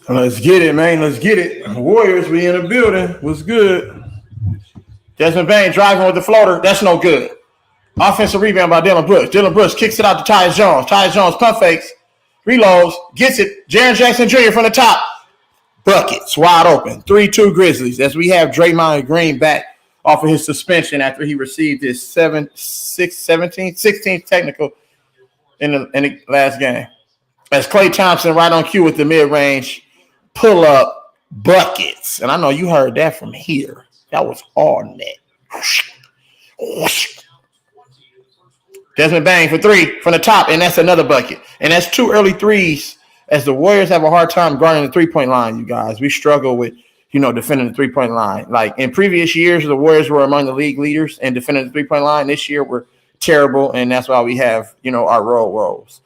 Let's get it, man. Let's get it. Warriors, we in the building. What's good? Desmond Bain driving with the floater. That's no good. Offensive rebound by Dylan Brooks. Dylan Brooks kicks it out to Tyus Jones. Tyus Jones pump fakes, reloads, gets it. Jaren Jackson Jr. from the top. Buckets wide open. 3-2 Grizzlies as we have Draymond Green back off of his suspension after he received his 16th technical in the last game. As Klay Thompson right on cue with the mid-range pull-up buckets. And I know you heard that from here. That was all net. Desmond Bain for three from the top, and that's another bucket. And that's two early threes as the Warriors have a hard time guarding the three-point line, you guys. We struggle with, defending the three-point line. Like in previous years, the Warriors were among the league leaders in defending the three-point line. This year, we're terrible, and that's why we have, our roles.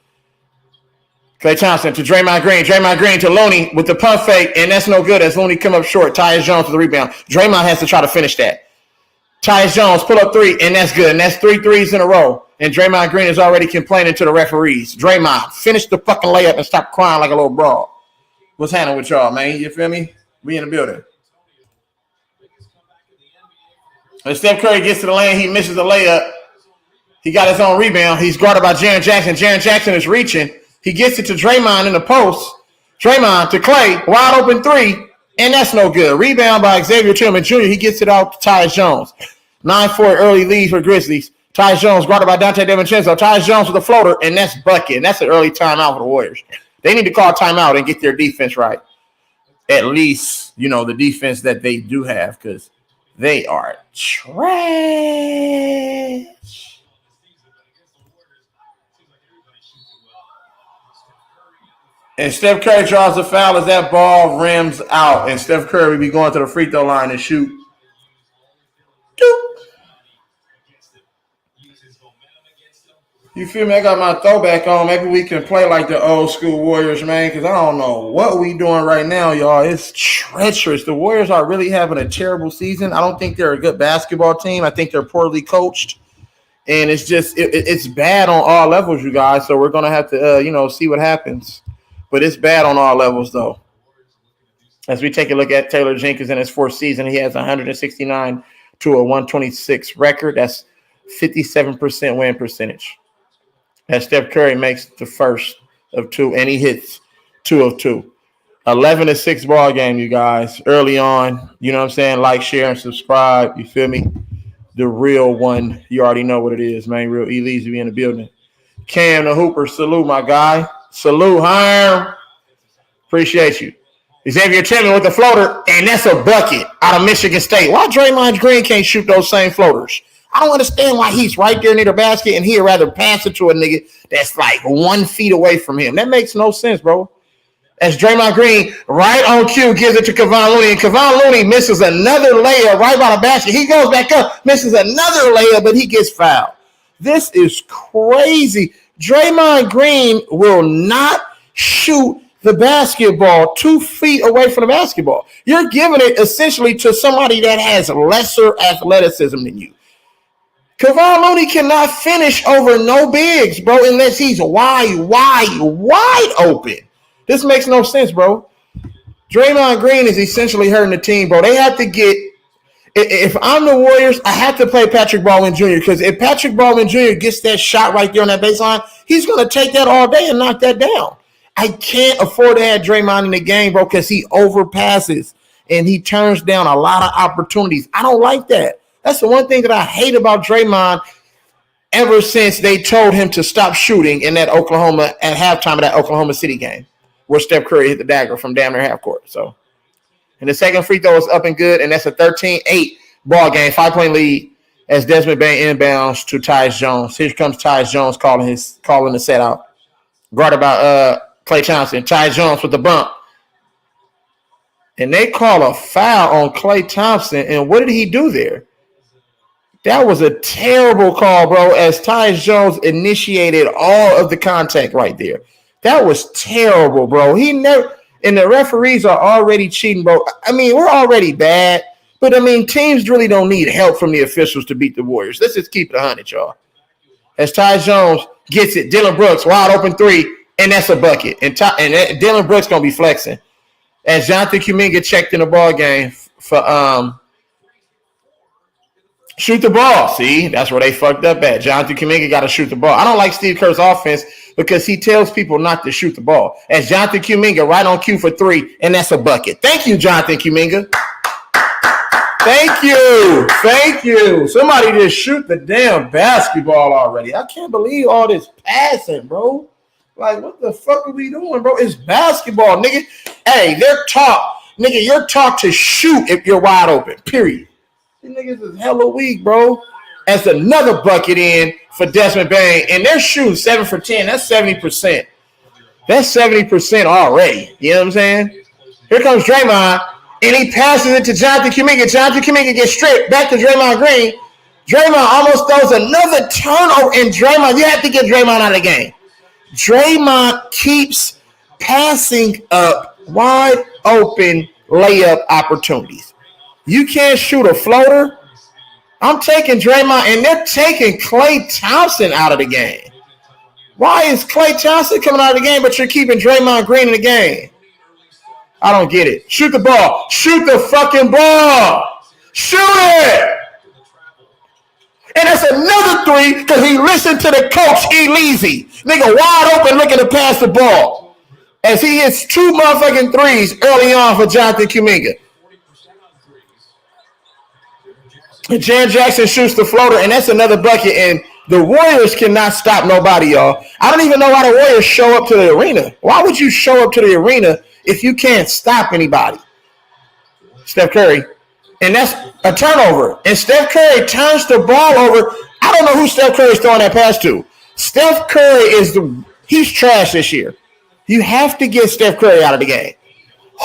Klay Thompson to Draymond Green. Draymond Green to Looney with the pump fake, and that's no good as Looney come up short. Tyus Jones with the rebound. Draymond has to try to finish that. Tyus Jones pull up three, and that's good. And that's 3 threes in a row. And Draymond Green is already complaining to the referees. Draymond, finish the fucking layup and stop crying like a little broad. What's happening with y'all, man? You feel me? We in the building. When Steph Curry gets to the lane, he misses the layup. He got his own rebound. He's guarded by Jaren Jackson. Jaren Jackson is reaching. He gets it to Draymond in the post. Draymond to Klay, wide open three, and that's no good. Rebound by Xavier Tillman Jr. He gets it out to Tyus Jones. 9-4 early lead for Grizzlies. Tyus Jones guarded by Dante DiVincenzo. Tyus Jones with a floater, and that's bucket. And that's an early timeout for the Warriors. They need to call timeout and get their defense right. At least, the defense that they do have, because they are trash. And Steph Curry draws a foul as that ball rims out. And Steph Curry will be going to the free throw line and shoot. Doop. You feel me? I got my throwback on. Maybe we can play like the old school Warriors, man, because I don't know what we doing right now, y'all. It's treacherous. The Warriors are really having a terrible season. I don't think they're a good basketball team. I think they're poorly coached. And it's just it's bad on all levels, you guys. So we're going to have to, see what happens. But it's bad on all levels, though. As we take a look at Taylor Jenkins in his fourth season, he has 169 to a 126 record. That's 57% win percentage. As Steph Curry makes the first of two, and he hits 2 of 2. 11-6 ball game, you guys. Early on, you know what I'm saying? Like, share, and subscribe. You feel me? The real one. You already know what it is, man. Real E-Leezy in the building. Cam the Hooper, salute, my guy. Salute, Harm. Appreciate you. Xavier Tillman with the floater, and that's a bucket out of Michigan State. Why Draymond Green can't shoot those same floaters? I don't understand why he's right there near the basket and he'd rather pass it to a nigga that's like 1 feet away from him. That makes no sense, bro. As Draymond Green, right on cue, gives it to Kevon Looney, and Kevon Looney misses another layup right by the basket. He goes back up, misses another layup, but he gets fouled. This is crazy. Draymond Green will not shoot the basketball 2 feet away from the basketball. You're giving it essentially to somebody that has lesser athleticism than you. Kevon Looney cannot finish over no bigs, bro, unless he's wide open. This makes no sense, bro. Draymond Green is essentially hurting the team, bro. They have to get – if I'm the Warriors, I have to play Patrick Baldwin Jr. because if Patrick Baldwin Jr. gets that shot right there on that baseline, he's going to take that all day and knock that down. I can't afford to have Draymond in the game, bro, because he overpasses and he turns down a lot of opportunities. I don't like that. That's the one thing that I hate about Draymond ever since they told him to stop shooting in that Oklahoma at halftime of that Oklahoma City game where Steph Curry hit the dagger from damn near half court. So, and the second free throw is up and good, and that's a 13-8 ball game, 5-point lead as Desmond Bain inbounds to Tyus Jones. Here comes Tyus Jones calling the set out. Guarded by Klay Thompson. Tyus Jones with the bump. And they call a foul on Klay Thompson, and what did he do there? That was a terrible call, bro, as Tyus Jones initiated all of the contact right there. That was terrible, bro. And the referees are already cheating, bro. I mean, we're already bad, but, I mean, teams really don't need help from the officials to beat the Warriors. Let's just keep it 100, y'all. as Ty Jones gets it. Dylan Brooks, wide open three, and that's a bucket. And Dylan Brooks going to be flexing. As Jonathan Kuminga checked in the ball game for shoot the ball. See, that's where they fucked up at. Jonathan Kuminga got to shoot the ball. I don't like Steve Kerr's offense because he tells people not to shoot the ball. As Jonathan Kuminga right on cue for three, and that's a bucket. Thank you, Jonathan Kuminga. Thank you. Thank you. Somebody just shoot the damn basketball already. I can't believe all this passing, bro. Like, what the fuck are we doing, bro? It's basketball, nigga. Hey, they're taught. Nigga, you're taught to shoot if you're wide open, period. These niggas is hella weak, bro. That's another bucket in for Desmond Bane. And they're shooting 7 for 10. That's 70%. That's 70% already. You know what I'm saying? Here comes Draymond. And he passes it to Jonathan Kuminga. Jonathan Kuminga gets stripped back to Draymond Green. Draymond almost throws another turnover. And Draymond, you have to get Draymond out of the game. Draymond keeps passing up wide open layup opportunities. You can't shoot a floater. I'm taking Draymond, and they're taking Klay Thompson out of the game. Why is Klay Thompson coming out of the game, but you're keeping Draymond Green in the game? I don't get it. Shoot the ball. Shoot the fucking ball. Shoot it. And that's another three because he listened to the coach, E-Leezy. Nigga wide open looking to pass the ball. As he hits 2 motherfucking threes early on for Jonathan Kuminga. And Jaren Jackson shoots the floater, and that's another bucket. And the Warriors cannot stop nobody, y'all. I don't even know why the Warriors show up to the arena. Why would you show up to the arena if you can't stop anybody? Steph Curry. And that's a turnover. And Steph Curry turns the ball over. I don't know who Steph Curry is throwing that pass to. Steph Curry he's trash this year. You have to get Steph Curry out of the game.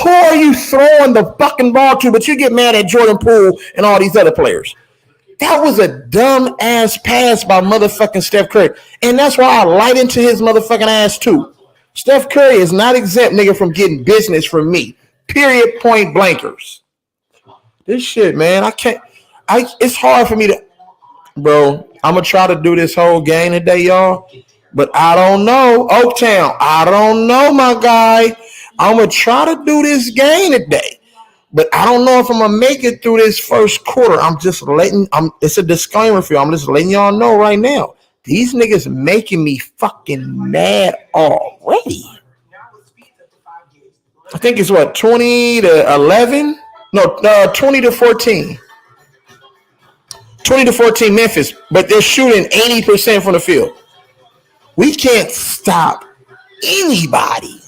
Who are you throwing the fucking ball to, but you get mad at Jordan Poole and all these other players? That was a dumb-ass pass by motherfucking Steph Curry. And that's why I light into his motherfucking ass, too. Steph Curry is not exempt, nigga, from getting business from me. Period, point blankers. This shit, man, it's hard for me to, bro, I'm going to try to do this whole game today, y'all, but I don't know. Oaktown, I don't know, my guy. I'm going to try to do this game today, but I don't know if I'm going to make it through this first quarter. It's a disclaimer for you. I'm just letting y'all know right now. These niggas making me fucking mad already. I think it's 20 to 11? No, 20 to 14. 20 to 14 Memphis, but they're shooting 80% from the field. We can't stop anybody.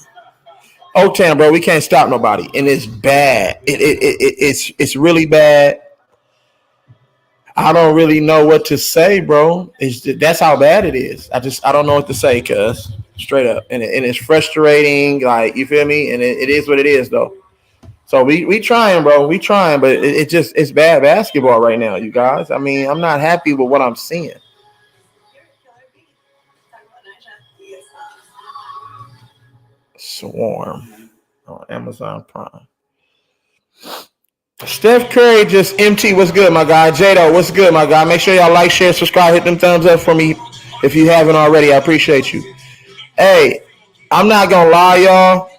Oaktown, bro, we can't stop nobody, and it's bad. It's really bad. I don't really know what to say, bro. That's how bad it is. I don't know what to say, cuz straight up, and it's frustrating. Like, you feel me? And it is what it is, though. So we trying, bro. We trying, but it's bad basketball right now, you guys. I mean, I'm not happy with what I'm seeing. Swarm on Amazon Prime. Steph Curry just MT. What's good, my guy? Jado, what's good, my guy? Make sure y'all like, share, subscribe, hit them thumbs up for me if you haven't already. I appreciate you. Hey, I'm not gonna lie, y'all.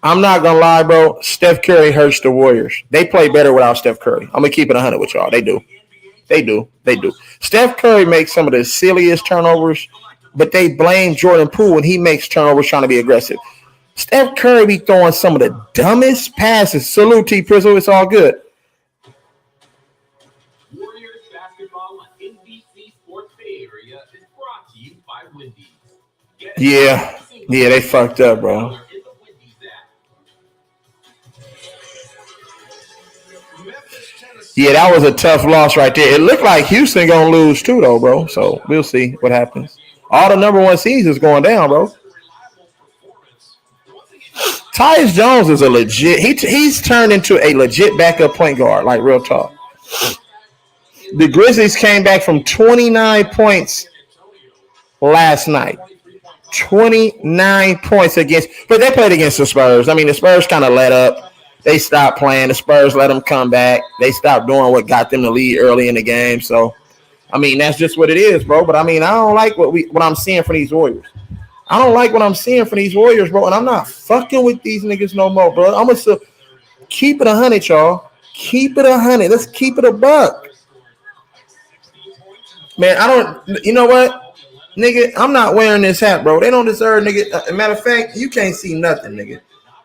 I'm not gonna lie, bro. Steph Curry hurts the Warriors. They play better without Steph Curry. I'm gonna keep it 100 with y'all. They do. Steph Curry makes some of the silliest turnovers, but they blame Jordan Poole when he makes turnovers trying to be aggressive. Steph Curry be throwing some of the dumbest passes. Salute T Prizzle. It's all good. Warriors basketball on NBC Sports Bay Area is brought to you by Wendy's. Yeah, they fucked up, bro. Yeah, that was a tough loss right there. It looked like Houston gonna lose too, though, bro. So we'll see what happens. All the number one seeds is going down, bro. Tyus Jones is a legit. He's turned into a legit backup point guard, like real talk. The Grizzlies came back from 29 points last night. 29 points but they played against the Spurs. I mean, the Spurs kind of let up. They stopped playing. The Spurs let them come back. They stopped doing what got them the lead early in the game. So I mean, that's just what it is, bro. But I mean, I don't like what I'm seeing from these Warriors. I don't like what I'm seeing from these Warriors, bro. And I'm not fucking with these niggas no more, bro. I'm gonna still keep it 100, y'all. Keep it 100. Let's keep it a buck. Man, I don't. You know what, nigga? I'm not wearing this hat, bro. They don't deserve, nigga. Matter of fact, you can't see nothing, nigga.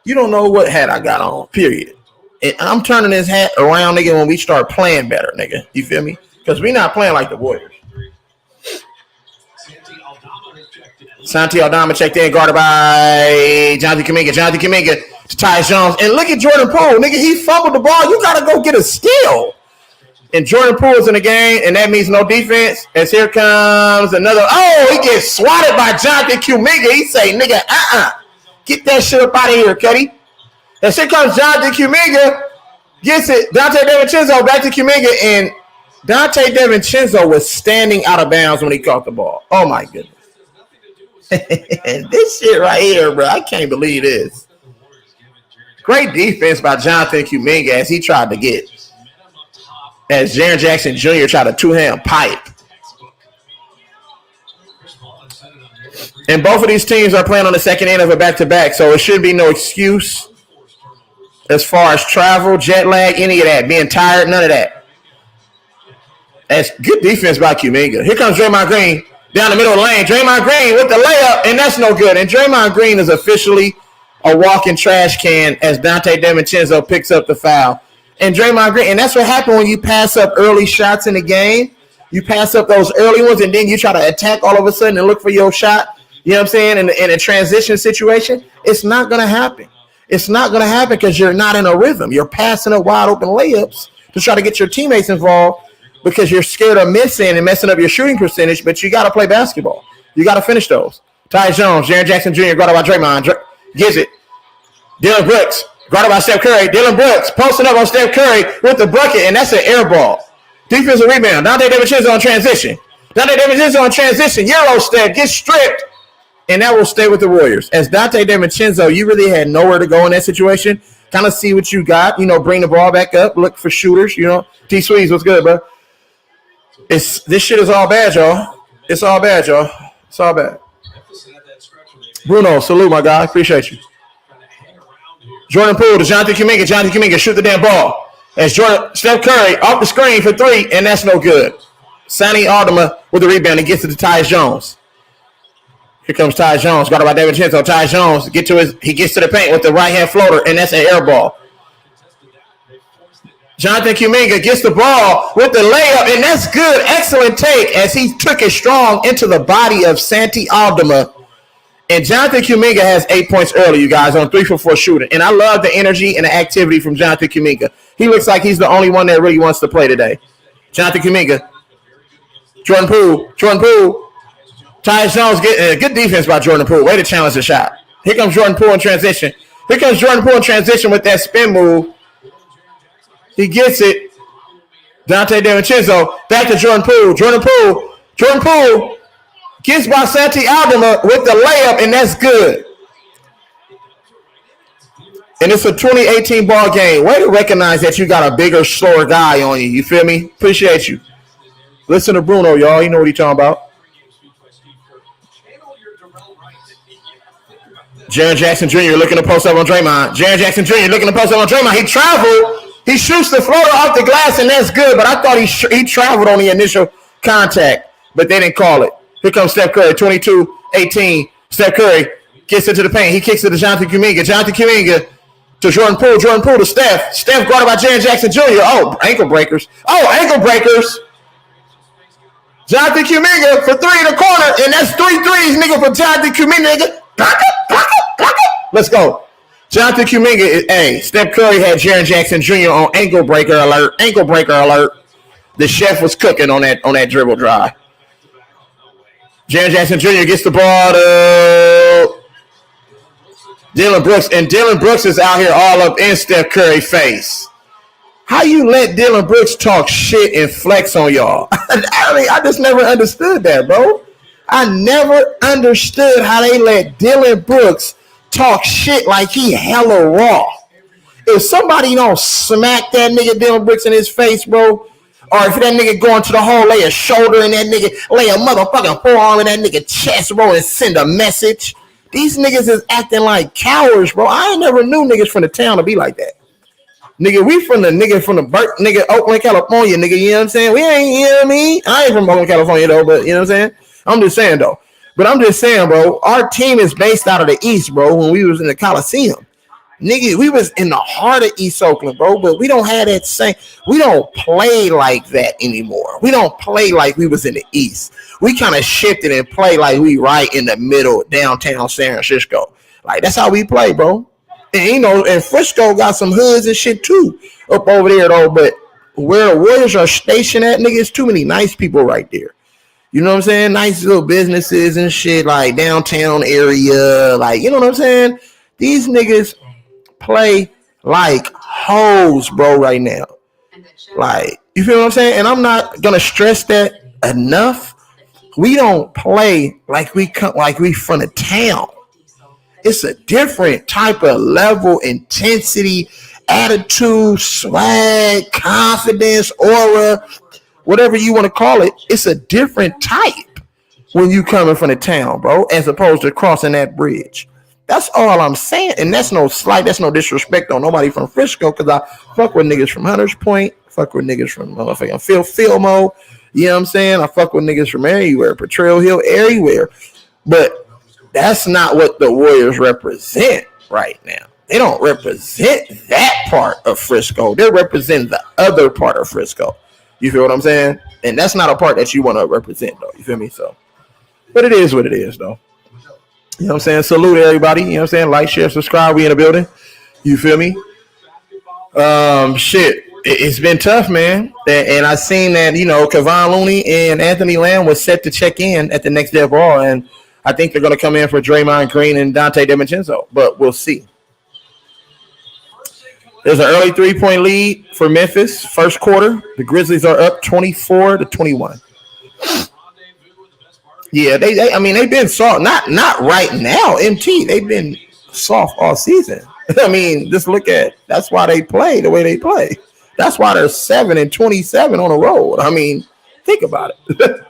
You don't know what hat I got on. Period. And I'm turning this hat around, nigga, when we start playing better, nigga. You feel me? Because we not playing like the Warriors. Santi Aldama checked in, guarded by Jonathan Kuminga. Jonathan Kuminga to Tyus Jones. And look at Jordan Poole. Nigga, he fumbled the ball. You got to go get a steal. And Jordan Poole's in the game, and that means no defense. As here comes another. Oh, he gets swatted by Jonathan Kuminga. He say, nigga, get that shit up out of here, Cuddy. And here comes Jonathan Kuminga. Gets it. Dante DiVincenzo back to Kuminga, and Dante DiVincenzo was standing out of bounds when he caught the ball. Oh, my goodness. This shit right here, bro. I can't believe this. Great defense by Jonathan Kuminga as he tried to get. As Jaren Jackson Jr. tried a two-hand pipe. And both of these teams are playing on the second end of a back-to-back, so it should be no excuse as far as travel, jet lag, any of that. Being tired, none of that. That's good defense by Kuminga. Here comes Draymond Green. Down the middle of the lane, Draymond Green with the layup, and that's no good. And Draymond Green is officially a walking trash can as Dante DiVincenzo picks up the foul. And Draymond Green, and that's what happened when you pass up early shots in the game. You pass up those early ones, and then you try to attack all of a sudden and look for your shot. You know what I'm saying? In a transition situation, it's not going to happen. It's not going to happen because you're not in a rhythm. You're passing up wide open layups to try to get your teammates involved, because you're scared of missing and messing up your shooting percentage, but you got to play basketball. You got to finish those. Tyus Jones, Jaren Jackson Jr., guarded by Draymond, gives it. Dillon Brooks, guarded by Steph Curry. Dillon Brooks posting up on Steph Curry with the bucket, and that's an air ball. Defensive rebound. Dante DiVincenzo on transition. Dante DiVincenzo on transition. Euro step, gets stripped, and that will stay with the Warriors. As Dante DiVincenzo, you really had nowhere to go in that situation. Kind of see what you got. You know, bring the ball back up, look for shooters. You know, T-Sweez, what's good, bro? This shit is all bad, y'all. It's all bad, y'all. It's all bad. Bruno, salute, my guy. Appreciate you. Jordan Poole to Jonathan Kuminga. Jonathan Kuminga, shoot the damn ball. As Steph Curry off the screen for three, and that's no good. Santi Aldama with the rebound and gets it to Tyus Jones. Here comes Tyus Jones, guarded by DiVincenzo. Tyus Jones he gets to the paint with the right hand floater, and that's an air ball. Jonathan Kuminga gets the ball with the layup, and that's good. Excellent take as he took it strong into the body of Santi Aldama. And Jonathan Kuminga has 8 points early, you guys, on 3 for 4 shooting. And I love the energy and the activity from Jonathan Kuminga. He looks like he's the only one that really wants to play today. Jonathan Kuminga. Jordan Poole. Tyus Jones, good defense by Jordan Poole. Way to challenge the shot. Here comes Jordan Poole in transition. With that spin move. He gets it. Dante DiVincenzo back to Jordan Poole. Jordan Poole gets by Santi Aldama with the layup, and that's good. And it's a 2018 ball game. Way to recognize that you got a bigger, slower guy on you. You feel me? Appreciate you. Listen to Bruno, y'all. You know what he's talking about. Jaren Jackson Jr. looking to post up on Draymond. He traveled. He shoots the floater off the glass, and that's good. But I thought he traveled on the initial contact, but they didn't call it. Here comes Steph Curry, 22-18. Steph Curry gets into the paint. He kicks it to Jonathan Kuminga. Jonathan Kuminga to Jordan Poole. Jordan Poole to Steph. Steph guarded by Jaren Jackson Jr. Oh, ankle breakers. Jonathan Kuminga for three in the corner, and that's 3 threes, nigga, for Jonathan Kuminga. Let's go. Jonathan Kuminga, Steph Curry had Jaren Jackson Jr. on ankle breaker alert. The chef was cooking on that dribble drive. Jaren Jackson Jr. gets the ball to Dillon Brooks, and Dillon Brooks is out here all up in Steph Curry's face. How you let Dillon Brooks talk shit and flex on y'all? I just never understood that, bro. I never understood how they let Dillon Brooks talk shit like he hella raw. If somebody don't smack that nigga Dillon Brooks in his face, bro, Or if that nigga going to the hole, lay a shoulder in that nigga, lay a motherfucking forearm in that nigga chest, bro, and send a message. These niggas is acting like cowards, bro. I ain't never knew niggas from the town to be like that. Nigga, we from the Oakland, California, nigga, you know what I'm saying? We ain't, you know what I mean? I ain't from Oakland, California, though, but you know what I'm saying? I'm just saying, though. But I'm just saying, bro, our team is based out of the East, bro, when we was in the Coliseum. Nigga, we was in the heart of East Oakland, bro, but we don't have that same, we don't play like that anymore. We don't play like we was in the East. We kind of shifted and play like we right in the middle, downtown San Francisco. Like, that's how we play, bro. And, you know, and Frisco got some hoods and shit, too, up over there, though, but where the Warriors are stationed at, nigga, it's too many nice people right there. You know what I'm saying? Nice little businesses and shit, like downtown area, like, you know what I'm saying? These niggas play like hoes, bro, right now. Like, you feel what I'm saying? And I'm not gonna stress that enough. We don't play like we from the town. It's a different type of level, intensity, attitude, swag, confidence, aura, whatever you want to call it. It's a different type when you coming from the town, bro, as opposed to crossing that bridge. That's all I'm saying. And that's no slight, that's no disrespect on nobody from Frisco, because I fuck with niggas from Hunters Point, fuck with niggas from motherfucking Fillmore, you know what I'm saying? I fuck with niggas from everywhere, Potrero Hill, everywhere. But that's not what the Warriors represent right now. They don't represent that part of Frisco. They represent the other part of Frisco. You feel what I'm saying? And that's not a part that you want to represent, though. You feel me? So, but it is what it is, though. You know what I'm saying? Salute everybody. You know what I'm saying? Like, share, subscribe. We in the building. You feel me? Shit. It's been tough, man. And I seen that, you know, Kevon Looney and Anthony Lamb was set to check in at the next day of Raw. And I think they're going to come in for Draymond Green and Dante DiVincenzo. But we'll see. There's an early 3-point lead for Memphis. First quarter, the Grizzlies are up 24-21. Yeah, they've been soft. Not right now, MT. They've been soft all season. I mean, just look at, that's why they play the way they play. That's why they're 7-27 on the road. I mean, think about it.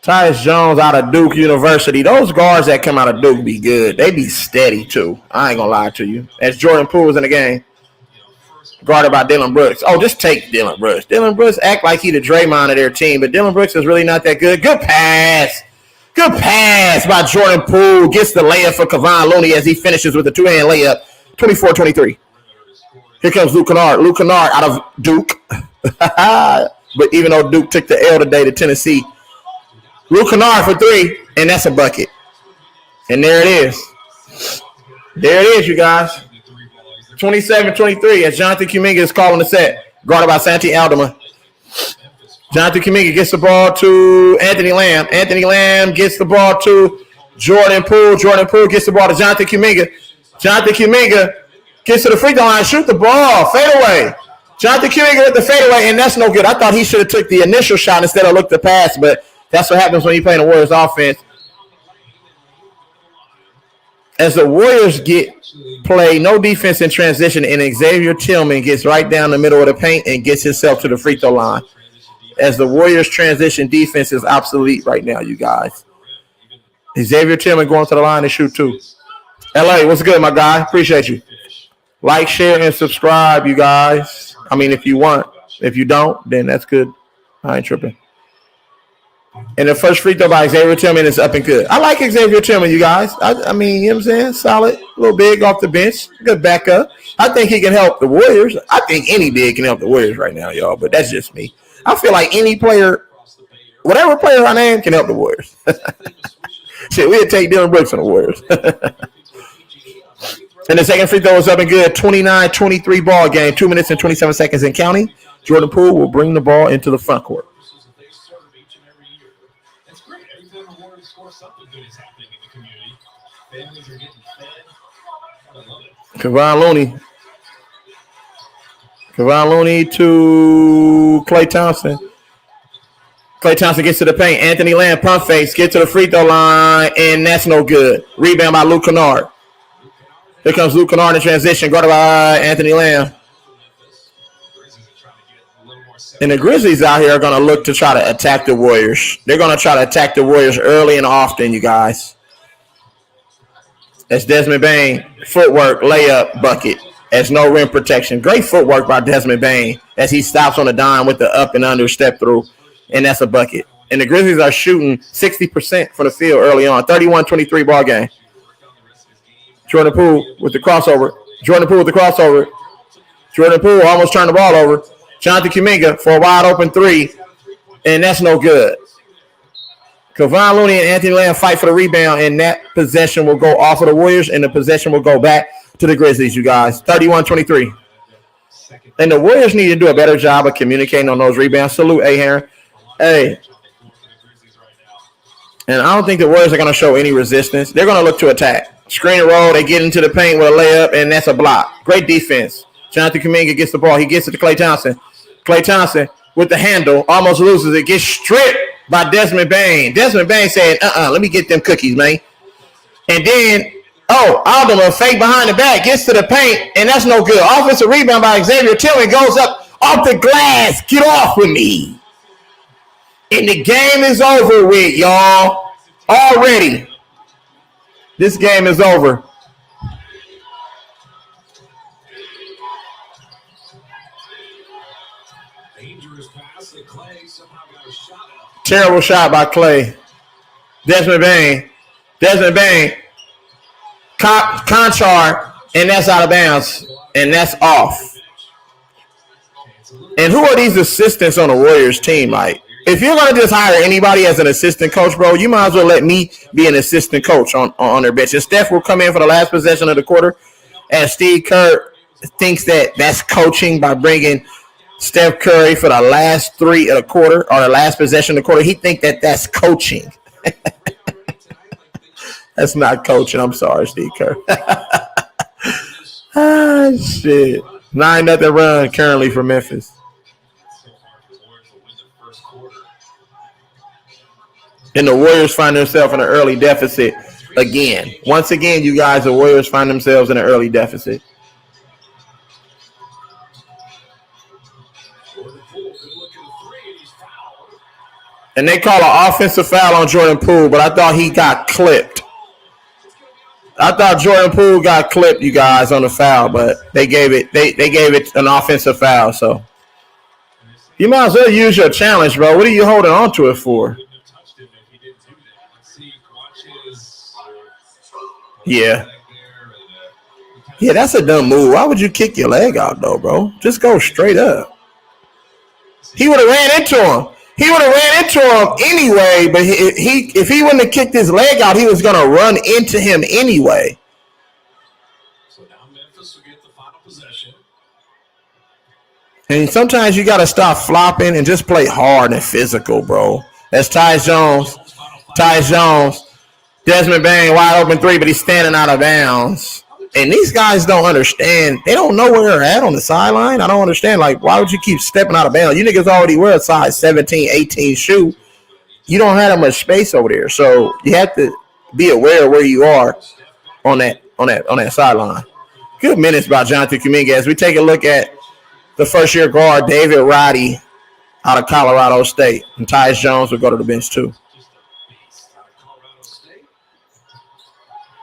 Tyus Jones out of Duke University. Those guards that come out of Duke be good. They be steady, too. I ain't going to lie to you. As Jordan Poole was in the game, guarded by Dylan Brooks. Oh, just take Dylan Brooks. Dylan Brooks act like he the Draymond of their team, but Dylan Brooks is really not that good. Good pass. Good pass by Jordan Poole. Gets the layup for Kevon Looney as he finishes with a two-hand layup. 24-23. Here comes Luke Kennard. Luke Kennard out of Duke. But even though Duke took the L today to Tennessee, Luke Kennard for three, and that's a bucket. And there it is. There it is, you guys. 27-23 as Jonathan Kuminga is calling the set. Guarded by Santi Aldama. Jonathan Kuminga gets the ball to Anthony Lamb. Anthony Lamb gets the ball to Jordan Poole. Jordan Poole gets the ball to Jonathan Kuminga. Jonathan Kuminga gets to the free throw line. Shoot the ball. Fade away. Jonathan Kuminga with the fadeaway, and that's no good. I thought he should have took the initial shot instead of looked the pass, but that's what happens when you play the Warriors offense. As the Warriors play no defense in transition, and Xavier Tillman gets right down the middle of the paint and gets himself to the free throw line. As the Warriors transition defense is obsolete right now, you guys. Xavier Tillman going to the line to shoot two. LA, what's good, my guy? Appreciate you. Like, share, and subscribe, you guys. I mean, if you want. If you don't, then that's good. I ain't tripping. And the first free throw by Xavier Tillman is up and good. I like Xavier Tillman, you guys. I mean, you know what I'm saying? Solid, a little big off the bench. Good backup. I think he can help the Warriors. I think any big can help the Warriors right now, y'all, but that's just me. I feel like any player, whatever player I name, can help the Warriors. Shit, we'll take Dylan Brooks on the Warriors. And the second free throw is up and good. 29-23 ball game. 2 minutes and 27 seconds in counting. Jordan Poole will bring the ball into the front court. Kevon Looney. Kevon Looney to Klay Thompson. Klay Thompson gets to the paint. Anthony Lamb pump fakes. Get to the free throw line, and that's no good. Rebound by Luke Kennard. Here comes Luke Kennard in transition, guarded by Anthony Lamb. And the Grizzlies out here are going to look to try to attack the Warriors. They're going to try to attack the Warriors early and often, you guys. That's Desmond Bane. Footwork, layup, bucket. As no rim protection. Great footwork by Desmond Bane as he stops on the dime with the up and under step through. And that's a bucket. And the Grizzlies are shooting 60% from the field early on. 31-23 ball game. Jordan Poole with the crossover. Jordan Poole almost turned the ball over. Jonathan Kuminga for a wide open three. And that's no good. Kevon Looney and Anthony Lamb fight for the rebound, and that possession will go off of the Warriors, and the possession will go back to the Grizzlies, you guys. 31-23. And the Warriors need to do a better job of communicating on those rebounds. Salute, Heron. Hey. And I don't think the Warriors are going to show any resistance. They're going to look to attack. Screen and roll. They get into the paint with a layup, and that's a block. Great defense. Jonathan Kuminga gets the ball. He gets it to Klay Thompson. Klay Thompson with the handle. Almost loses it. Gets stripped by Desmond Bane. Desmond Bane said, let me get them cookies, man. And then, Alderman fake behind the back. Gets to the paint, and that's no good. Offensive rebound by Xavier Tillman goes up off the glass. Get off with me. And the game is over with, y'all. Already. This game is over. Terrible shot by Klay. Desmond Bane. Conchar, and that's out of bounds. And that's off. And who are these assistants on the Warriors team? Like, if you're going to just hire anybody as an assistant coach, bro, you might as well let me be an assistant coach on their bench. And Steph will come in for the last possession of the quarter. And Steve Kerr thinks that that's coaching by bringing Steph Curry for the last three of the quarter or the last possession of the quarter. He think that that's coaching. That's not coaching. I'm sorry, Steve Kerr. Shit. 9-0 run currently for Memphis. And the Warriors find themselves in an early deficit again. Once again, you guys, the Warriors find themselves in an early deficit. And they call an offensive foul on Jordan Poole, but I thought he got clipped. I thought Jordan Poole got clipped, you guys, on the foul, but they gave it an offensive foul. So you might as well use your challenge, bro. What are you holding on to it for? Yeah. Yeah, that's a dumb move. Why would you kick your leg out, though, bro? Just go straight up. He would have ran into him. Anyway, but if he wouldn't have kicked his leg out, he was going to run into him anyway. So now Memphis will get the final possession. And sometimes you got to stop flopping and just play hard and physical, bro. That's Tyus Jones. Desmond Bane, wide open three, but he's standing out of bounds. And these guys don't understand. They don't know where they're at on the sideline. I don't understand. Like, why would you keep stepping out of bounds? You niggas already wear a size 17, 18 shoe. You don't have that much space over there. So you have to be aware of where you are on that sideline. Good minutes by Jonathan Kuminga. As we take a look at the first-year guard, David Roddy, out of Colorado State. And Tyus Jones will go to the bench, too.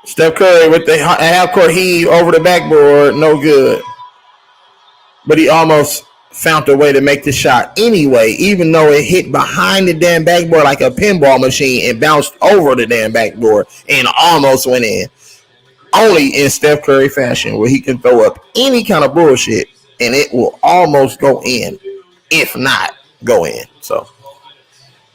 Steph Curry with the half-court heave over the backboard, no good. But he almost found a way to make the shot anyway, even though it hit behind the damn backboard like a pinball machine and bounced over the damn backboard and almost went in. Only in Steph Curry fashion, where he can throw up any kind of bullshit and it will almost go in, if not go in. So,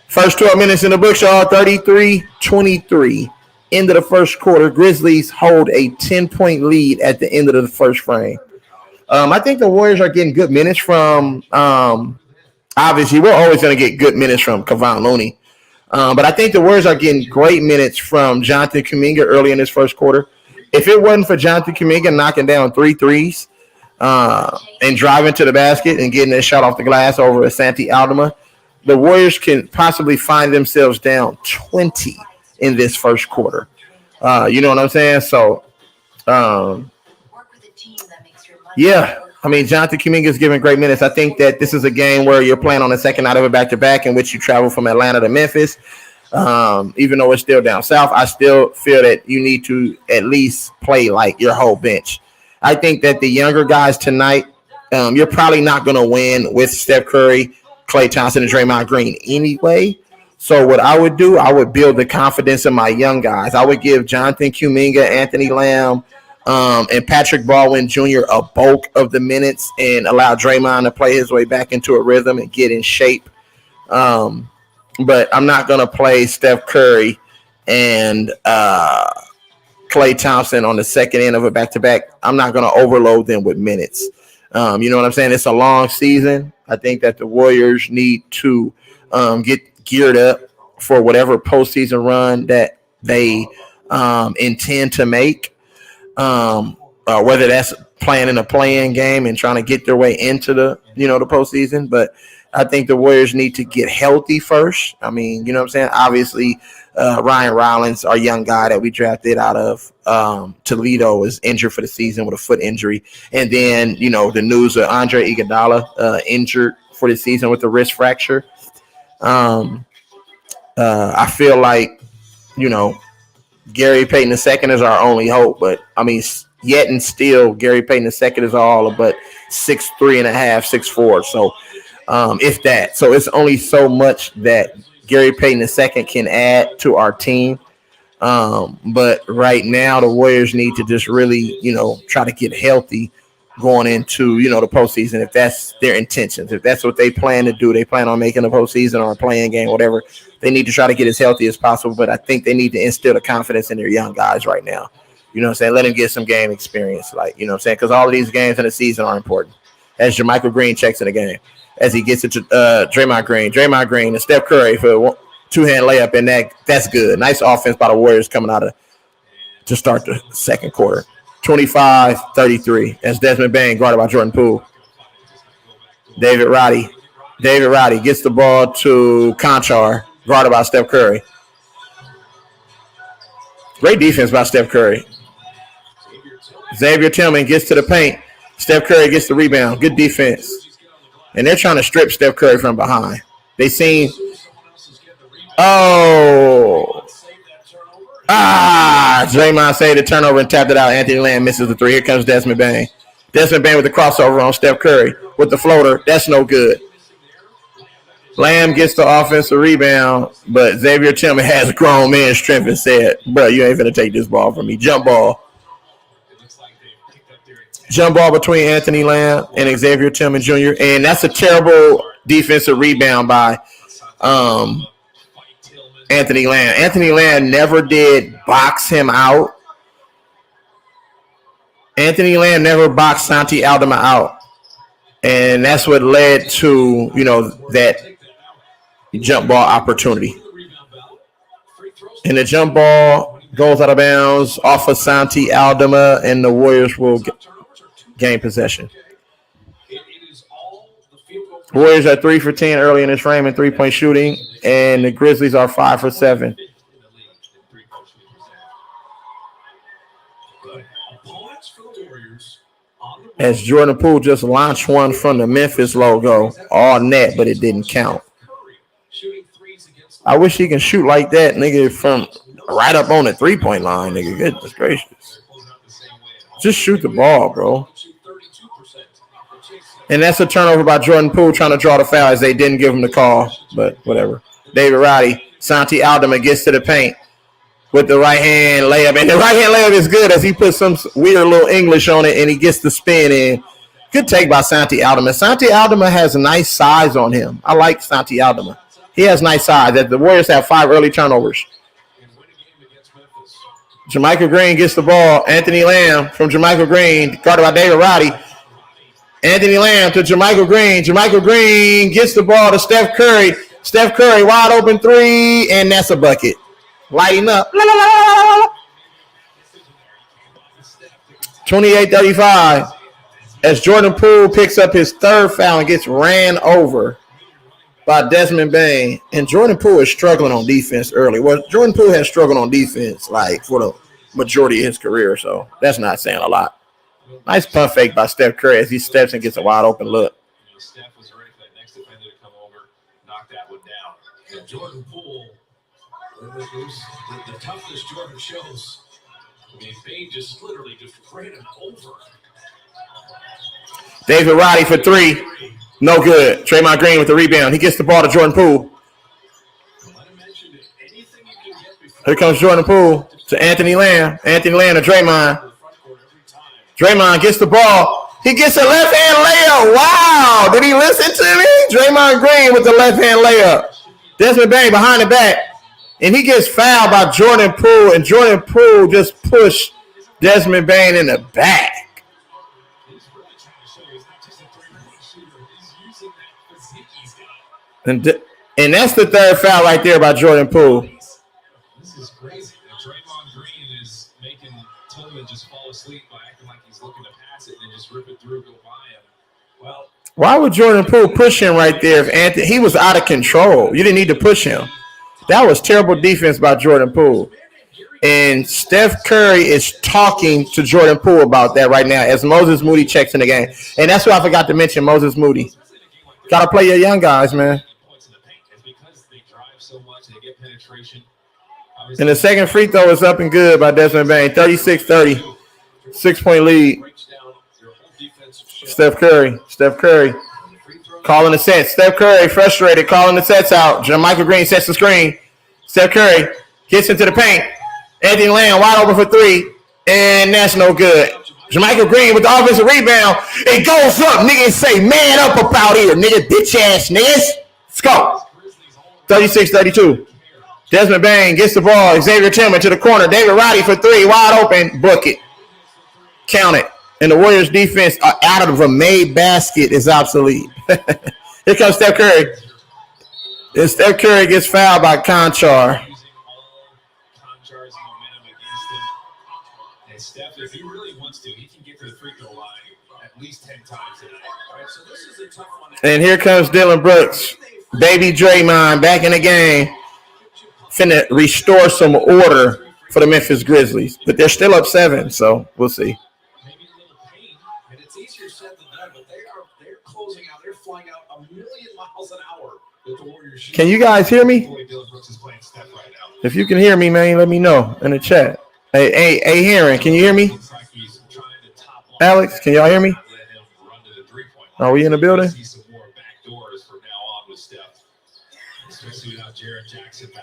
first 12 minutes in the books, y'all, 33-23. End of the first quarter, Grizzlies hold a 10-point lead at the end of the first frame. I think the Warriors are getting good minutes from, obviously, we're always going to get good minutes from Kevon Looney. But I think the Warriors are getting great minutes from Jonathan Kuminga early in this first quarter. If it wasn't for Jonathan Kuminga knocking down 3 threes and driving to the basket and getting a shot off the glass over Santi Aldama, the Warriors can possibly find themselves down 20 in this first quarter. You know what I'm saying? So, yeah, I mean, Jonathan Kuminga is giving great minutes. I think that this is a game where you're playing on the second night of a back-to-back in which you travel from Atlanta to Memphis. Even though it's still down south, I still feel that you need to at least play like your whole bench. I think that the younger guys tonight, you're probably not going to win with Steph Curry, Klay Thompson, and Draymond Green anyway. So what I would do, I would build the confidence in my young guys. I would give Jonathan Kuminga, Anthony Lamb, and Patrick Baldwin Jr. a bulk of the minutes and allow Draymond to play his way back into a rhythm and get in shape. But I'm not going to play Steph Curry and Klay Thompson on the second end of a back-to-back. I'm not going to overload them with minutes. You know what I'm saying? It's a long season. I think that the Warriors need to get geared up for whatever postseason run that they intend to make. Whether that's playing in a play-in game and trying to get their way into the postseason. But I think the Warriors need to get healthy first. I mean, you know what I'm saying? Obviously, Ryan Rollins, our young guy that we drafted out of Toledo, is injured for the season with a foot injury. And then, the news of Andre Iguodala injured for the season with a wrist fracture. I feel like, Gary Payton II is our only hope. But, I mean, yet and still, Gary Payton II is all but 6'3.5", 6'4". So, if that. So it's only so much that Gary Payton II can add to our team. But right now, the Warriors need to just really, try to get healthy going into, the postseason, if that's their intentions. If that's what they plan to do, they plan on making the postseason or a playing game, whatever. They need to try to get as healthy as possible. But I think they need to instill the confidence in their young guys right now. You know what I'm saying? Let them get some game experience, because all of these games in the season are important. As JaMychal Green checks in the game. As he gets it to Draymond Green, and Steph Curry for a two-hand layup, and that's good. Nice offense by the Warriors coming out to start the second quarter. 25-33. As Desmond Bane guarded by Jordan Poole. David Roddy gets the ball to Conchar, guarded by Steph Curry. Great defense by Steph Curry. Xavier Tillman gets to the paint. Steph Curry gets the rebound. Good defense. And they're trying to strip Steph Curry from behind. They seen. Draymond saved the turnover and tapped it out. Anthony Lamb misses the three. Here comes Desmond Bane. Desmond Bane with the crossover on Steph Curry with the floater. That's no good. Lamb gets the offensive rebound, but Xavier Tillman has grown man strength and said, bro, you ain't finna take this ball from me. Jump ball. Jump ball between Anthony Lamb and Xavier Tillman Jr. And that's a terrible defensive rebound by Anthony Lamb. Anthony Lamb never did box him out. Anthony Lamb never boxed Santi Aldama out. And that's what led to, that jump ball opportunity. And the jump ball goes out of bounds off of Santi Aldama, and the Warriors will gain possession. Warriors are 3 for 10 early in this frame in three-point shooting, and the Grizzlies are 5 for 7. As Jordan Poole just launched one from the Memphis logo, all net, but it didn't count. I wish he can shoot like that, nigga, from right up on the three-point line, nigga. Goodness gracious. Just shoot the ball, bro. And that's a turnover by Jordan Poole trying to draw the foul as they didn't give him the call, but whatever. David Roddy, Santi Aldama gets to the paint with the right-hand layup. And the right-hand layup is good as he puts some weird little English on it, and he gets the spin in. Good take by Santi Aldama. Santi Aldama has nice size on him. I like Santi Aldama. He has nice size. The Warriors have 5 early turnovers. JaMychal Green gets the ball. Anthony Lamb from JaMychal Green, guarded by David Roddy. Anthony Lamb to JaMychal Green. JaMychal Green gets the ball to Steph Curry. Steph Curry, wide open three, and that's a bucket. Lighting up. 28-35 as Jordan Poole picks up his third foul and gets ran over by Desmond Bane. And Jordan Poole is struggling on defense early. Well, Jordan Poole has struggled on defense like for the majority of his career, so that's not saying a lot. Nice pump fake by Steph Curry as he steps and gets a wide open look. Steph was ready for that next defender to come over, knock that one down. And Jordan Poole, the toughness Jordan shows. I mean, Bane just literally just ran him over. David Roddy for three. No good. Draymond Green with the rebound. He gets the ball to Jordan Poole. Here comes Jordan Poole to Anthony Lamb. Anthony Lamb to Draymond. Draymond gets the ball. He gets a left-hand layup. Wow. Did he listen to me? Draymond Green with the left-hand layup. Desmond Bane behind the back. And he gets fouled by Jordan Poole. And Jordan Poole just pushed Desmond Bane in the back. And that's the third foul right there by Jordan Poole. This is crazy. Draymond Green is making Tillman just fall asleep by acting like he's looking to pass it and just rip it through, go by him. Well, why would Jordan Poole push him right there if Anthony? He was out of control. You didn't need to push him. That was terrible defense by Jordan Poole. And Steph Curry is talking to Jordan Poole about that right now as Moses Moody checks in the game. And that's why I forgot to mention Moses Moody. Got to play your young guys, man. And the second free throw is up and good by Desmond Bane. 36-30. 6-point lead. Steph Curry. Calling the sets. Steph Curry frustrated, calling the sets out. Michael Green sets the screen. Steph Curry gets into the paint. Anthony Lamb wide open for three. And that's no good. Michael Green with the offensive rebound. It goes up. Niggas say, man up about here, nigga. Bitch ass niggas. Let's go. 36-32. Desmond Bane gets the ball. Xavier Tillman to the corner. David Roddy for three. Wide open. Book it. Count it. And the Warriors defense out of a made basket is obsolete. Here comes Steph Curry. And Steph Curry gets fouled by Conchar. Steph, if he really wants to, he can get to the free throw line at least 10 times tonight. All right, so this is a tough one. And here comes Dillon Brooks. Baby Draymond back in the game. Finna restore some order for the Memphis Grizzlies. But they're still up 7, so we'll see. Maybe a little pain, and it's easier said than done, but they're closing out. They're flying out 1,000,000 miles an hour with the Warriors. Can you guys hear me? Dillon Brooks is playing Steph right now. If you can hear me, man, let me know in the chat. Hey, Heron, can you hear me? Alex, can y'all hear me? Are we in the building?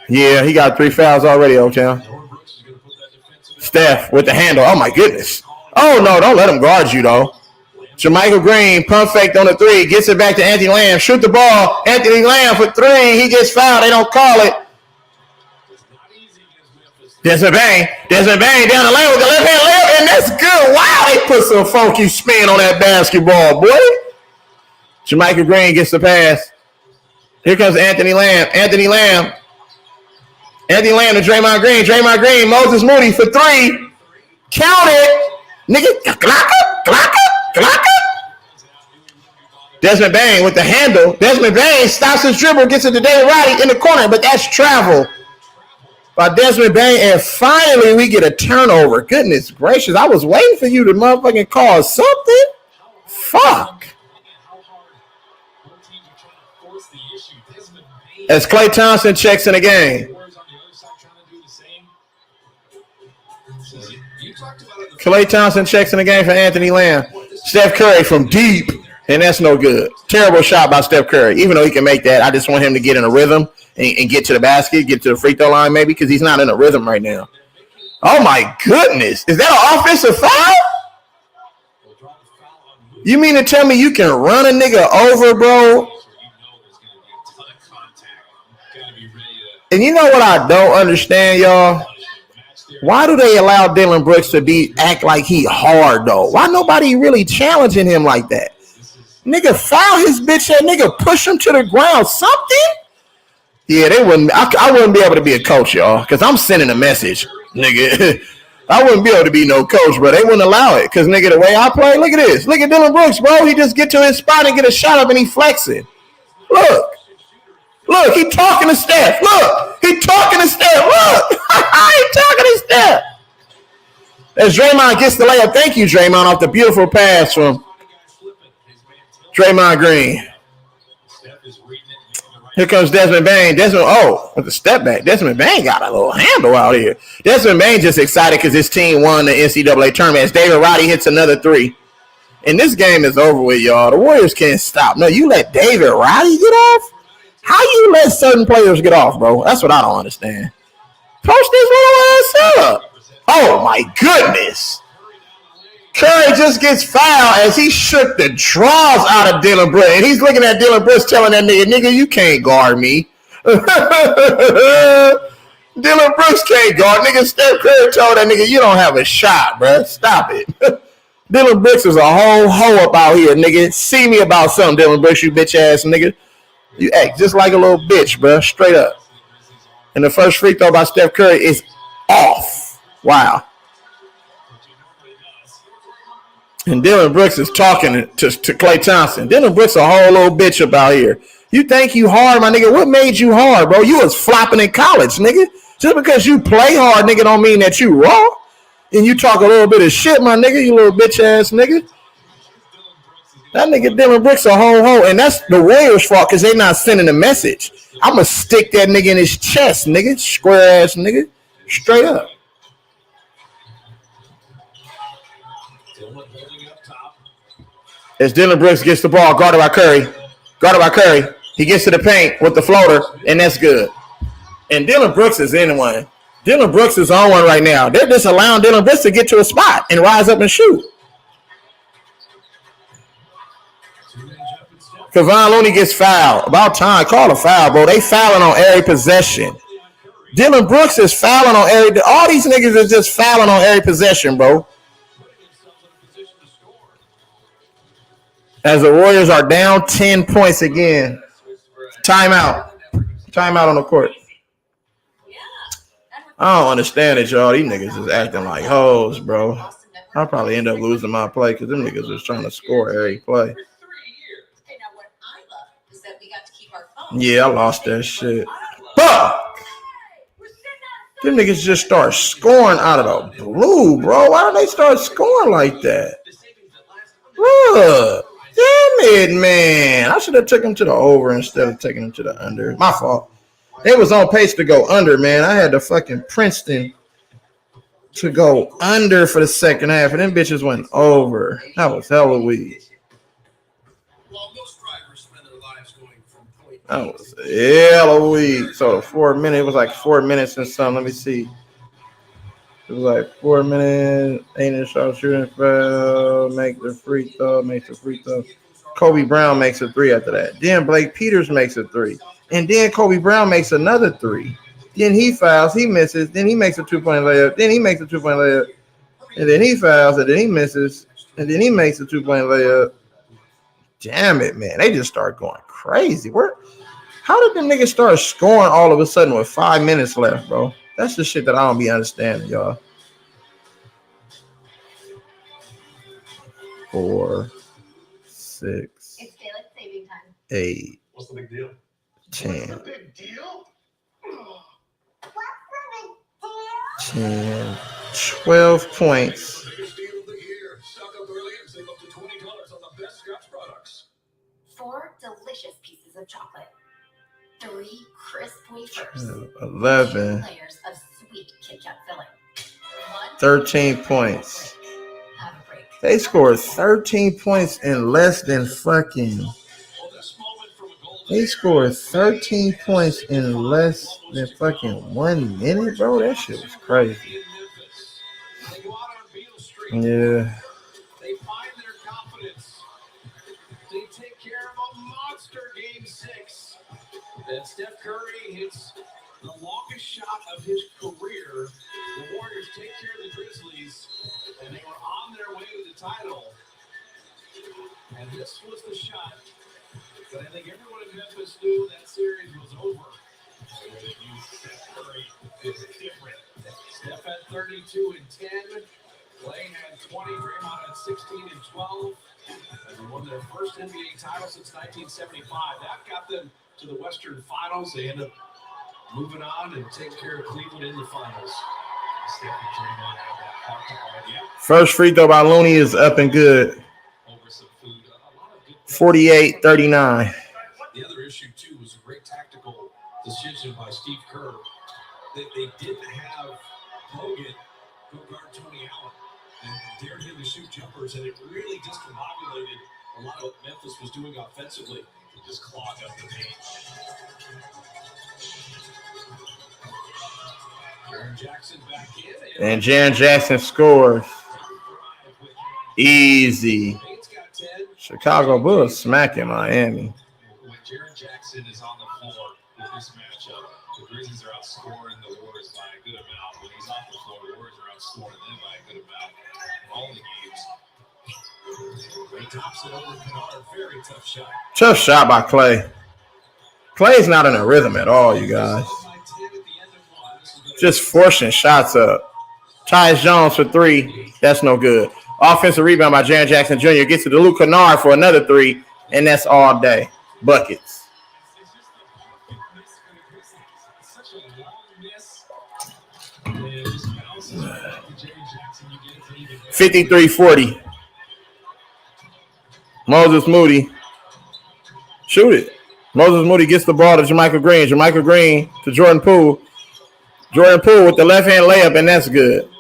Yeah, he got 3 fouls already, O-Town. Steph with the handle. Oh, my goodness. Oh, no, don't let him guard you, though. Michael Green, pump faked on the 3, gets it back to Anthony Lamb. Shoot the ball. Anthony Lamb for 3. He gets fouled. They don't call it. Desmond Bane down the lane with the left-hand layup, and that's good. Wow, they put some funky spin on that basketball, boy. Michael Green gets the pass. Here comes Anthony Lamb to Draymond Green. Draymond Green, Moses Moody for 3. Count it. Nigga, clock it. Desmond Bane with the handle. Desmond Bane stops his dribble, gets it to David Roddy in the corner, but that's travel by Desmond Bane, and finally we get a turnover. Goodness gracious, I was waiting for you to motherfucking call something. Fuck. As Klay Thompson checks in the game. Klay Thompson checks in the game for Anthony Lamb. Steph Curry from deep, and that's no good. Terrible shot by Steph Curry. Even though he can make that, I just want him to get in a rhythm and get to the basket, get to the free throw line maybe, because he's not in a rhythm right now. Oh, my goodness. Is that an offensive foul? You mean to tell me you can run a nigga over, bro? And you know what I don't understand, y'all? Why do they allow Dillon Brooks to act like he hard, though? Why nobody really challenging him like that? Nigga, foul his bitch ass. Nigga, push him to the ground. Something? Yeah, they wouldn't. I wouldn't be able to be a coach, y'all, because I'm sending a message, nigga. I wouldn't be able to be no coach, bro. They wouldn't allow it, because, nigga, the way I play, look at this. Look at Dillon Brooks, bro. He just get to his spot and get a shot up, and he flexing. Look, he talking to Steph. Look, he talking to Steph. Look, he talking to Steph. As Draymond gets the layup. Thank you, Draymond, off the beautiful pass from Draymond Green. Here comes Desmond Bane. With the step back. Desmond Bane got a little handle out here. Desmond Bane just excited because his team won the NCAA tournament. As David Roddy hits another three. And this game is over with, y'all. The Warriors can't stop. No, you let David Roddy get off? How you let certain players get off, bro? That's what I don't understand. Post this little ass up. Oh, my goodness. Curry just gets fouled as he shook the draws out of Dylan Brooks. And he's looking at Dylan Brooks telling that nigga, you can't guard me. Dylan Brooks can't guard. Nigga, Steph Curry told that nigga, you don't have a shot, bro. Stop it. Dylan Brooks is a whole hoe up out here, nigga. See me about something, Dylan Brooks, you bitch ass nigga. You act just like a little bitch, bro. Straight up. And the first free throw by Steph Curry is off. Wow. And Dylan Brooks is talking to Klay Thompson. Dylan Brooks a whole little bitch about here. You think you hard, my nigga? What made you hard, bro? You was flopping in college, nigga. Just because you play hard, nigga, don't mean that you raw. And you talk a little bit of shit, my nigga, you little bitch ass nigga. That nigga Dylan Brooks a whole hoe. And that's the Warriors' fault because they not sending a message. I'm going to stick that nigga in his chest, nigga. Square ass nigga. Straight up. As Dylan Brooks gets the ball, guarded by Curry. He gets to the paint with the floater, and that's good. And Dylan Brooks is in one. Dylan Brooks is on one right now. They're just allowing Dylan Brooks to get to a spot and rise up and shoot. Kevon Looney gets fouled. About time. Call a foul, bro. They fouling on every possession. Dylan Brooks is fouling on every... All these niggas are just fouling on every possession, bro. As the Warriors are down 10 points again. Timeout. Timeout on the court. I don't understand it, y'all. These niggas is acting like hoes, bro. I'll probably end up losing my play because them niggas is trying to score every play. Yeah, I lost that shit. Fuck! Them niggas just start scoring out of the blue, bro. Why don't they start scoring like that? Look. Damn it, man. I should have took him to the over instead of taking him to the under. My fault. They was on pace to go under, man. I had the fucking Princeton to go under for the second half, and them bitches went over. That was hella weak. That was hella weak. So 4 minutes, it was like 4 minutes and something. Let me see. It was like 4 minutes, 8-inch shot shooting foul, makes the free throw. Kobe Brown makes a three after that. Then Blake Peters makes a three. And then Kobe Brown makes another three. Then he fouls, he misses. Then he makes a 2-point layup. Then he makes a 2-point layup. And then he fouls, and then he misses. And then he makes a 2-point layup. Damn it, man. They just start going crazy. How did them niggas start scoring all of a sudden with 5 minutes left, bro? That's the shit that I don't be understanding, y'all. 4, 6, it's daylight saving time. 8. What's the big deal? 10. What's the big deal? 10, 12 points. Biggest deal of the year. Stock up early and save up to $20 on the best Scotch products. 4 delicious pieces of chocolate. 3 crisp wafers. 11. 2 layers of sweet Kit Kat filling. 13 points. They scored 13 points in less than fucking. They scored 13 points in less than fucking 1 minute, bro. That shit was crazy. Yeah. They find their confidence. They take care of a monster game 6. And Steph Curry hits the longest shot of his career. The Warriors take care of the Grizzlies, and they were on their way to the title. And this was the shot. But I think everyone in Memphis knew that series was over. Steph Curry is different. Steph had 32 and 10. Klay had 20. Draymond had 16 and 12. And they won their first NBA title since 1975. That got them to the Western Finals. They end up moving on and taking care of Cleveland in the finals. First free throw by Looney is up and good. 48-39. The other issue, too, was a great tactical decision by Steve Kerr. They didn't have Hogan go guard Tony Allen and dared him to shoot jumpers, and it really discombobulated a lot of what Memphis was doing offensively. It just clogged up the paint. Jaren Jackson back in. And Jaren Jackson scores. Easy. Chicago Bulls smacking Miami. When Jaren Jackson is on the floor with this matchup, the Grizzlies are outscoring the Warriors by a good amount. When he's off the floor, the Warriors are outscoring them by a good amount in all the games. Ray Thompson over Kennard, very tough shot. Tough shot by Clay. Clay's not in a rhythm at all, you guys. Just forcing shots up. Tyus Jones for three. That's no good. Offensive rebound by Jaren Jackson Jr. Gets to Luke Kennard for another three, and that's all day. Buckets. 53-40. Moses Moody. Shoot it. Moses Moody gets the ball to Jermichael Green. Jermichael Green to Jordan Poole. Jordan Poole with the left-hand layup, and that's good.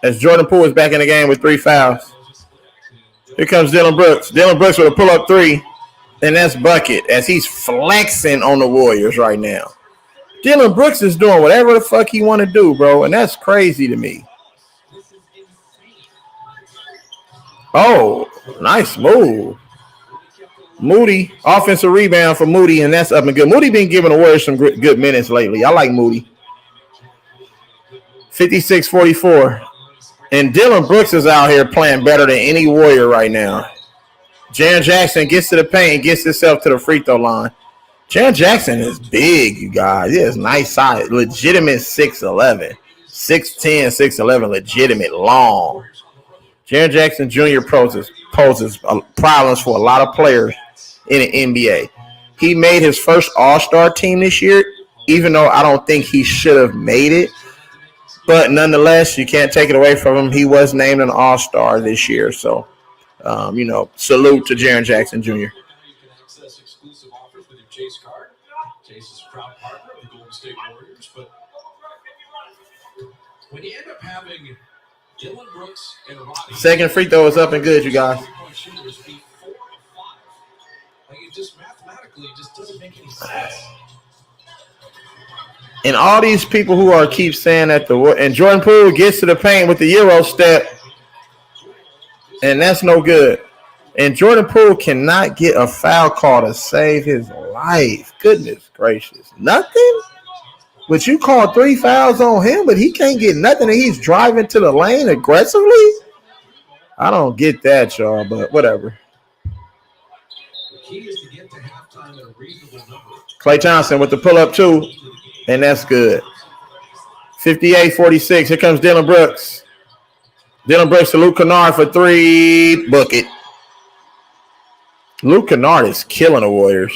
As Jordan Poole is back in the game with 3 fouls. Here comes Dylan Brooks. Dylan Brooks with a pull-up three, and that's bucket as he's flexing on the Warriors right now. Dylan Brooks is doing whatever the fuck he want to do, bro, and that's crazy to me. Oh, nice move. Moody, offensive rebound for Moody, and that's up and good. Moody been giving the Warriors some good minutes lately. I like Moody. 56-44. And Dylan Brooks is out here playing better than any Warrior right now. Jaren Jackson gets to the paint, gets himself to the free throw line. Jaren Jackson is big, you guys. He has nice size. Legitimate 6'11". 6'10", 6'11", legitimate long. Jaren Jackson Jr. poses problems for a lot of players in the NBA. He made his first All-Star team this year, even though I don't think he should have made it. But nonetheless, you can't take it away from him. He was named an All-Star this year. So, salute to Jaren Jackson Jr. You can access exclusive offers with your Chase card. Chase is a proud partner of the Golden State Warriors. But when you end up having Dylan Brooks and Roddy, second free throw is up and good, you guys. Shooters be 4 of 5. Like it just mathematically just doesn't make any sense. And all these people who are keep saying that and Jordan Poole gets to the paint with the Euro step, and that's no good. And Jordan Poole cannot get a foul call to save his life. Goodness gracious. Nothing? But you call 3 fouls on him, but he can't get nothing, and he's driving to the lane aggressively? I don't get that, y'all, but whatever. The key is to get to halftime at a reasonable number. Klay Thompson with the pull-up, too, and that's good. 58-46. Here comes Dylan Brooks. Dylan Brooks to Luke Kennard for 3. Bucket. Luke Kennard is killing the Warriors.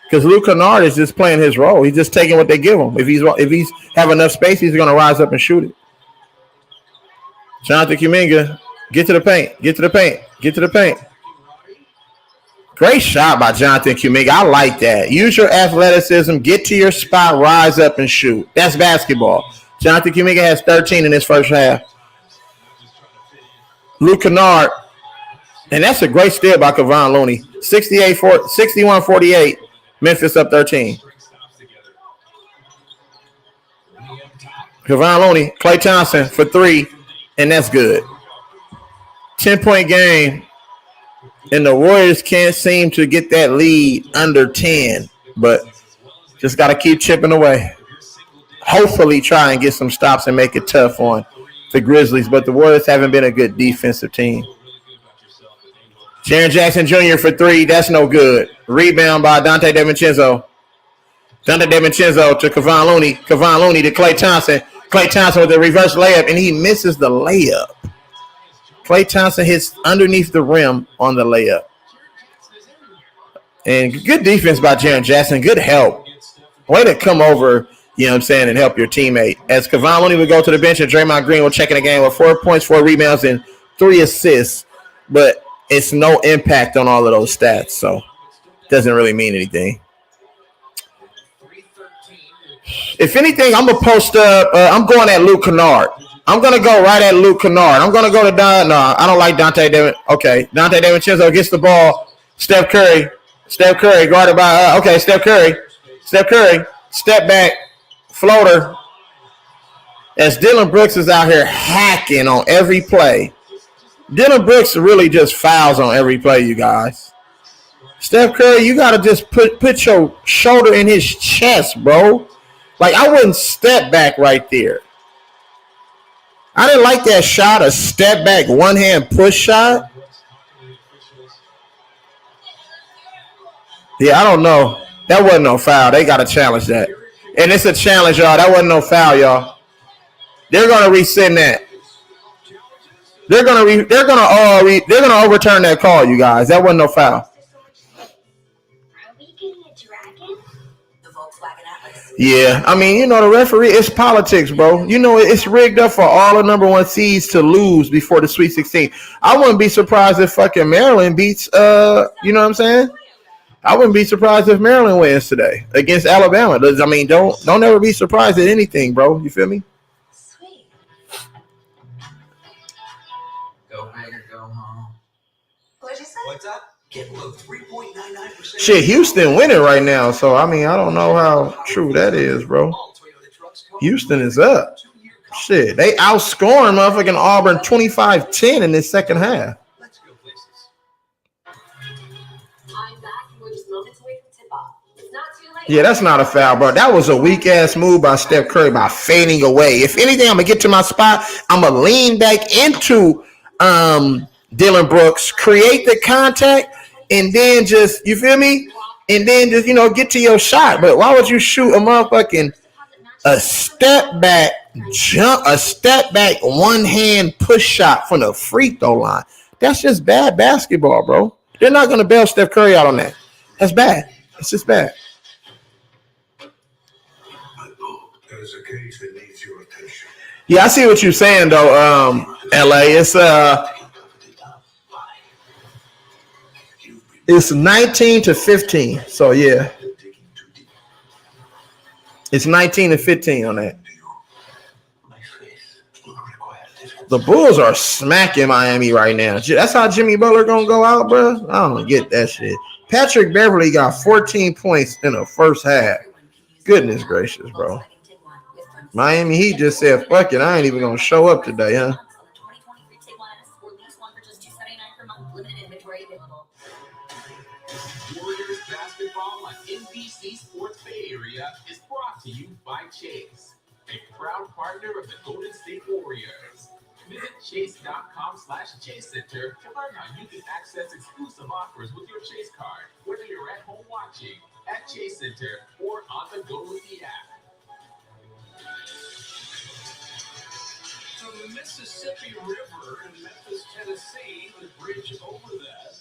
Because Luke Kennard is just playing his role. He's just taking what they give him. If he's have enough space, he's going to rise up and shoot it. Jonathan Kuminga, get to the paint. Get to the paint. Get to the paint. Great shot by Jonathan Kuminga. I like that. Use your athleticism. Get to your spot. Rise up and shoot. That's basketball. Jonathan Kuminga has 13 in his first half. Luke Kennard. And that's a great steal by Kevon Looney. 61-48. Memphis up 13. Kevon Looney, Klay Thompson for 3, and that's good. 10-point game, and the Warriors can't seem to get that lead under 10, but just got to keep chipping away. Hopefully try and get some stops and make it tough on the Grizzlies, but the Warriors haven't been a good defensive team. Jaren Jackson Jr. for 3. That's no good. Rebound by Dante DiVincenzo. Dante DiVincenzo to Kevon Looney. Kevon Looney to Klay Thompson. Klay Thompson with a reverse layup, and he misses the layup. Klay Thompson hits underneath the rim on the layup. And good defense by Jaren Jackson. Good help. Way to come over you know what I'm saying, and help your teammate. As Kevon Looney would go to the bench and Draymond Green will check in the game with 4 points, 4 rebounds, and 3 assists, but it's no impact on all of those stats, so it doesn't really mean anything. If anything, I'm going to post up. I'm going at Luke Kennard. I'm going to go right at Luke Kennard. I'm going to go to Don. No, I don't like Dante David. Okay, Dante DiVincenzo gets the ball. Steph Curry guarded by, Steph Curry, step back, floater. As Dillon Brooks is out here hacking on every play. Dillon Brooks really just fouls on every play, you guys. Steph Curry, you got to just put your shoulder in his chest, bro. Like, I wouldn't step back right there. I didn't like that shot, a step back, one-hand push shot. Yeah, I don't know. That wasn't no foul. They got to challenge that. And it's a challenge, y'all. That wasn't no foul, y'all. They're going to rescind that. They're going to overturn that call, you guys. That wasn't no foul. Yeah, I mean, you know, the referee, it's politics, bro. You know, it's rigged up for all the number 1 seeds to lose before the Sweet 16. I wouldn't be surprised if fucking Maryland beats, you know what I'm saying? I wouldn't be surprised if Maryland wins today against Alabama. I mean, don't ever be surprised at anything, bro. You feel me? Sweet. Go big or go home. What'd you say? What's up? Get below 3.99%. Shit, Houston winning right now, so I mean, I don't know how true that is, bro. Houston is up. Shit, they outscoring motherfucking Auburn 25-10 in this second half. Let's go places. I'm back. We're just moments away from tip-off. It's not too late. Yeah, that's not a foul, bro. That was a weak-ass move by Steph Curry by fading away. If anything, I'm going to get to my spot. I'm going to lean back into Dillon Brooks, create the contact, and then just, you feel me? And then just, you know, get to your shot. But why would you shoot a motherfucking a step back jump, a step back one-hand push shot from the free throw line? That's just bad basketball, bro. They're not going to bail Steph Curry out on that. That's bad. It's just bad. There's a case that needs your attention. Yeah, I see what you're saying, though, LA. It's 19-15. So, yeah. It's 19-15 on that. The Bulls are smacking Miami right now. That's how Jimmy Butler gonna go out, bro. I don't get that shit. Patrick Beverly got 14 points in the first half. Goodness gracious, bro. Miami Heat just said, fuck it, I ain't even gonna show up today, huh? Warriors basketball on NBC Sports Bay Area is brought to you by Chase, a proud partner of the Golden State Warriors. Visit chase.com/Chase Center to learn how you can access exclusive offers with your Chase card, whether you're at home watching, at Chase Center, or on the go with the app. From the Mississippi River in Memphis, Tennessee, the bridge over that.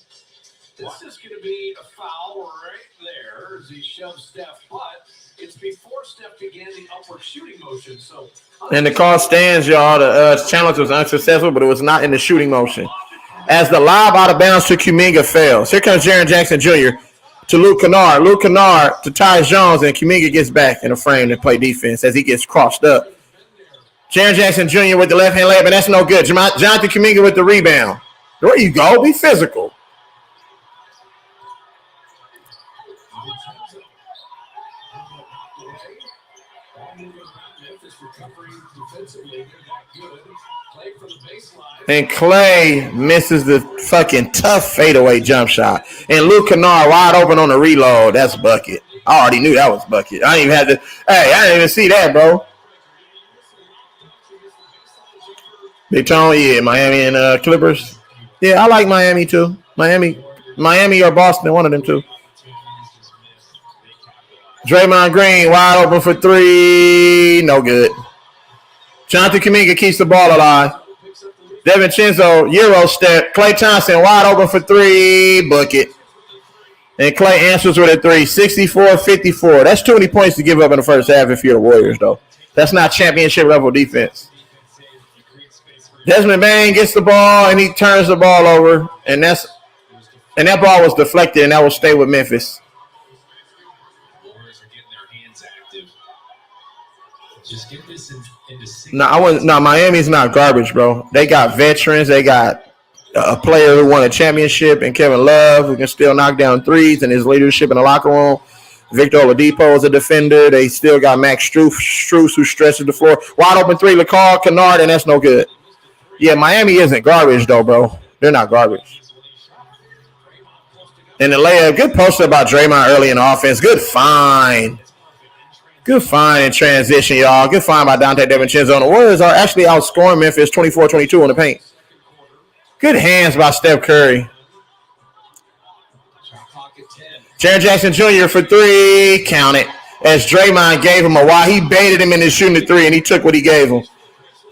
This is going to be a foul right there as he shoves Steph, but it's before Steph began the upward shooting motion. So, and the call stands, y'all. The challenge was unsuccessful, but it was not in the shooting motion. As the lob out of bounds to Kuminga fails. Here comes Jaren Jackson Jr. to Luke Kennard. Luke Kennard to Tyus Jones, and Kuminga gets back in the frame to play defense as he gets crossed up. Jaren Jackson Jr. with the left-hand layup, but that's no good. Jonathan Kuminga with the rebound. There you go. Be physical. And Clay misses the fucking tough fadeaway jump shot. And Luke Kennard wide open on the reload. That's bucket. I already knew that was bucket. I didn't even have to. Hey, I didn't even see that, bro. Big Tone, yeah, Miami and Clippers. Yeah, I like Miami too. Miami or Boston, one of them two. Draymond Green wide open for three. No good. Jonathan Kuminga keeps the ball alive. DiVincenzo, Euro step. Klay Thompson wide open for three. Bucket. And Clay answers with a three, 64-54. That's too many points to give up in the first half if you're the Warriors, though. That's not championship level defense. Desmond Bane gets the ball and he turns the ball over, and that ball was deflected, and that will stay with Memphis. Warriors are getting their hands active. Just get this into No, Miami's not garbage, bro. They got veterans. They got a player who won a championship and Kevin Love who can still knock down threes and his leadership in the locker room. Victor Oladipo is a defender. They still got Max Strus who stretches the floor. Wide open three, LaCarl, Kennard, and that's no good. Yeah, Miami isn't garbage, though, bro. They're not garbage. And the layup, good poster about Draymond early in the offense. Good find. Good find in transition, y'all. Good find by Dante DiVincenzo. The Warriors are actually outscoring Memphis 24-22 in the paint. Good hands by Steph Curry. Jaren Jackson Jr. for three. Count it. As Draymond gave him a while. He baited him into shooting the three, and he took what he gave him.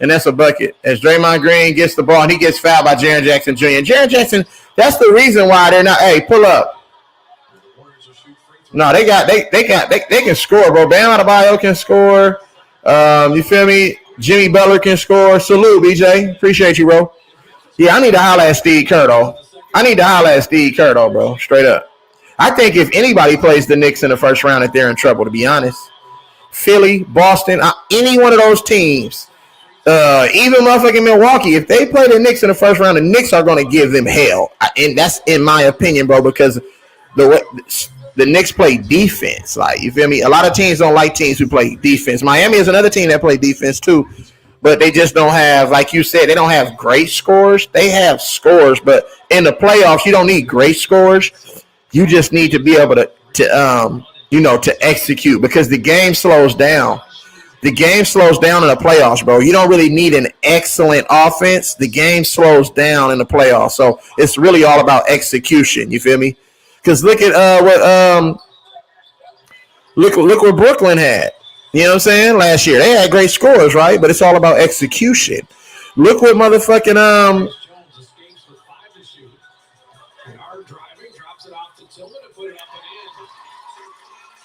And that's a bucket. As Draymond Green gets the ball, and he gets fouled by Jaren Jackson Jr. And Jaren Jackson, that's the reason why they're not. Hey, pull up. No, they can score, bro. Bam Adebayo can score. You feel me? Jimmy Butler can score. Salute, BJ. Appreciate you, bro. Yeah, I need to holler at Steve Kerr, though. Bro. Straight up. I think if anybody plays the Knicks in the first round, that they're in trouble, to be honest. Philly, Boston, any one of those teams. Even motherfucking Milwaukee, if they play the Knicks in the first round, the Knicks are going to give them hell. And that's in my opinion, bro, because the Knicks play defense. Like, you feel me? A lot of teams don't like teams who play defense. Miami is another team that play defense too, but they just don't have, like you said, they don't have great scores. They have scores, but in the playoffs, you don't need great scores. You just need to be able to execute because the game slows down. The game slows down in the playoffs, bro. You don't really need an excellent offense. The game slows down in the playoffs. So it's really all about execution. You feel me? Because look at what Brooklyn had. You know what I'm saying? Last year. They had great scores, right? But it's all about execution. Look what motherfucking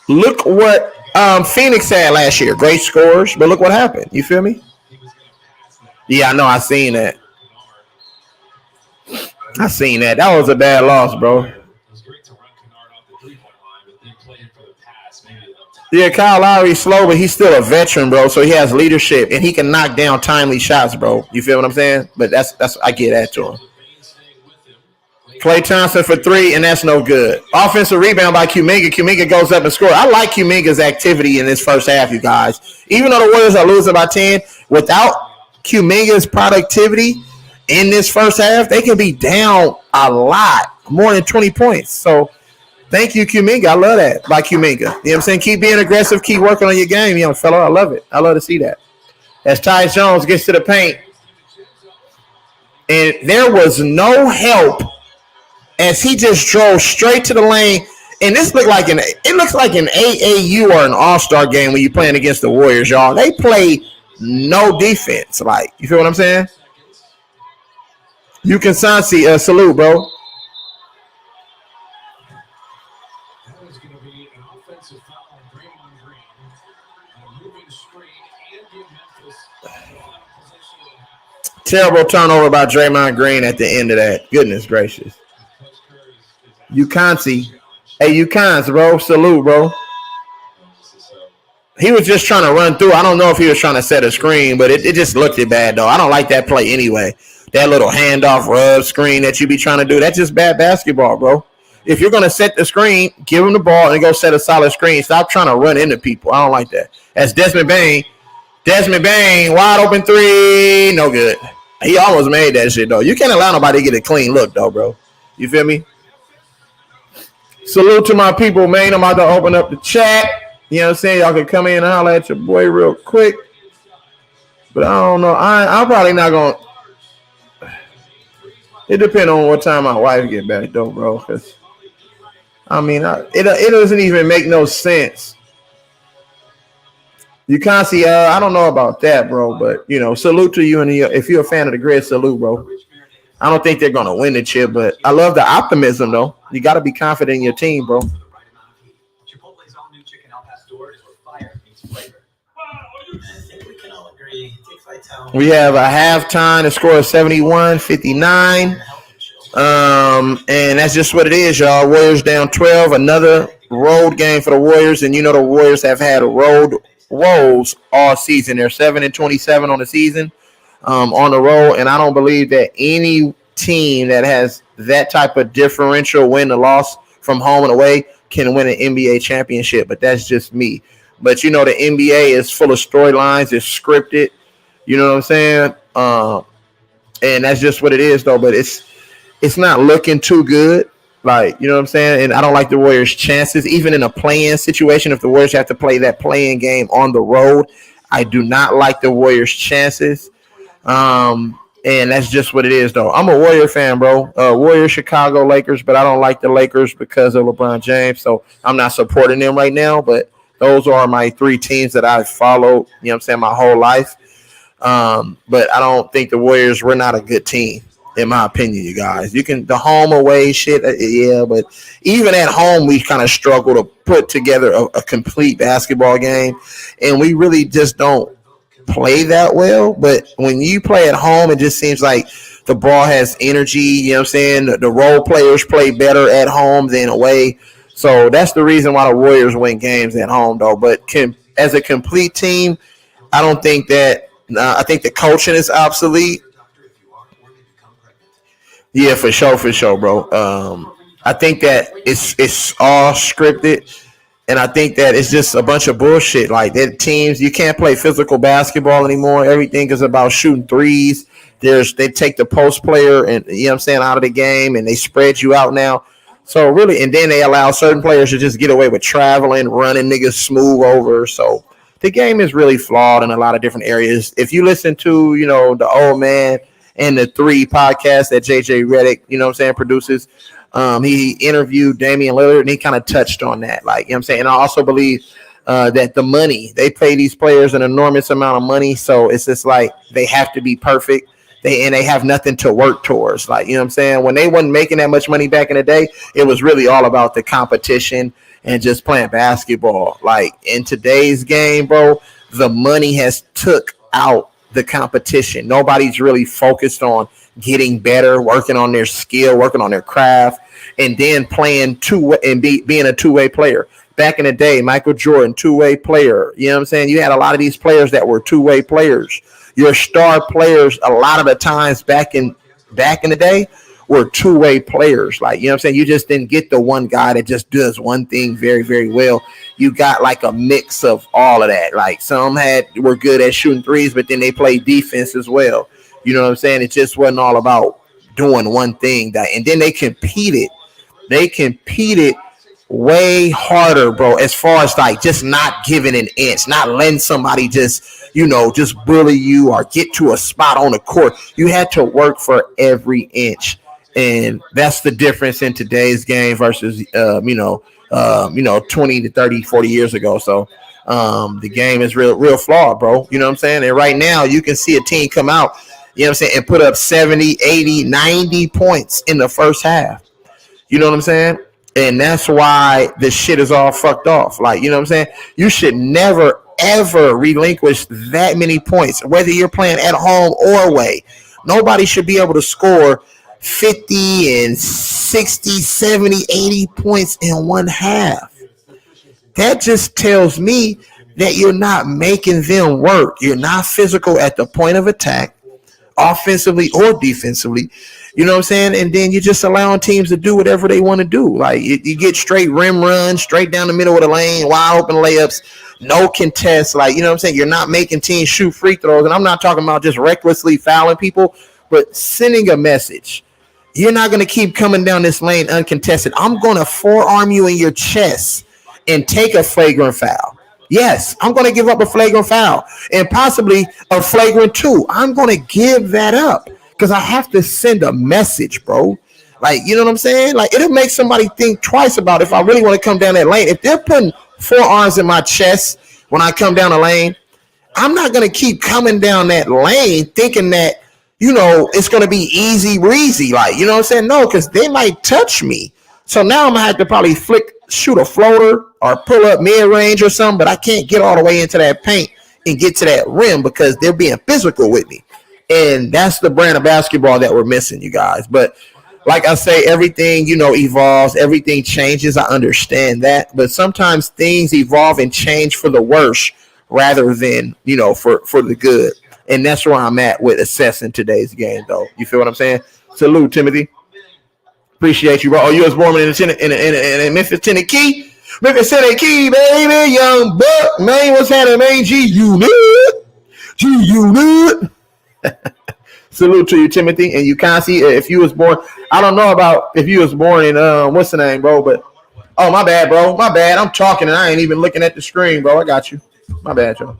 Look what Phoenix had last year. Great scores, but look what happened. You feel me? Yeah, I know. I seen that. That was a bad loss, bro. Yeah, Kyle Lowry's slow, but he's still a veteran, bro. So he has leadership, and he can knock down timely shots, bro. You feel what I'm saying? But that's I get that to him. Klay Thompson for three, and that's no good. Offensive rebound by Kuminga. Kuminga goes up and scores. I like Kuminga's activity in this first half, you guys. Even though the Warriors are losing by 10, without Kuminga's productivity in this first half, they can be down a lot, more than 20 points. So thank you, Kuminga. I love that by Kuminga. You know what I'm saying? Keep being aggressive. Keep working on your game, young fella. I love it. I love to see that. As Tyus Jones gets to the paint, and there was no help as he just drove straight to the lane. And this looks like an AAU or an All-Star game when you're playing against the Warriors, y'all. They play no defense. Like, you feel what I'm saying? You can salute, bro. That was going to be an offensive foul on Draymond Green. A moving screen and give Memphis possession of the half. Terrible turnover by Draymond Green at the end of that. Goodness gracious. Ucansi. Hey, Ucans, bro. Salute, bro. He was just trying to run through. I don't know if he was trying to set a screen, but it just looked bad, though. I don't like that play anyway. That little handoff rub screen that you be trying to do, that's just bad basketball, bro. If you're going to set the screen, give him the ball and go set a solid screen. Stop trying to run into people. I don't like that. That's Desmond Bane. Wide open three. No good. He almost made that shit, though. You can't allow nobody to get a clean look, though, bro. You feel me? Salute to my people, man. I'm about to open up the chat. You know what I'm saying? Y'all can come in and holler at your boy real quick. But I don't know. I'm probably not going to. It depends on what time my wife get back, though, bro. Because, I mean, it doesn't even make no sense. You can't see, I don't know about that, bro. But, you know, salute to you. And if you're a fan of the Grizz, salute, bro. I don't think they're going to win the chip, but I love the optimism, though. You got to be confident in your team, bro. Chipotle's all new chicken al pastor is where fire meets flavor. I think we can all agree. We have a halftime. The score is 71-59. And that's just what it is, y'all. Warriors down 12. Another road game for the Warriors. And you know the Warriors have had road woes all season. They're 7-27 on the season on the road. And I don't believe that any team that has that type of differential win or loss from home and away can win an NBA championship. But that's just me. But you know the NBA is full of storylines. It's scripted. You know what I'm saying? And that's just what it is, though. But it's not looking too good. Like, you know what I'm saying? And I don't like the Warriors' chances. Even in a play-in situation, if the Warriors have to play that play-in game on the road, I do not like the Warriors' chances. And that's just what it is, though. I'm a Warrior fan, bro. Warriors, Chicago, Lakers, but I don't like the Lakers because of LeBron James. So I'm not supporting them right now. But those are my three teams that I've followed, you know what I'm saying, my whole life. But I don't think the Warriors were not a good team, in my opinion, you guys. You can the home away shit, yeah, but even at home we kind of struggle to put together a complete basketball game, and we really just don't play that well. But when you play at home, it just seems like the ball has energy. You know what I'm saying? The role players play better at home than away. So that's the reason why the Warriors win games at home, though. But as a complete team, I don't think that. I think the coaching is obsolete. Yeah, for sure, bro. I think that it's all scripted, and I think that it's just a bunch of bullshit. Like that teams, you can't play physical basketball anymore. Everything is about shooting threes. They take the post player and you know what I'm saying out of the game, and they spread you out now. So really, and then they allow certain players to just get away with traveling, running niggas smooth over. So the game is really flawed in a lot of different areas. If you listen to, you know, the Old Man and the 3 podcasts that JJ Redick, you know what I'm saying, produces, he interviewed Damian Lillard, and he kind of touched on that. Like, you know what I'm saying? And I also believe that the money, they pay these players an enormous amount of money, so it's just like they have to be perfect. They have nothing to work towards. Like, you know what I'm saying? When they wasn't making that much money back in the day, it was really all about the competition and just playing basketball. Like in today's game, bro, the money has took out the competition. Nobody's really focused on getting better, working on their skill, working on their craft, and then playing being a two-way player. Back in the day, Michael Jordan, two-way player. You know what I'm saying? You had a lot of these players that were two-way players. Your star players, a lot of the times back in the day, were two-way players. Like, you know what I'm saying? You just didn't get the one guy that just does one thing very, very well. You got like a mix of all of that. Like some were good at shooting threes, but then they played defense as well. You know what I'm saying? It just wasn't all about doing one thing. And then they competed. They competed way harder, bro, as far as like just not giving an inch, not letting somebody just, you know, just bully you or get to a spot on the court. You had to work for every inch. And that's the difference in today's game versus, 20 to 30, 40 years ago. So the game is real flawed, bro. You know what I'm saying? And right now you can see a team come out, you know what I'm saying, and put up 70, 80, 90 points in the first half. You know what I'm saying? And that's why this shit is all fucked off. Like, you know what I'm saying? You should never, ever relinquish that many points, whether you're playing at home or away. Nobody should be able to score 50 and 60, 70, 80 points in one half. That just tells me that you're not making them work. You're not physical at the point of attack, offensively or defensively. You know what I'm saying? And then you're just allowing teams to do whatever they want to do. Like you get straight rim runs, straight down the middle of the lane, wide open layups, no contest. Like, you know what I'm saying? You're not making teams shoot free throws. And I'm not talking about just recklessly fouling people, but sending a message. You're not going to keep coming down this lane uncontested. I'm going to forearm you in your chest and take a flagrant foul. Yes, I'm going to give up a flagrant foul and possibly a flagrant 2. I'm going to give that up because I have to send a message, bro. Like, you know what I'm saying? Like, it'll make somebody think twice about if I really want to come down that lane. If they're putting forearms in my chest when I come down the lane, I'm not going to keep coming down that lane thinking that it's gonna be easy breezy, like you know what I'm saying? No, because they might touch me. So now I'm gonna have to probably shoot a floater or pull up mid range or something, but I can't get all the way into that paint and get to that rim because they're being physical with me. And that's the brand of basketball that we're missing, you guys. But like I say, everything, evolves, everything changes. I understand that. But sometimes things evolve and change for the worse rather than, for the good. And that's where I'm at with assessing today's game, though. You feel what I'm saying? Salute, Timothy. Appreciate you, bro. Oh, you was born in Memphis, Tennessee. Memphis, Tennessee, baby. Young Buck, man. What's happening, man? G-Unit. G-Unit. Salute to you, Timothy. And you can't see if you was born. I don't know about if you was born in, what's the name, bro? But, oh, my bad, bro. My bad. I'm talking and I ain't even looking at the screen, bro. I got you. My bad, y'all.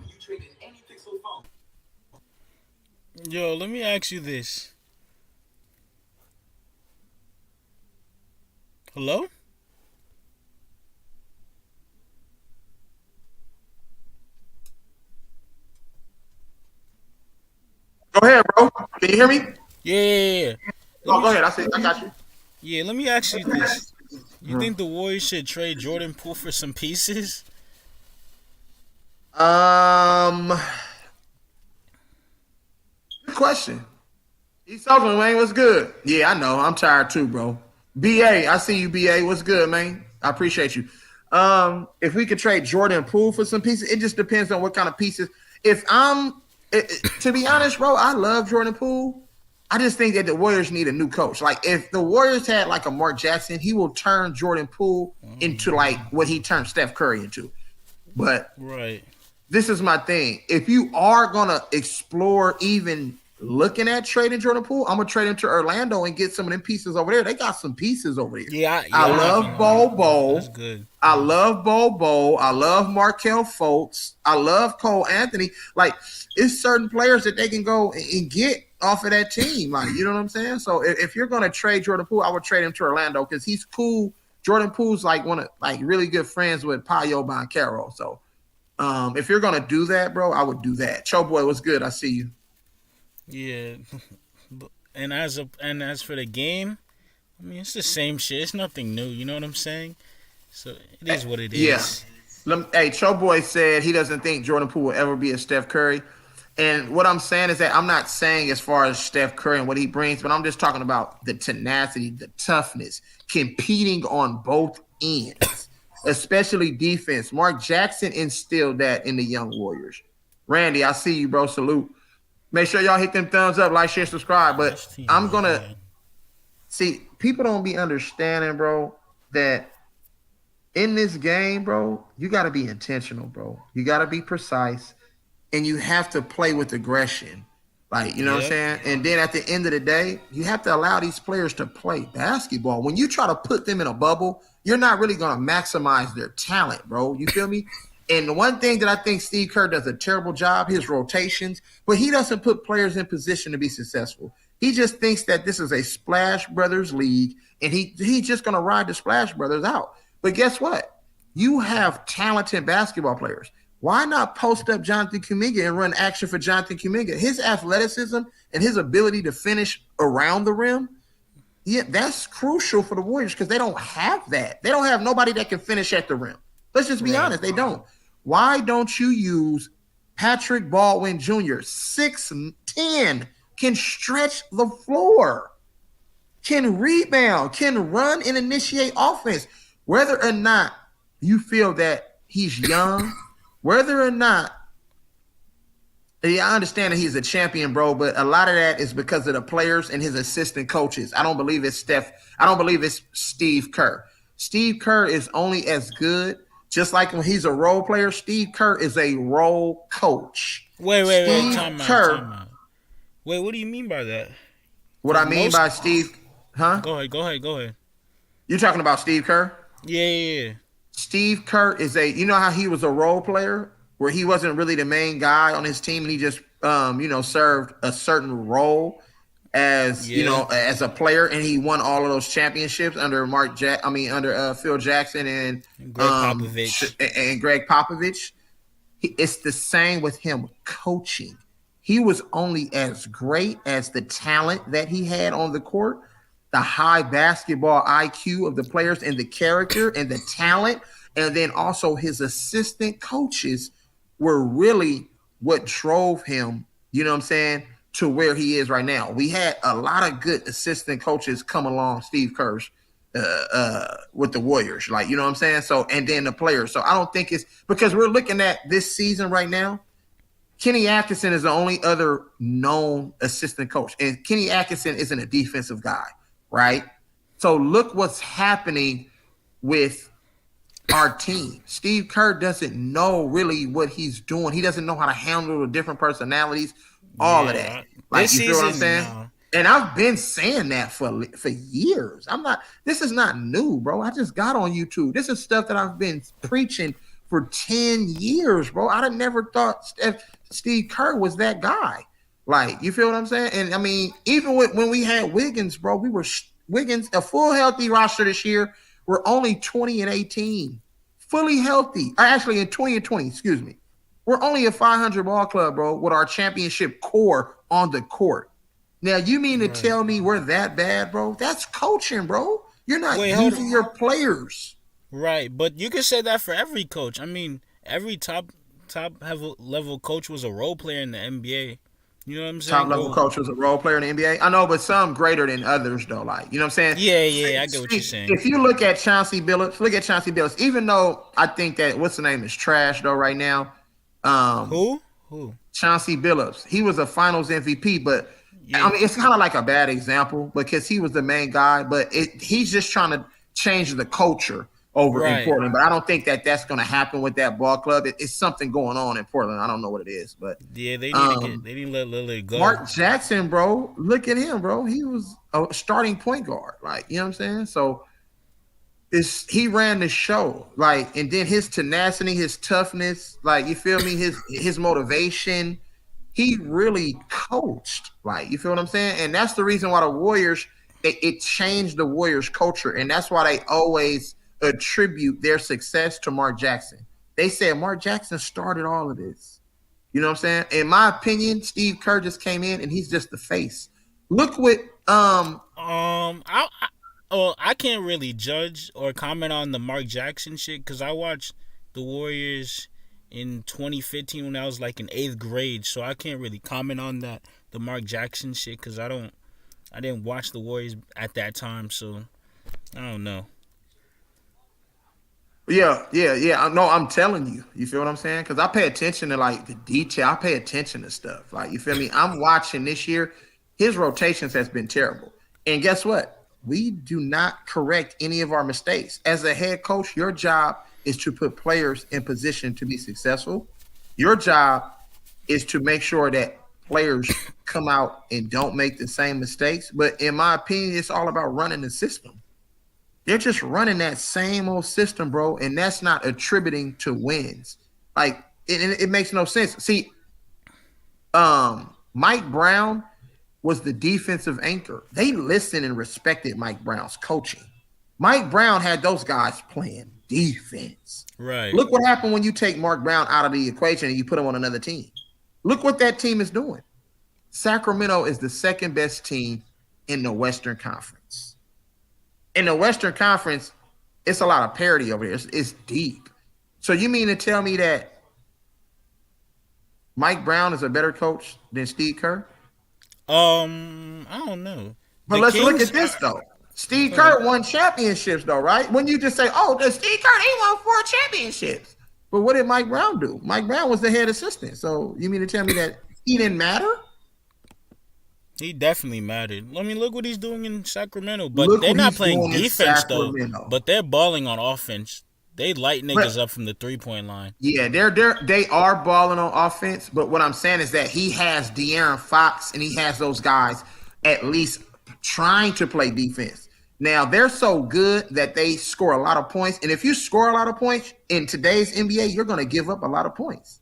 Yo, let me ask you this. Hello? Go ahead, bro. Can you hear me? Yeah. Oh, go ahead. I got you. Yeah, let me ask you this. You think the Warriors should trade Jordan Poole for some pieces? Good question. East Oakland, man, what's good? Yeah, I know. I'm tired too, bro. BA, I see you, BA. What's good, man? I appreciate you. If we could trade Jordan Poole for some pieces, it just depends on what kind of pieces. To be honest, bro, I love Jordan Poole. I just think that the Warriors need a new coach. Like, if the Warriors had like a Mark Jackson, he will turn Jordan Poole into like what he turned Steph Curry into. But right. This is my thing. If you are gonna explore even looking at trading Jordan Poole, I'm gonna trade him to Orlando and get some of them pieces over there. They got some pieces over there. Yeah, I love Bobo. That's good. I love Bobo. I love Markelle Fultz. I love Cole Anthony. Like, it's certain players that they can go and get off of that team. Like, you know what I'm saying? So if you're gonna trade Jordan Poole, I would trade him to Orlando because he's cool. Jordan Poole's like one of really good friends with Paolo Banchero. So if you're gonna do that, bro, I would do that. Cho boy, what's good? I see you. Yeah. And as for the game, I mean, it's the same shit. It's nothing new. You know what I'm saying? So it is what it is. Yeah. Hey, Cho boy said he doesn't think Jordan Poole will ever be a Steph Curry. And what I'm saying is that I'm not saying as far as Steph Curry and what he brings, but I'm just talking about the tenacity, the toughness, competing on both ends, especially defense. Mark Jackson instilled that in the young Warriors. Randy, I see you, bro. Salute. Make sure y'all hit them thumbs up, like, share, subscribe. But I'm going to see, people don't be understanding, bro, that in this game, bro, you got to be intentional, bro. You got to be precise. And you have to play with aggression. Like, you know what I'm saying? And then at the end of the day, you have to allow these players to play basketball. When you try to put them in a bubble, you're not really going to maximize their talent, bro. You feel me? And the one thing that I think Steve Kerr does a terrible job, his rotations, but he doesn't put players in position to be successful. He just thinks that this is a Splash Brothers league, and he's just going to ride the Splash Brothers out. But guess what? You have talented basketball players. Why not post up Jonathan Kuminga and run action for Jonathan Kuminga? His athleticism and his ability to finish around the rim, yeah, that's crucial for the Warriors because they don't have that. They don't have nobody that can finish at the rim. Let's just be honest. They don't. Why don't you use Patrick Baldwin Jr., 6'10", can stretch the floor, can rebound, can run and initiate offense? Whether or not you feel that he's young, whether or not, yeah, I understand that he's a champion, bro, but a lot of that is because of the players and his assistant coaches. I don't believe it's Steph. I don't believe it's Steve Kerr. Steve Kerr is only as good, just like when he's a role player, Steve Kerr is a role coach. Wait, time out. Wait, what do you mean by that? What I mean by Steve, huh? Go ahead. You're talking about Steve Kerr? Yeah. Steve Kerr is you know how he was a role player where he wasn't really the main guy on his team and he just, served a certain role as, as a player, and he won all of those championships under Phil Jackson and Greg Popovich. It's the same with him coaching. he was only as great as the talent that he had on the court, the high basketball IQ of the players, and the character and the talent. And then also his assistant coaches were really what drove him, you know what I'm saying, to where he is right now. We had a lot of good assistant coaches come along, Steve Kerr's, with the Warriors, like, you know what I'm saying? So, and then the players. So I don't think it's because we're looking at this season right now. Kenny Atkinson is the only other known assistant coach, and Kenny Atkinson isn't a defensive guy, right? So look what's happening with our team. Steve Kerr doesn't know really what he's doing. He doesn't know how to handle the different personalities, all of that. Like, you feel what I'm saying? No. And I've been saying that for years. This is not new, bro. I just got on YouTube. This is stuff that I've been preaching for 10 years, bro. I'd have never thought Steve Kerr was that guy. Like, you feel what I'm saying? And I mean, even when we had Wiggins, bro, Wiggins, a full healthy roster this year. We're only 20-18, fully healthy. Actually, in 20-20, excuse me. We're only a 500 ball club, bro, with our championship core on the court. Now, you mean to tell me we're that bad, bro? That's coaching, bro. You're not using your players. Right, but you can say that for every coach. I mean, every top level coach was a role player in the NBA. You know what I'm saying? Top level coach was a role player in the NBA. I know, but some greater than others, though. Like, you know what I'm saying? Yeah, I get what you're saying. If you look at Chauncey Billups, even though I think that what's the name is trash though right now. Who? Chauncey Billups. He was a Finals MVP, but I mean, it's kind of like a bad example because he was the main guy, but he's just trying to change the culture over in Portland. But I don't think that that's going to happen with that ball club. It's something going on in Portland. I don't know what it is, but yeah, they didn't let Lillard go. Mark Jackson, bro, look at him, bro. He was a starting point guard, like, you know what I'm saying? So he ran the show, like, and then his tenacity, his toughness, like, you feel me? His motivation. He really coached, like, you feel what I'm saying? And that's the reason why the Warriors, it changed the Warriors culture, and that's why they always attribute their success to Mark Jackson. They said Mark Jackson started all of this. You know what I'm saying? In my opinion, Steve Kerr just came in and he's just the face. Look what I can't really judge or comment on the Mark Jackson shit because I watched the Warriors in 2015 when I was like in 8th grade, so I can't really comment on the Mark Jackson shit because I didn't watch the Warriors at that time, so I don't know. Yeah. No, I'm telling you. You feel what I'm saying? Because I pay attention to like the detail. I pay attention to stuff. Like, you feel me? I'm watching this year. His rotations has been terrible. And guess what? We do not correct any of our mistakes. As a head coach, your job is to put players in position to be successful. Your job is to make sure that players come out and don't make the same mistakes. But in my opinion, it's all about running the system. They're just running that same old system, bro, and that's not attributing to wins. Like, it makes no sense. See, Mike Brown was the defensive anchor. They listened and respected Mike Brown's coaching. Mike Brown had those guys playing defense. Right. Look what happened when you take Mark Brown out of the equation and you put him on another team. Look what that team is doing. Sacramento is the second best team in the Western Conference. In the Western Conference, it's a lot of parity over there. It's deep. So you mean to tell me that Mike Brown is a better coach than Steve Kerr? I don't know. But let's look at this, though. Steve Kerr won championships, though, right? When you just say, oh, Steve Kerr, he won 4 championships. But what did Mike Brown do? Mike Brown was the head assistant. So you mean to tell me that he didn't matter? He definitely mattered. I mean, look what he's doing in Sacramento. But they're not playing defense, though. But they're balling on offense. They light niggas up from the 3-point line. Yeah, they are balling on offense. But what I'm saying is that he has De'Aaron Fox and he has those guys at least trying to play defense. Now, they're so good that they score a lot of points. And if you score a lot of points in today's NBA, you're going to give up a lot of points.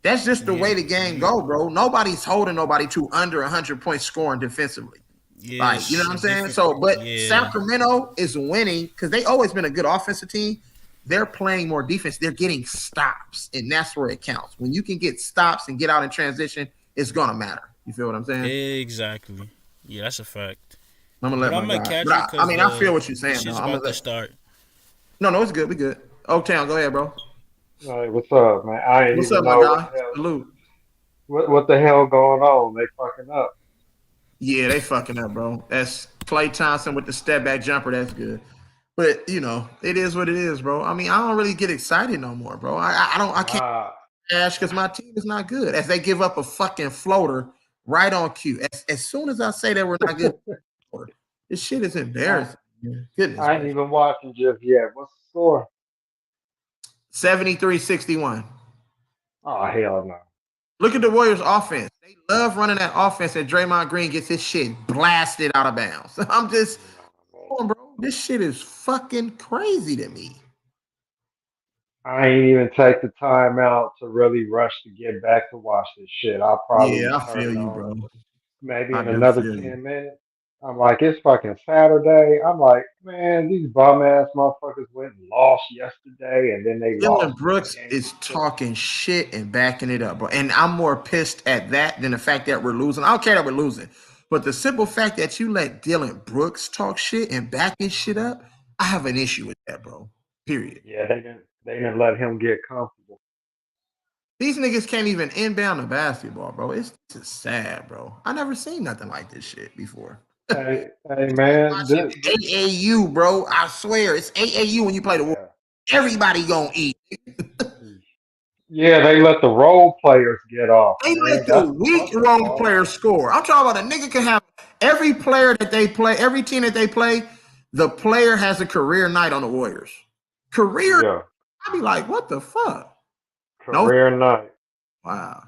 That's just the way the game go, bro. Nobody's holding nobody to under 100 points scoring defensively. Yeah, like, you know what I'm saying? So, but Sacramento is winning because they always been a good offensive team. They're playing more defense. They're getting stops, and that's where it counts. When you can get stops and get out in transition, it's gonna matter. You feel what I'm saying? Exactly. Yeah, that's a fact. I'm gonna But let I'm my gonna guy. catch But you I because mean, I feel what you're the saying though. shit's I'm about gonna to let. start. No, it's good. We good. Oaktown, go ahead, bro. Hey, what's up, man? I didn't What's even up, my know what guy? the hell Salute. what the hell going on. They fucking up. Yeah, they fucking up, bro. That's Clay Thompson with the step back jumper. That's good. But it is what it is, bro. I mean, I don't really get excited no more, bro. I don't. I can't Nah, cash because my team is not good. As they give up a fucking floater right on cue. As soon as I say that we're not good, this shit is I embarrassing. Man. Goodness I ain't gracious. even watching just yet. What's the score? 73-61. Oh hell no. Look at the Warriors offense. They love running that offense and Draymond Green gets his shit blasted out of bounds. I'm just, Nah, man. come on, bro. This shit is fucking crazy to me. I ain't even take the time out to really rush to get back to watch this shit. I'll Yeah, probably I turn feel it you, on bro. maybe I in do another feel you. 10 minutes. I'm like, it's fucking Saturday. I'm like, man, these bum ass motherfuckers went and lost yesterday, and then they Dylan lost this Brooks game. is talking shit and backing it up, bro. And I'm more pissed at that than the fact that we're losing. I don't care that we're losing. But the simple fact that you let Dylan Brooks talk shit and back his shit up, I have an issue with that, bro. Period. Yeah, they didn't let him get comfortable. These niggas can't even inbound the basketball, bro. It's just sad, bro. I never seen nothing like this shit before. Hey man, Watching AAU, bro. I swear, it's AAU when you play the war. yeah. Everybody gonna eat. Yeah, they let the role players get off, They man. let the That's the weak fucked up role part. players score. I'm talking about a nigga can have every player that they play, every team that they play, the player has a career night on the Warriors. Career, Yeah, I be like, what the fuck? No, career night. wow,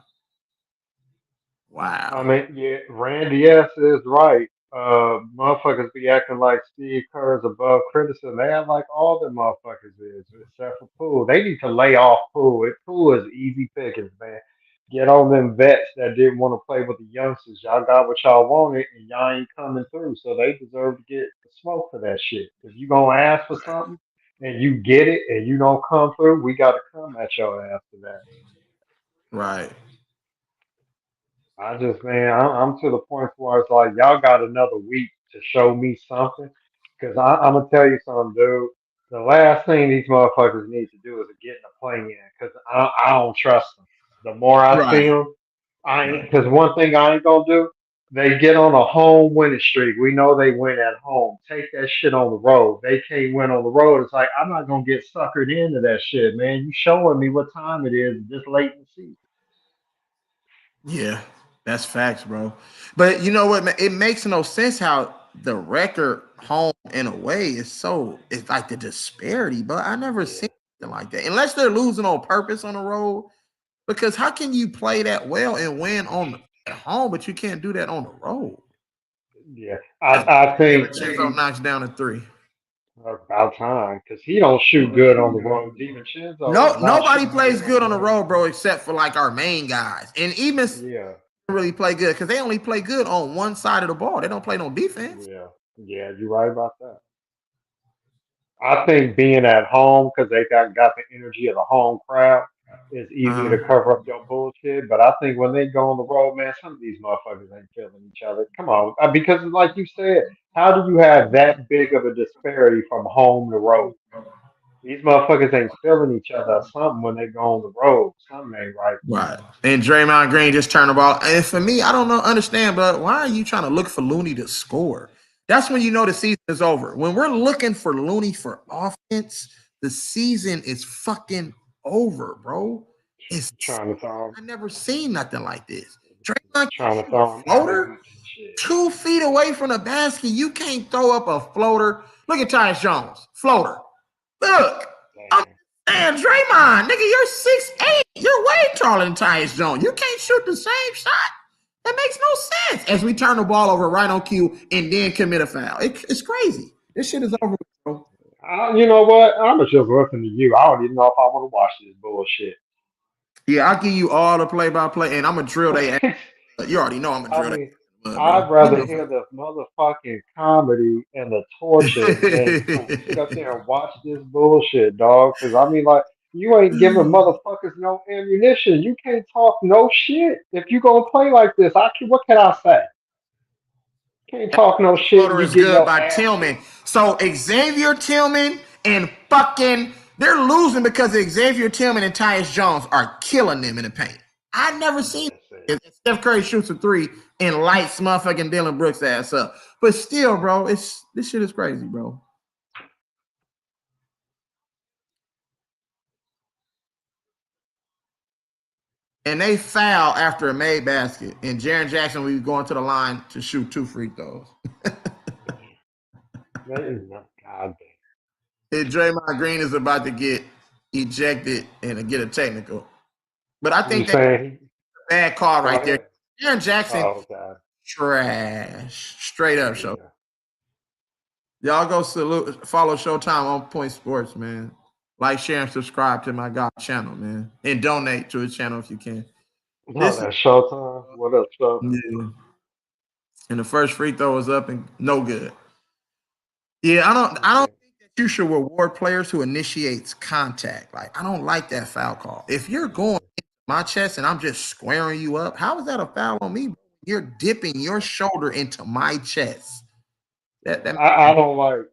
I wow. mean, yeah, Randy S is right. Motherfuckers be acting like Steve Kerr's above criticism. They act like all the motherfuckers is, except for Poole. They need to lay off Poole. Poole is easy pickings, man. Get on them vets that didn't want to play with the youngsters. Y'all got what y'all wanted, and y'all ain't coming through. So they deserve to get the smoke for that shit. If you gonna ask for something and you get it and you don't come through, we gotta come at your ass for that. Right. I just, man, I'm to the point where it's like, y'all got another week to show me something. Because I'm going to tell you something, dude. The last thing these motherfuckers need to do is get in the play in. Because I don't trust them. The more I see Right. them, I ain't, Right. because one thing I ain't going to do, they get on a home winning streak. We know they win at home. Take that shit on the road. They can't win on the road. It's like, I'm not going to get suckered into that shit, man. You showing me what time it is this late in the season. Yeah, that's facts, bro. But you know what? It makes no sense how the record home and away is so. It's like the disparity, but I never Yeah. seen something like that. Unless they're losing on purpose on the road. Because how can you play that well and win on at home, but you can't do that on the road? Yeah, As I think Vincenzo knocks down a three. about time because he don't shoot good on the road. DiVincenzo No, is not nobody shooting plays good on good the on the road. road, bro, except for like our main guys. And even Yeah, really play good because they only play good on one side of the ball. They don't play no defense. yeah, yeah. You're right about that. I think being at home because they got the energy of the home crowd is easy to Uh-huh. cover up your bullshit. But I think when they go on the road, man, some of these motherfuckers ain't feeling each other. Come on, because like you said, how do you have that big of a disparity from home to road? These motherfuckers ain't feeling each other or something when they go on the road. Something ain't right. Right. And Draymond Green just turned the ball. And for me, I don't know, understand, but why are you trying to look for Looney to score? That's when you know the season is over. When we're looking for Looney for offense, the season is fucking over, bro. It's Trying to throw I never seen nothing like this. Draymond can trying to shoot a throw him floater alleys and shit. 2 feet away from the basket. You can't throw up a floater. Look at Tyus Jones, floater. Look, I'm Damn. saying, Draymond, nigga, you're 6'8". You're way taller than Tyus Jones. You can't shoot the same shot. That makes no sense. As we turn the ball over right on cue and then commit a foul. It's crazy. This shit is over, bro. You know what? I'm just listen to you. I don't even know if I want to watch this bullshit. Yeah, I'll give you all the play-by-play, and I'm going to drill they ass. You already know I'm going to I drill mean, they ass, bro. I'd You rather know. hear the motherfucking comedy and the torture than to sit up there and watch this bullshit, dog. Because I mean, like, You ain't giving motherfuckers no ammunition. You can't talk no shit. If you gonna play like this, what can I say? Can't talk no shit and Floater you is getting good your by ass Tillman. whooped. So Xavier Tillman and fucking they're losing because Xavier Tillman and Tyus Jones are killing them in the paint. I never seen That's it. it. Steph Curry shoots a three and lights motherfucking Dylan Brooks ass up. But still, bro, this shit is crazy, bro. And they foul after a made basket. And Jaren Jackson will be going to the line to shoot 2 free throws. That is not goddamn. And Draymond Green is about to get ejected and get a technical. But I You think that's saying? a bad call Go right there. ahead. Jaren Jackson, Oh God. trash. Straight up, show. Yeah. Y'all go follow Showtime on Point Sports, man. Like, share, and subscribe to my God channel, man. And donate to his channel if you can. No, This is that's Showtime. What up, Show? yeah. And the first free throw is up and no good. Yeah, I don't Yeah. think that you should reward players who initiates contact. Like, I don't like that foul call. If you're going into my chest and I'm just squaring you up, how is that a foul on me? You're dipping your shoulder into my chest. That I don't like.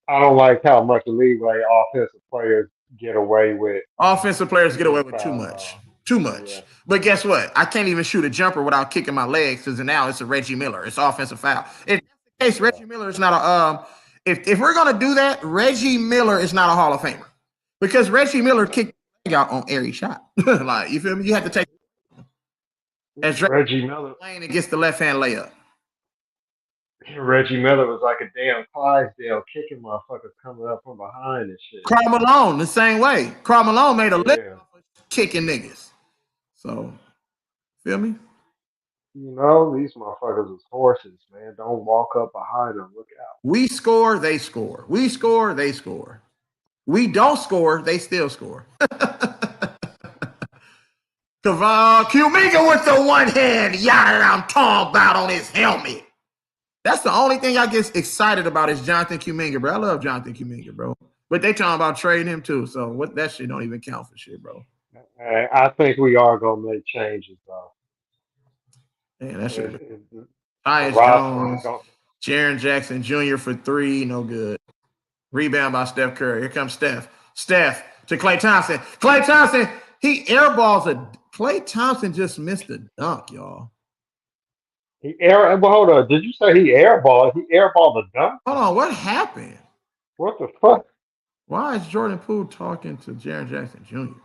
I don't like how much leeway offensive players get away offensive players get away with with too foul much. calls. Too Yeah. much. But guess what? I can't even shoot a jumper without kicking my legs because now it's a Reggie Miller. It's offensive foul. If that's the case, Yeah. Reggie Miller is not a if we're gonna do that, Reggie Miller is not a Hall of Famer. Because Reggie Miller kicked the leg out on every shot. Like, you feel me? You have to take as Drake Reggie Miller. Lane against the left hand layup. Reggie Miller was like a damn Clydesdale kicking motherfuckers coming up from behind and shit. Karl Malone, the same way. Karl Malone made a living Yeah. kicking niggas. So, feel me? You know, these motherfuckers is horses, man. Don't walk up behind them. Look out. We score, they score. We score, they score. We don't score, they still score. Kuminga with the one hand, yada I'm talking about on his helmet. That's the only thing I get excited about is Jonathan Kuminga, bro. I love Jonathan Kuminga, bro. But they talking about trading him too, so what that shit don't even count for shit, bro. I think we are gonna make changes though. Man, that should have been The Tyus roster ain't Jones, going. Jaren Jackson Jr. for 3, no good. Rebound by Steph Curry. Here comes Steph. Steph to Klay Thompson. Klay Thompson, he airballs a. Klay Thompson just missed a dunk, y'all. Well, hold on. Did you say he airballed? He airballed the dunk? Hold on, what happened? What the fuck? Why is Jordan Poole talking to Jaren Jackson Jr.?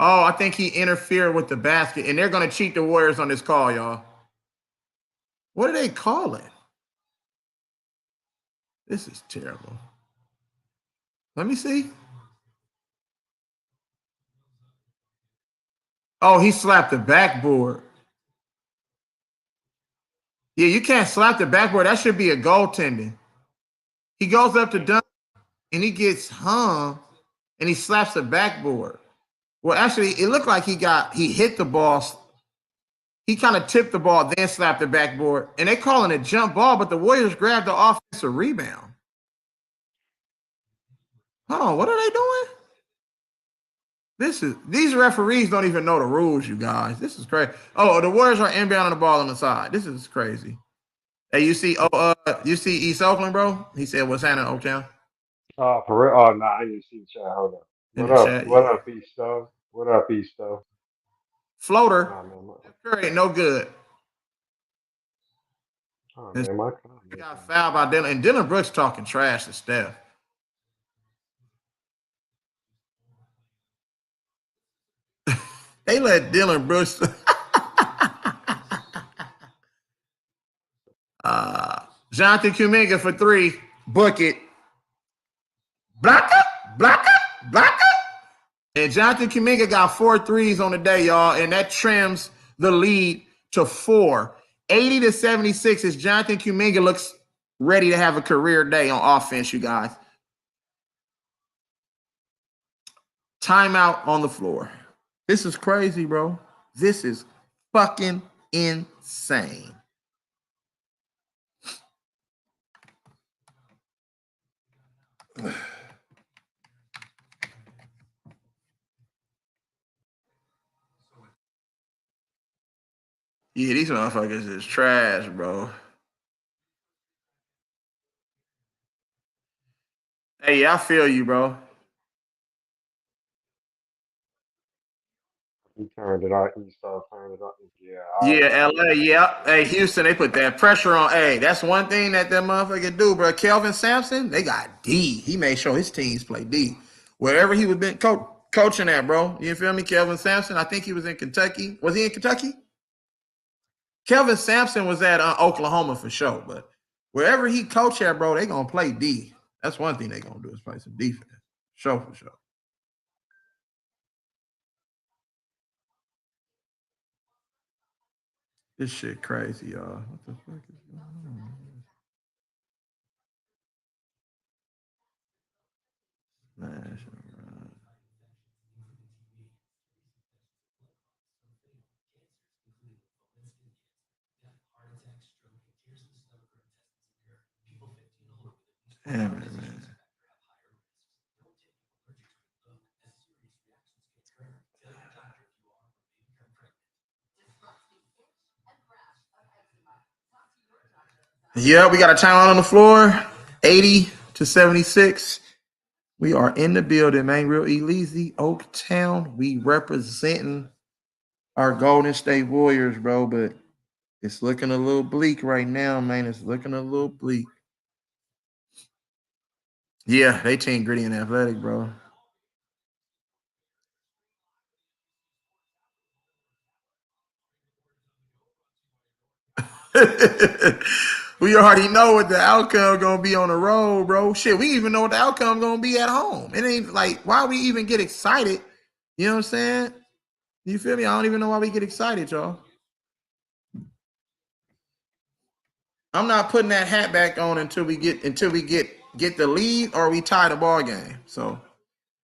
Oh, I think he interfered with the basket, and they're going to cheat the Warriors on this call, y'all. What are they calling? This is terrible. Let me see. Oh, he slapped the backboard. Yeah, you can't slap the backboard. That should be a goaltending. He goes up to dunk, and he gets hung, and he slaps the backboard. Well, actually, it looked like he hit the ball. He kind of tipped the ball, then slapped the backboard. And they calling it a jump ball, but the Warriors grabbed the offensive rebound. Hold on, what are they doing? These referees don't even know the rules, you guys. This is crazy. Oh, the Warriors are inbounding the ball on the side. This is crazy. Hey, you see East Oakland, bro? He said, "What's happening, Oaktown?" Oh, for real? Oh, nah, I didn't see the chat. Hold up. In What the up? chat, What yeah. up, Easto? What up, Easto? Floater, Oh man, Curry ain't no good. And my he comments. got fouled by Dylan, and Dylan Brooks talking trash to Steph. They let Dylan Brooks. Jonathan Kuminga for 3. Book it. Blocker, blocker, blocker. And Jonathan Kuminga got 4 threes on the day, y'all, and that trims the lead to 4. 80 to 76 as Jonathan Kuminga looks ready to have a career day on offense, you guys. Timeout on the floor. This is crazy, bro. This is fucking insane. Yeah, these motherfuckers is trash, bro. Hey, I feel you, bro. He turned it on. He started turning it on. Yeah, Yeah, I LA, yeah. Hey, Houston, they put that pressure on. Hey, that's one thing that motherfucker do, bro. Kelvin Sampson, they got D. He made sure his teams play D. Wherever he was been coaching at, bro. You feel me? Kelvin Sampson, I think he was in Kentucky. Was he in Kentucky? Kelvin Sampson was at Oklahoma for sure, but wherever he coach at, bro, they gonna play D. That's one thing they gonna do is play some defense. Show for sure. This shit crazy, y'all. What the fuck is going on? Smash. Damn it, man. Yeah, we got a timeout on the floor. 80-76. We are in the building, man. Real E-Leezy, Oaktown. We representing our Golden State Warriors, bro. But it's looking a little bleak right now, man. It's looking a little bleak. Yeah, they team gritty and athletic, bro. We already know what the outcome gonna be on the road, bro. Shit, we even know what the outcome gonna be at home. It ain't like why we even get excited. You know what I'm saying? You feel me? I don't even know why we get excited, y'all. I'm not putting that hat back on until we get the lead or we tie the ball game. So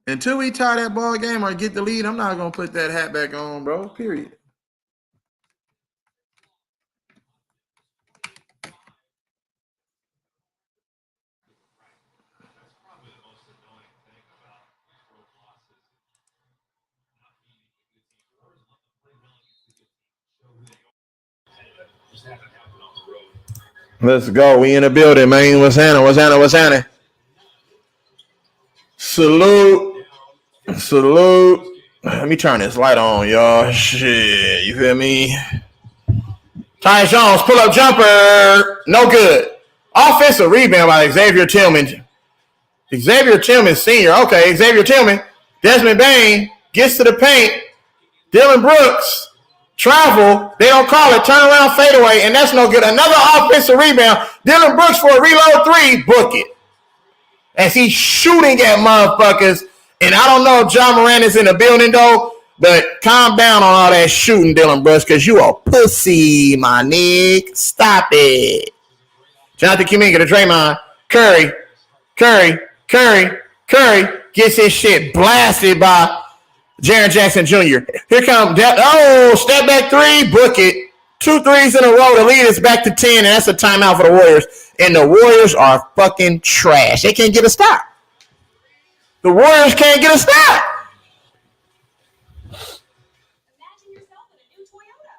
until we tie that ball game or get the lead, I'm not gonna put that hat back on, bro. Period. Let's go. We in the building, man. What's happening? What's happening? What's happening? Salute. Salute. Let me turn this light on, y'all. Shit. You feel me? Tyus Jones, pull up jumper. No good. Offensive rebound by Xavier Tillman. Xavier Tillman, senior. Okay, Xavier Tillman. Desmond Bain gets to the paint. Dylan Brooks. Travel. They don't call it. Turn around, fade away, and that's no good. Another offensive rebound. Dylan Brooks for a reload three. Book it. As he's shooting at motherfuckers. And I don't know if John Moran is in the building, though, but calm down on all that shooting, Dylan Brooks, because you a pussy, my nigga. Stop it. Jonathan Kuminga to Draymond. Curry gets his shit blasted by Jaren Jackson Jr. Here comes step back three, book it. 2 threes in a row to lead us back to 10, and that's a timeout for the Warriors. And the Warriors are fucking trash. They can't get a stop. The Warriors can't get a stop. Imagine yourself in a new Toyota.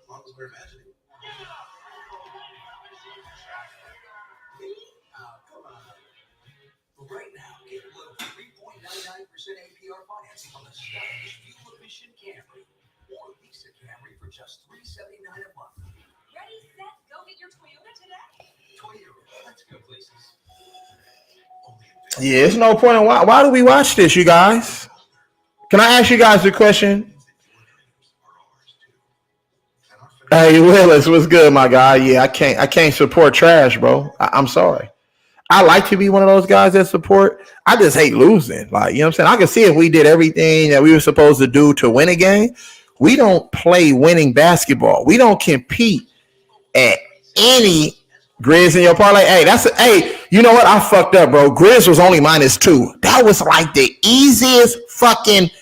As long as we're imagining. Come on. Right now, get low 3.99% APR financing on the stylish fuel-efficient Camry. Or lease a Camry for just $379 a month. Ready, set, go get your Toyota today. Toyota, let's go places. Yeah, there's no point in why do we watch this, you guys? Can I ask you guys a question? Hey Willis, what's good, my guy? Yeah, I can't support trash, bro. I'm sorry. I like to be one of those guys that support. I just hate losing. Like, you know what I'm saying? I can see if we did everything that we were supposed to do to win a game. We don't play winning basketball. We don't compete at any Grizz in your parlay. Hey, you know what? I fucked up, bro. Grizz was only -2. That was like the easiest fucking.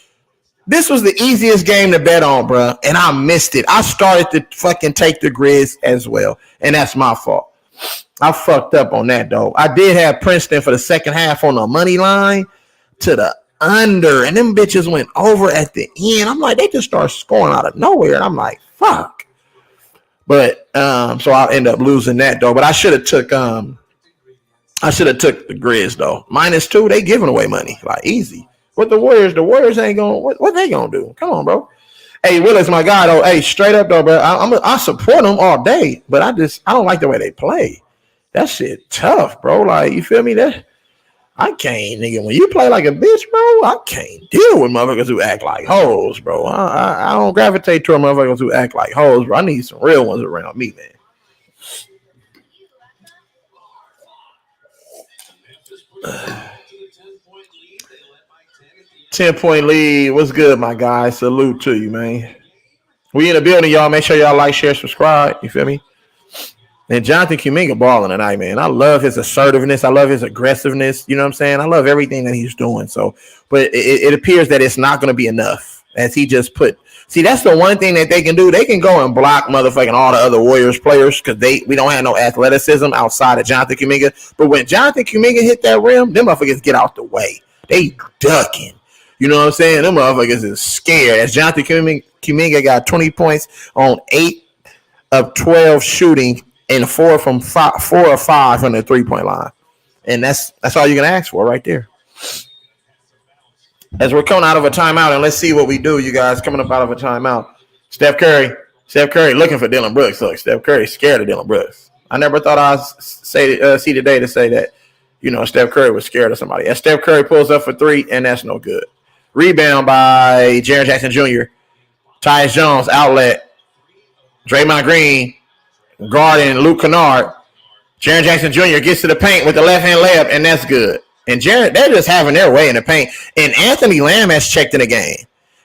This was the easiest game to bet on, bro, and I missed it. I started to fucking take the Grizz as well, and that's my fault. I fucked up on that, though. I did have Princeton for the second half on the money line, to the under, and them bitches went over at the end. I'm like, they just start scoring out of nowhere, and I'm like, fuck. But so I'll end up losing that though. But I should have took the Grizz though. -2, they giving away money like easy. What the Warriors ain't going. What they gonna do? Come on, bro. Hey, Willis, my guy though. Hey, straight up though, bro. I support them all day, but I don't like the way they play. That shit tough, bro. Like, you feel me? That I can't, nigga. When you play like a bitch, bro, I can't deal with motherfuckers who act like hoes, bro. I don't gravitate toward motherfuckers who act like hoes, bro. I need some real ones around me, man. Memphis pushed back to the 10-point lead. They led by 10 at the end. 10-point lead. What's good, my guy? Salute to you, man. We in the building, y'all. Make sure y'all like, share, subscribe. You feel me? And Jonathan Kuminga balling tonight, man. I love his assertiveness. I love his aggressiveness. You know what I'm saying? I love everything that he's doing. So, but it appears that it's not going to be enough, as he just put. See, that's the one thing that they can do. They can go and block motherfucking all the other Warriors players because we don't have no athleticism outside of Jonathan Kuminga. But when Jonathan Kuminga hit that rim, them motherfuckers get out the way. They ducking. You know what I'm saying? Them motherfuckers is scared. As Jonathan Kuminga got 20 points on 8 of 12 shooting and 4 or 5 from the 3-point line. And that's all you can ask for right there. As we're coming out of a timeout, and let's see what we do, you guys, coming up out of a timeout. Steph Curry looking for Dillon Brooks. Look, Steph Curry scared of Dillon Brooks. I never thought I'd see today to say that, you know, Steph Curry was scared of somebody. As Steph Curry pulls up for 3, and that's no good. Rebound by Jaren Jackson Jr. Tyus Jones, outlet. Draymond Green guarding Luke Kennard. Jaren Jackson Jr. gets to the paint with the left-hand layup, and that's good. And they're just having their way in the paint. And Anthony Lamb has checked in the game.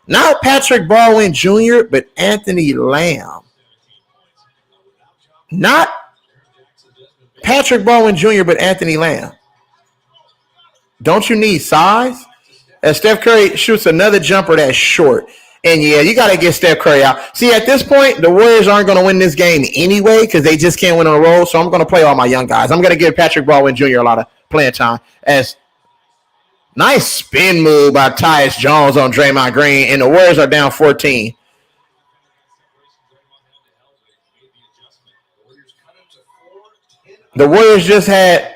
Not Patrick Baldwin Jr., but Anthony Lamb. Not Patrick Baldwin Jr., but Anthony Lamb. Don't you need size? As Steph Curry shoots another jumper that's short. And, yeah, you got to get Steph Curry out. See, at this point, the Warriors aren't going to win this game anyway because they just can't win on a roll. So I'm going to play all my young guys. I'm going to give Patrick Baldwin Jr. a lot of playing time. As nice spin move by Tyus Jones on Draymond Green. And the Warriors are down 14. The Warriors just had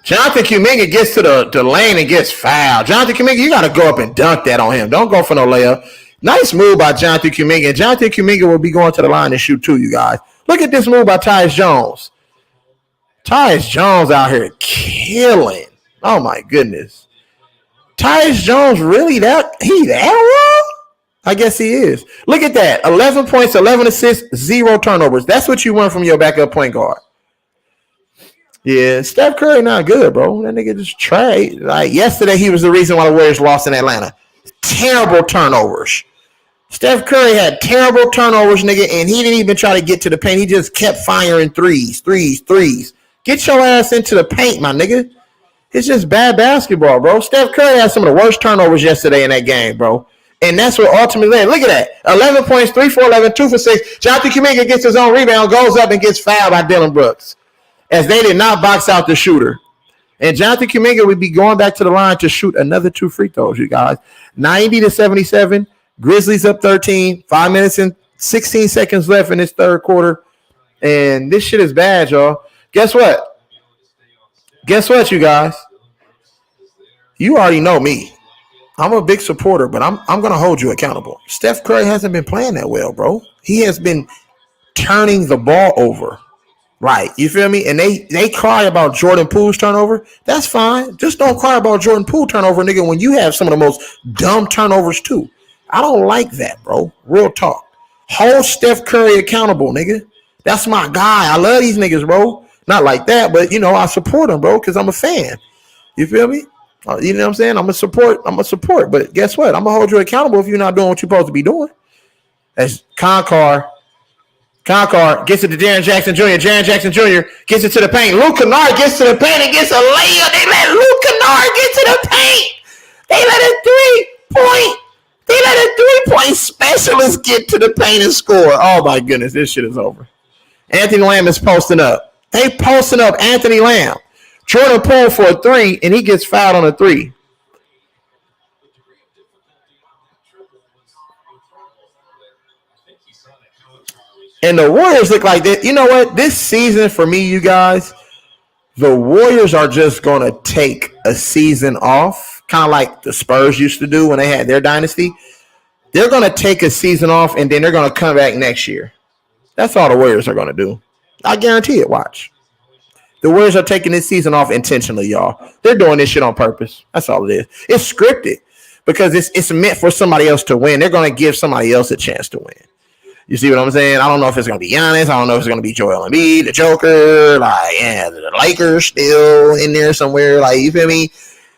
Jonathan Kuminga gets to the lane and gets fouled. Jonathan Kuminga, you got to go up and dunk that on him. Don't go for no layup. Nice move by Jonathan Kuminga. Jonathan Kuminga will be going to the line and shoot too, you guys. Look at this move by Tyus Jones. Tyus Jones out here killing. Oh, my goodness. Tyus Jones really he that wrong? I guess he is. Look at that. 11 points, 11 assists, 0 turnovers. That's what you want from your backup point guard. Yeah, Steph Curry not good, bro. That nigga just tried. Like yesterday, he was the reason why the Warriors lost in Atlanta. Terrible turnovers. Steph Curry had terrible turnovers, nigga, and he didn't even try to get to the paint. He just kept firing threes. Get your ass into the paint, my nigga. It's just bad basketball, bro. Steph Curry had some of the worst turnovers yesterday in that game, bro. And that's what ultimately led. Look at that. 11 points, 3 for 11, 2 for 6. Jonathan Kuminga gets his own rebound, goes up and gets fouled by Dillon Brooks. As they did not box out the shooter. And Jonathan Kuminga would be going back to the line to shoot another 2 free throws, you guys. 90-77. Grizzlies up 13. 5 minutes and 16 seconds left in this third quarter. And this shit is bad, y'all. Guess what? You guys? You already know me. I'm a big supporter, but I'm going to hold you accountable. Steph Curry hasn't been playing that well, bro. He has been turning the ball over. Right, you feel me? And they cry about Jordan Poole's turnover. That's fine. Just don't cry about Jordan Poole turnover, nigga, when you have some of the most dumb turnovers too. I don't like that, bro. Real talk. Hold Steph Curry accountable, nigga. That's my guy. I love these niggas, bro. Not like that, but, you know, I support them, bro, because I'm a fan. You feel me? You know what I'm saying? I'm a support. But guess what? I'm going to hold you accountable if you're not doing what you're supposed to be doing. As Concar gets it to Jaren Jackson Jr. Jaren Jackson Jr. gets it to the paint. Luke Kennard gets to the paint and gets a layup. They let Luke Kennard get to the paint. They let a three-point specialist get to the paint and score. Oh, my goodness. This shit is over. Anthony Lamb is posting up. They posting up Anthony Lamb. Jordan Poole for a three, and he gets fouled on a three. And the Warriors look like that. You know what? This season for me, you guys, the Warriors are just going to take a season off, kind of like the Spurs used to do when they had their dynasty. They're going to take a season off, and then they're going to come back next year. That's all the Warriors are going to do. I guarantee it. Watch. The Warriors are taking this season off intentionally, y'all. They're doing this shit on purpose. That's all it is. It's scripted because it's meant for somebody else to win. They're going to give somebody else a chance to win. You see what I'm saying? I don't know if it's going to be Giannis. I don't know if it's going to be Joel Embiid, the Joker. Like, yeah, the Lakers still in there somewhere. Like, you feel me?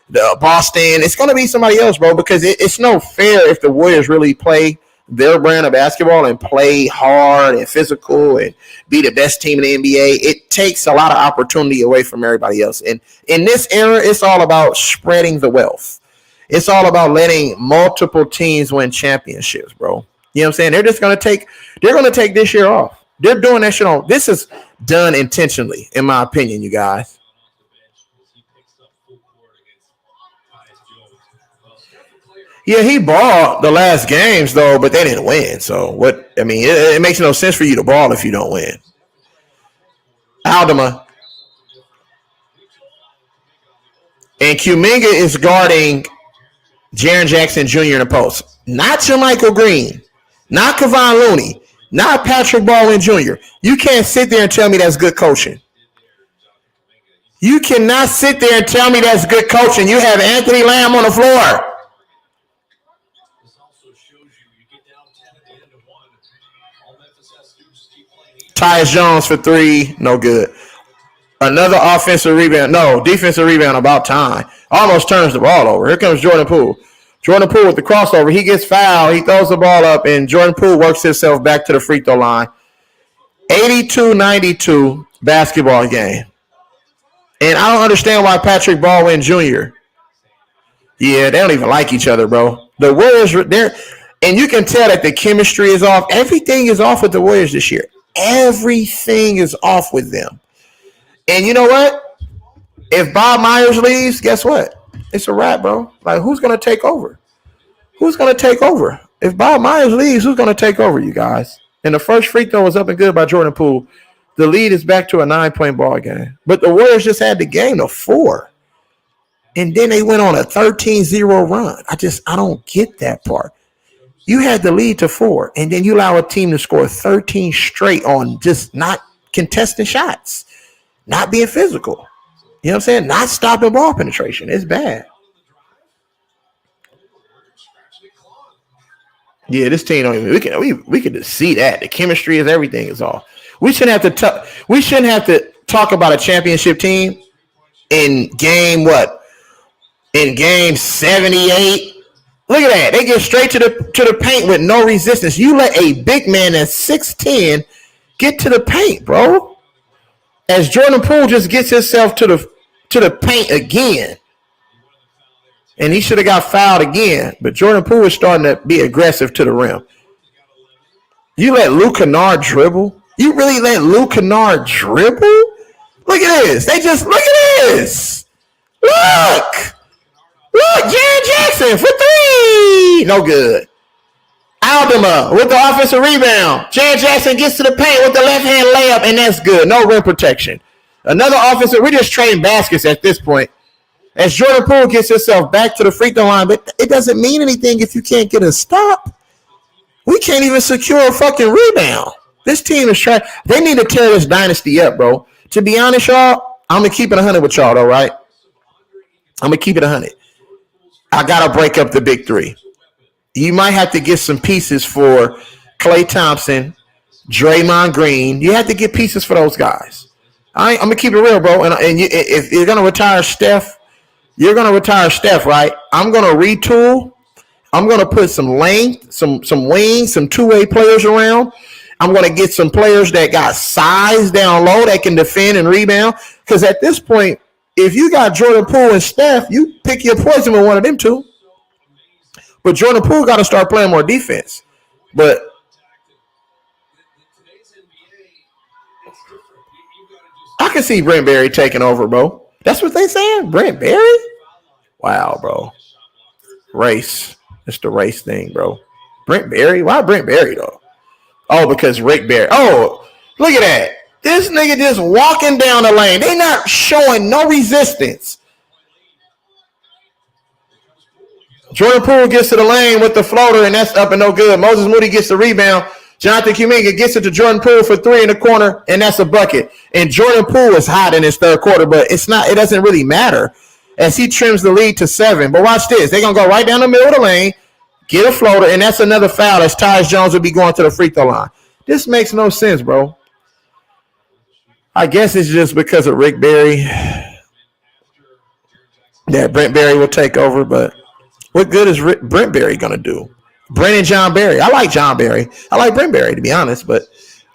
The Boston. It's going to be somebody else, bro, because it's no fair if the Warriors really play their brand of basketball and play hard and physical and be the best team in the NBA. It takes a lot of opportunity away from everybody else. And in this era, it's all about spreading the wealth. It's all about letting multiple teams win championships, bro. You know what I'm saying? They're going to take this year off. They're doing that shit on. This is done intentionally, in my opinion, you guys. Yeah, he balled the last games, though, but they didn't win. So, what? I mean, it makes no sense for you to ball if you don't win. Aldama. And Kuminga is guarding Jaren Jackson Jr. in the post. Not Jermichael Green. Not Kevon Looney. Not Patrick Baldwin Jr. You can't sit there and tell me that's good coaching. You cannot sit there and tell me that's good coaching. You have Anthony Lamb on the floor. Tyus Jones for three. No good. Another offensive rebound. No, defensive rebound about time. Almost turns the ball over. Here comes Jordan Poole. Jordan Poole with the crossover. He gets fouled. He throws the ball up, and Jordan Poole works himself back to the free throw line. 82-92 basketball game. And I don't understand why Patrick Baldwin Jr. Yeah, they don't even like each other, bro. The Warriors, and you can tell that the chemistry is off. Everything is off with the Warriors this year. Everything is off with them. And you know what? If Bob Myers leaves, guess what? It's a wrap, bro. Like, who's going to take over? Who's going to take over? If Bob Myers leaves, who's going to take over, you guys? And the first free throw was up and good by Jordan Poole. The lead is back to a 9-point ball game. But the Warriors just had the game to 4. And then they went on a 13-0 run. I don't get that part. You had the lead to 4, and then you allow a team to score 13 straight on just not contesting shots, not being physical. You know what I'm saying? Not stopping ball penetration. It's bad. Yeah, this team don't even. We can just see that the chemistry is everything is off. We shouldn't have to talk about a championship team in game what? In game 78. Look at that. They get straight to the paint with no resistance. You let a big man that's 6'10" get to the paint, bro. As Jordan Poole just gets himself to the paint again. And he should have got fouled again. But Jordan Poole is starting to be aggressive to the rim. You let Luke Kennard dribble? You really let Luke Kennard dribble? Look at this. Look at this. Look, Jaren Jackson for 3. No good. Aldama with the offensive rebound. Jaren Jackson gets to the paint with the left-hand layup, and that's good. No rim protection. Another offensive. We're just trading baskets at this point. As Jordan Poole gets himself back to the free throw line, but it doesn't mean anything if you can't get a stop. We can't even secure a fucking rebound. This team is trying. They need to tear this dynasty up, bro. To be honest, y'all, I'm going to keep it 100 with y'all, though, right? I'm going to keep it 100. I got to break up the big three. You might have to get some pieces for Klay Thompson, Draymond Green. You have to get pieces for those guys. I'm going to keep it real, bro. And if you're going to retire Steph, you're going to retire Steph, right? I'm going to retool. I'm going to put some length, some wings, some two-way players around. I'm going to get some players that got size down low that can defend and rebound. Because at this point, if you got Jordan Poole and Steph, you pick your poison with one of them two. But Jordan Poole got to start playing more defense. But I can see Brent Berry taking over, bro. That's what they saying? Brent Berry? Wow, bro. Race. It's the race thing, bro. Brent Berry? Why Brent Berry, though? Oh, because Rick Berry. Oh, look at that. This nigga just walking down the lane. They not showing no resistance. Jordan Poole gets to the lane with the floater, and that's up and no good. Moses Moody gets the rebound. Jonathan Kuminga gets it to Jordan Poole for three in the corner, and that's a bucket. And Jordan Poole is hot in his third quarter, but it's not. It doesn't really matter as he trims the lead to 7. But watch this. They're going to go right down the middle of the lane, get a floater, and that's another foul as Tyus Jones will be going to the free throw line. This makes no sense, bro. I guess it's just because of Rick Berry that Brent Berry will take over, but what good is Brent Berry going to do? Brent and John Berry. I like John Berry. I like Brent Berry, to be honest, but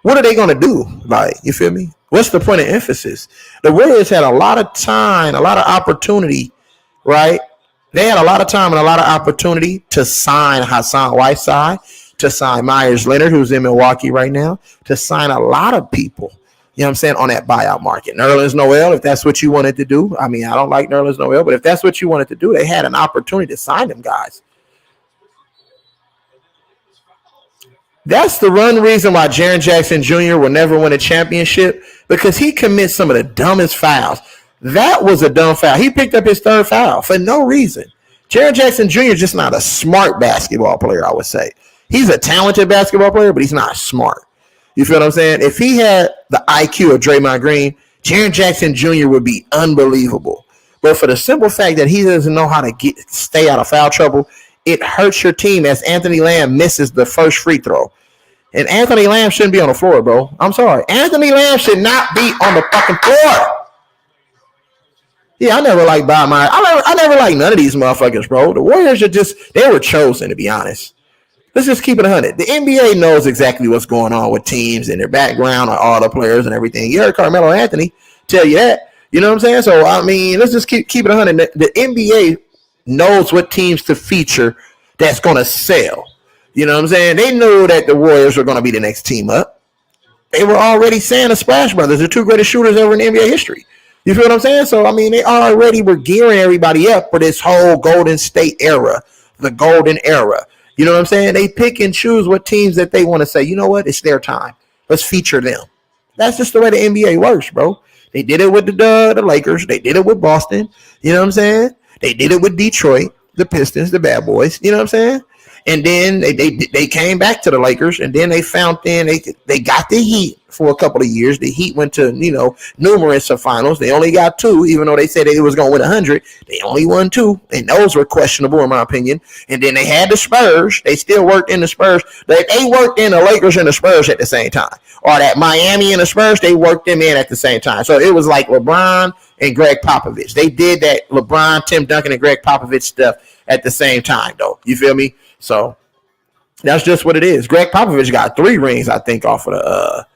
what are they going to do? Like, you feel me? What's the point of emphasis? The Warriors had a lot of time, a lot of opportunity, right? They had a lot of time and a lot of opportunity to sign Hassan Whiteside, to sign Myers Leonard, who's in Milwaukee right now, to sign a lot of people, you know what I'm saying, on that buyout market. Nerlens Noel, if that's what you wanted to do. I mean, I don't like Nerlens Noel, but if that's what you wanted to do, they had an opportunity to sign them guys. That's the one reason why Jaren Jackson Jr. will never win a championship, because he commits some of the dumbest fouls. That was a dumb foul. He picked up his third foul for no reason. Jaren Jackson Jr. is just not a smart basketball player, I would say. He's a talented basketball player, but he's not smart. You feel what I'm saying? If he had the IQ of Draymond Green, Jaren Jackson Jr. would be unbelievable. But for the simple fact that he doesn't know how to stay out of foul trouble, it hurts your team as Anthony Lamb misses the first free throw. And Anthony Lamb shouldn't be on the floor, bro. I'm sorry. Anthony Lamb should not be on the fucking floor. Yeah, I never liked Bob Myers. I never liked none of these motherfuckers, bro. The Warriors are they were chosen, to be honest. Let's just keep it 100. The NBA knows exactly what's going on with teams and their background and all the players and everything. You heard Carmelo Anthony tell you that. You know what I'm saying? So, I mean, let's just keep it 100. The NBA knows what teams to feature that's going to sell. You know what I'm saying? They knew that the Warriors were going to be the next team up. They were already saying the Splash Brothers, the two greatest shooters ever in NBA history. You feel what I'm saying? So, I mean, they already were gearing everybody up for this whole Golden State era, the golden era. You know what I'm saying? They pick and choose what teams that they want to say, you know what? It's their time. Let's feature them. That's just the way the NBA works, bro. They did it with the Lakers. They did it with Boston. You know what I'm saying? They did it with Detroit, the Pistons, the Bad Boys. You know what I'm saying? And then they came back to the Lakers, and then they got the Heat for a couple of years. The Heat went to, numerous of finals. They only got 2, even though they said they was going to win 100. They only won 2, and those were questionable in my opinion. And then they had the Spurs. They still worked in the Spurs. They worked in the Lakers and the Spurs at the same time. Or that Miami and the Spurs, they worked them in at the same time. So it was like LeBron and Greg Popovich. They did that LeBron, Tim Duncan, and Greg Popovich stuff at the same time, though. You feel me? So that's just what it is. Greg Popovich got 3 rings, I think, off of the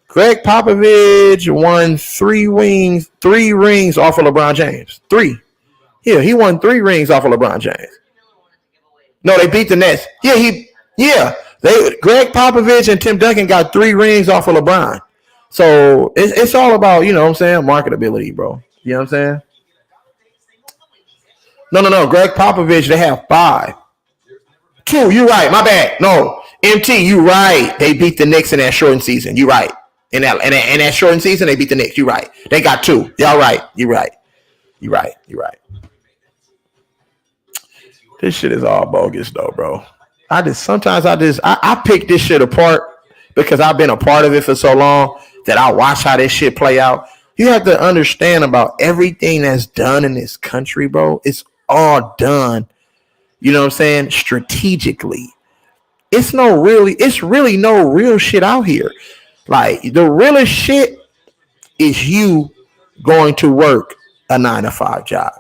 Greg Popovich won 3 rings off of LeBron James. 3. Yeah, he won 3 rings off of LeBron James. No, they beat the Nets. Greg Popovich and Tim Duncan got 3 rings off of LeBron. So it's all about, you know what I'm saying, marketability, bro. You know what I'm saying? No. Greg Popovich, they have 5. 2, you right. My bad. No, MT, you right. They beat the Knicks in that shortened season. You right. In that shortened season, they beat the Knicks. You right. They got 2. Y'all right. You right. This shit is all bogus though, bro. I pick this shit apart because I've been a part of it for so long that I watch how this shit play out. You have to understand about everything that's done in this country, bro. It's all done, you know what I'm saying, strategically. It's really no real shit out here. Like, the realest shit is you going to work a 9-to-5 job.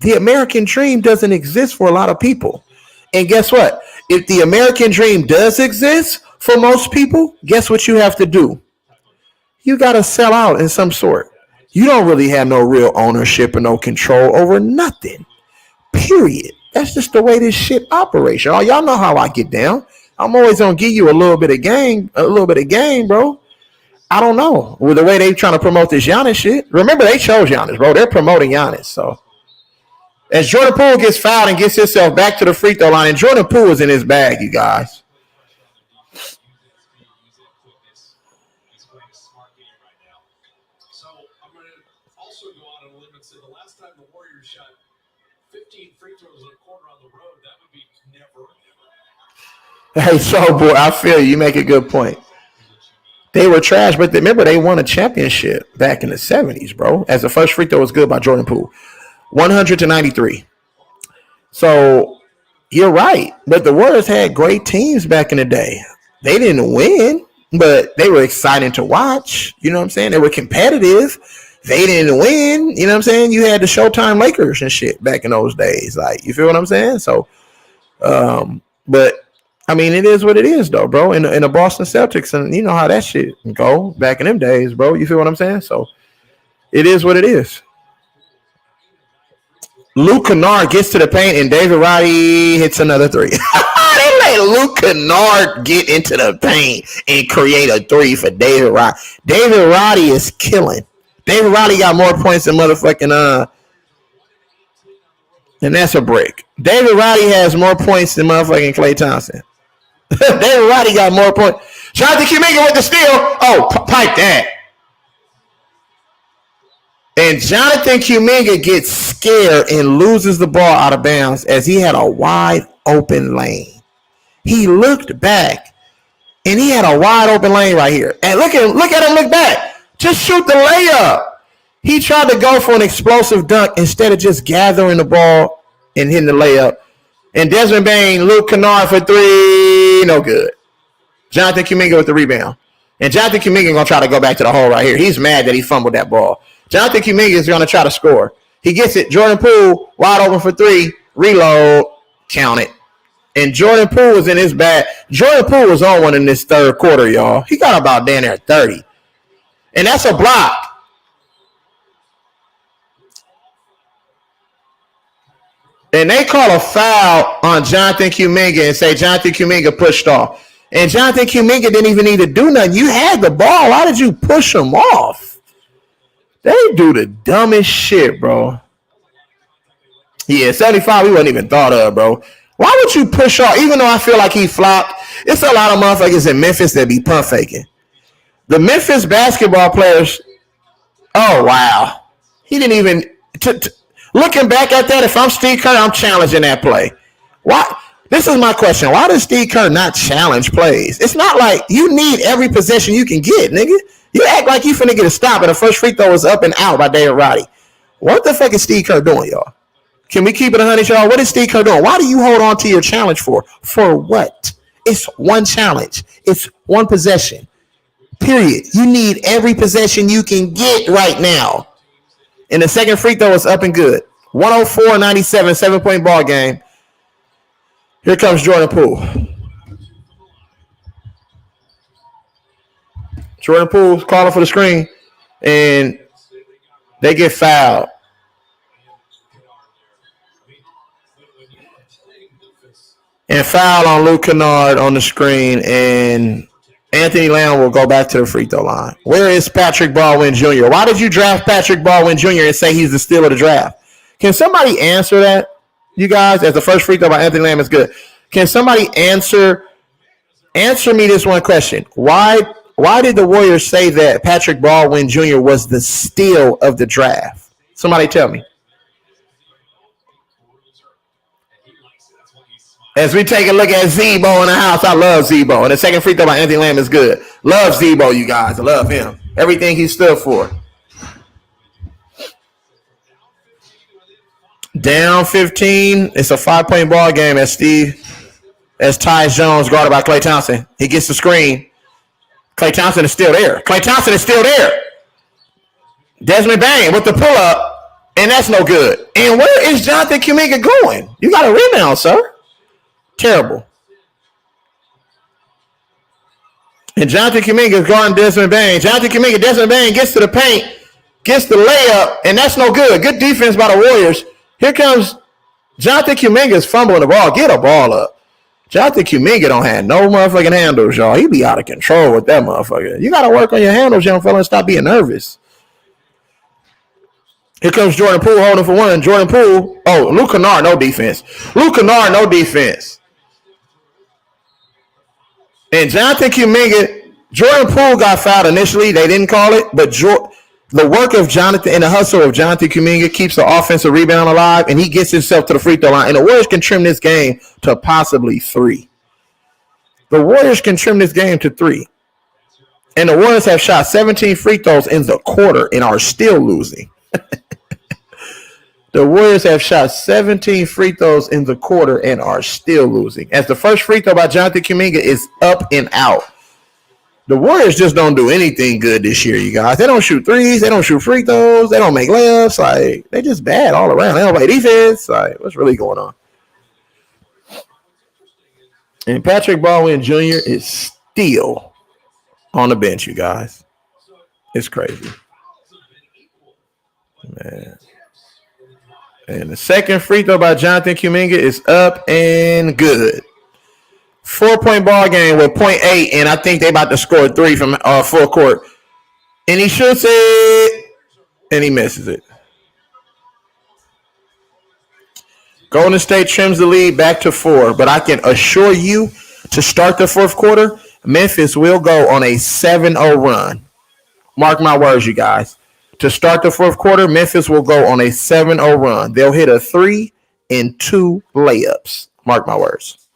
The American dream doesn't exist for a lot of people. And guess what? If the American dream does exist for most people, guess what you have to do? You got to sell out in some sort. You don't really have no real ownership or no control over nothing. Period. That's just the way this shit operates. Y'all know how I get down. I'm always gonna give you a little bit of game, bro. I don't know. With the way they trying to promote this Giannis shit. Remember, they chose Giannis, bro. They're promoting Giannis. So as Jordan Poole gets fouled and gets himself back to the free throw line, and Jordan Poole is in his bag, you guys. So I'm going to also go out on a limb and say the last time the Warriors shot 15 free throws in a quarter on the road, that would be never. Hey, so boy, I feel you. You make a good point. They were trash, but remember they won a championship back in the 70s, bro. As the first free throw was good by Jordan Poole, 100-93. So you're right, but the Warriors had great teams back in the day. They didn't win, but they were exciting to watch. You know what I'm saying? They were competitive. They didn't win. You know what I'm saying? You had the Showtime Lakers and shit back in those days. Like, you feel what I'm saying? So, but I mean, it is what it is, though, bro. In the Boston Celtics, and you know how that shit go back in them days, bro. You feel what I'm saying? So it is what it is. Luke Kennard gets to the paint, and David Roddy hits another three. They let Luke Kennard get into the paint and create a three for David Roddy. David Roddy is killing. David Roddy got more points than motherfucking and that's a break. David Roddy has more points than motherfucking Klay Thompson. David Roddy got more points. Jonathan Kuminga with the steal. Oh, pipe that. And Jonathan Kuminga gets scared and loses the ball out of bounds as he had a wide open lane. He looked back and he had a wide open lane right here. And look at him look back. Just shoot the layup. He tried to go for an explosive dunk instead of just gathering the ball and hitting the layup. And Desmond Bane, Luke Kennard for three, no good. Jonathan Kuminga with the rebound. And Jonathan Kuminga going to try to go back to the hole right here. He's mad that he fumbled that ball. Jonathan Kuminga is going to try to score. He gets it. Jordan Poole, wide open for three. Reload. Count it. And Jordan Poole was in his bag. Jordan Poole was on one in this third quarter, y'all. He got about down there 30. And that's a block. And they call a foul on Jonathan Kuminga and say Jonathan Kuminga pushed off. And Jonathan Kuminga didn't even need to do nothing. You had the ball. Why did you push him off? They do the dumbest shit, bro. Yeah, 75 we wasn't even thought of, bro. Why would you push off? Even though I feel like he flopped, it's a lot of motherfuckers in Memphis that be pump faking. The Memphis basketball players, oh, wow. He didn't even... Looking back at that, if I'm Steve Kerr, I'm challenging that play. Why? This is my question. Why does Steve Kerr not challenge plays? It's not like you need every possession you can get, nigga. You act like you finna get a stop and the first free throw is up and out by David Roddy. What the fuck is Steve Kerr doing, y'all? Can we keep it 100, y'all? What is Steve Kerr doing? Why do you hold on to your challenge for? For what? It's one challenge. It's one possession. Period. You need every possession you can get right now. And the second free throw is up and good. 104-97, 7-point ball game. Here comes Jordan Poole. Jordan Poole's calling for the screen, and they get fouled. And foul on Luke Kennard on the screen, and Anthony Lamb will go back to the free throw line. Where is Patrick Baldwin Jr.? Why did you draft Patrick Baldwin Jr. and say he's the steal of the draft? Can somebody answer that, you guys? As the first free throw by Anthony Lamb is good. Can somebody answer me this one question? Why did the Warriors say that Patrick Baldwin Jr. was the steal of the draft? Somebody tell me. As we take a look at Zebo in the house, I love Zebo. And the second free throw by Anthony Lamb is good. Love Zebo, you guys. I love him. Everything he stood for. Down 15. It's a 5-point ball game as Tyus Jones guarded by Klay Thompson. He gets the screen. Klay Thompson is still there. Desmond Bane with the pull-up, and that's no good. And where is Jonathan Kuminga going? You got a rebound, sir. Terrible. And Jonathan Kuminga is guarding Desmond Bane. Desmond Bane gets to the paint, gets the layup, and that's no good. Good defense by the Warriors. Here comes Jonathan Kuminga is fumbling the ball. Get a ball up. Jonathan Kuminga don't have no motherfucking handles, y'all. He be out of control with that motherfucker. You got to work on your handles, young fella, and stop being nervous. Here comes Jordan Poole holding for one. Jordan Poole. Oh, Luke Kennard, no defense. Luke Kennard, no defense. And Jonathan Kuminga, Jordan Poole got fouled initially. They didn't call it, but the work of Jonathan and the hustle of Jonathan Kuminga keeps the offensive rebound alive, and he gets himself to the free throw line. And the Warriors can trim this game to possibly 3. The Warriors can trim this game to 3. And the Warriors have shot 17 free throws in the quarter and are still losing. The Warriors have shot 17 free throws in the quarter and are still losing. As the first free throw by Jonathan Kuminga is up and out. The Warriors just don't do anything good this year, you guys. They don't shoot threes. They don't shoot free throws. They don't make layups. Like, they just bad all around. They don't play defense. Like, what's really going on? And Patrick Baldwin Jr. is still on the bench, you guys. It's crazy. Man. And the second free throw by Jonathan Kuminga is up and good. 4-point ball game with 0.8, and I think they about to score 3 from full court. And he shoots it, and he misses it. Golden State trims the lead back to 4, but I can assure you to start the fourth quarter, Memphis will go on a 7-0 run. Mark my words, you guys. To start the fourth quarter, Memphis will go on a 7-0 run. They'll hit a 3 and 2 layups. Mark my words.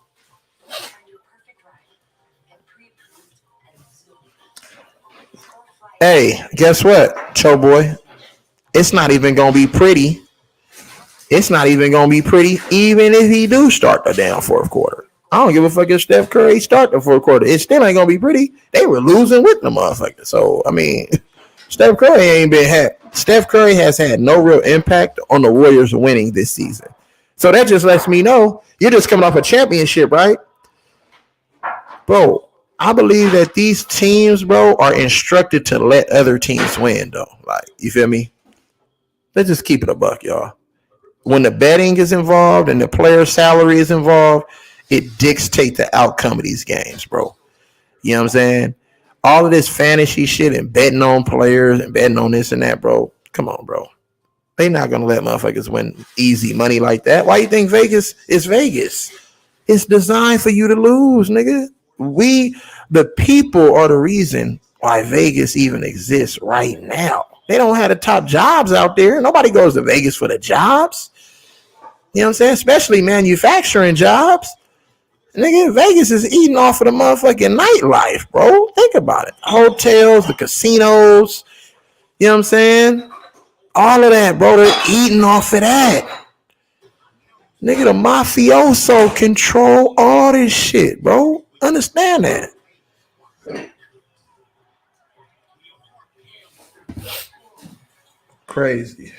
Hey, guess what, Cho boy? It's not even going to be pretty. It's not even going to be pretty even if he do start the damn fourth quarter. I don't give a fuck if Steph Curry start the fourth quarter. It still ain't going to be pretty. They were losing with the motherfucker. So, I mean, Steph Curry has had no real impact on the Warriors winning this season. So that just lets me know you're just coming off a championship, right? Bro, I believe that these teams, bro, are instructed to let other teams win, though. Like, you feel me? Let's just keep it a buck, y'all. When the betting is involved and the player salary is involved, it dictates the outcome of these games, bro. You know what I'm saying? All of this fantasy shit and betting on players and betting on this and that, bro. Come on, bro. They not going to let motherfuckers win easy money like that. Why you think Vegas is Vegas? It's designed for you to lose, nigga. The people are the reason why Vegas even exists right now. They don't have the top jobs out there. Nobody goes to Vegas for the jobs. You know what I'm saying? Especially manufacturing jobs. Nigga, Vegas is eating off of the motherfucking nightlife, bro. Think about it. Hotels, the casinos. You know what I'm saying? All of that, bro. They're eating off of that. Nigga, the mafioso control all this shit, bro. Understand that. Crazy.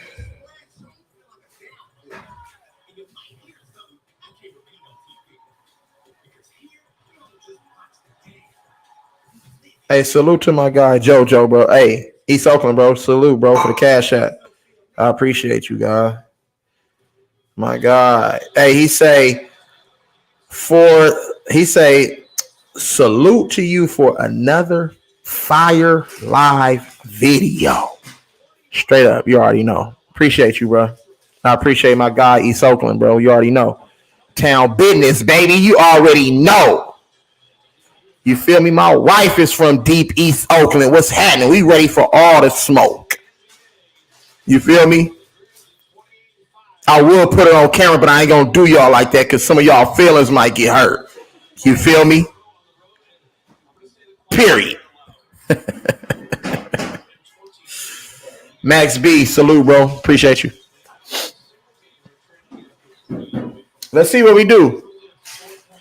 Hey, salute to my guy JoJo, bro. Hey, East Oakland, bro. Salute, bro, for the cash app. I appreciate you, guy. My God. Hey, he say salute to you for another fire live video. Straight up, you already know. Appreciate you, bro. I appreciate my guy East Oakland, bro. You already know. Town business, baby. You already know. You feel me? My wife is from deep East Oakland. What's happening? We ready for all the smoke. You feel me? I will put it on camera, but I ain't gonna do y'all like that because some of y'all feelings might get hurt. You feel me? Period. Max B, salute, bro. Appreciate you. Let's see what we do.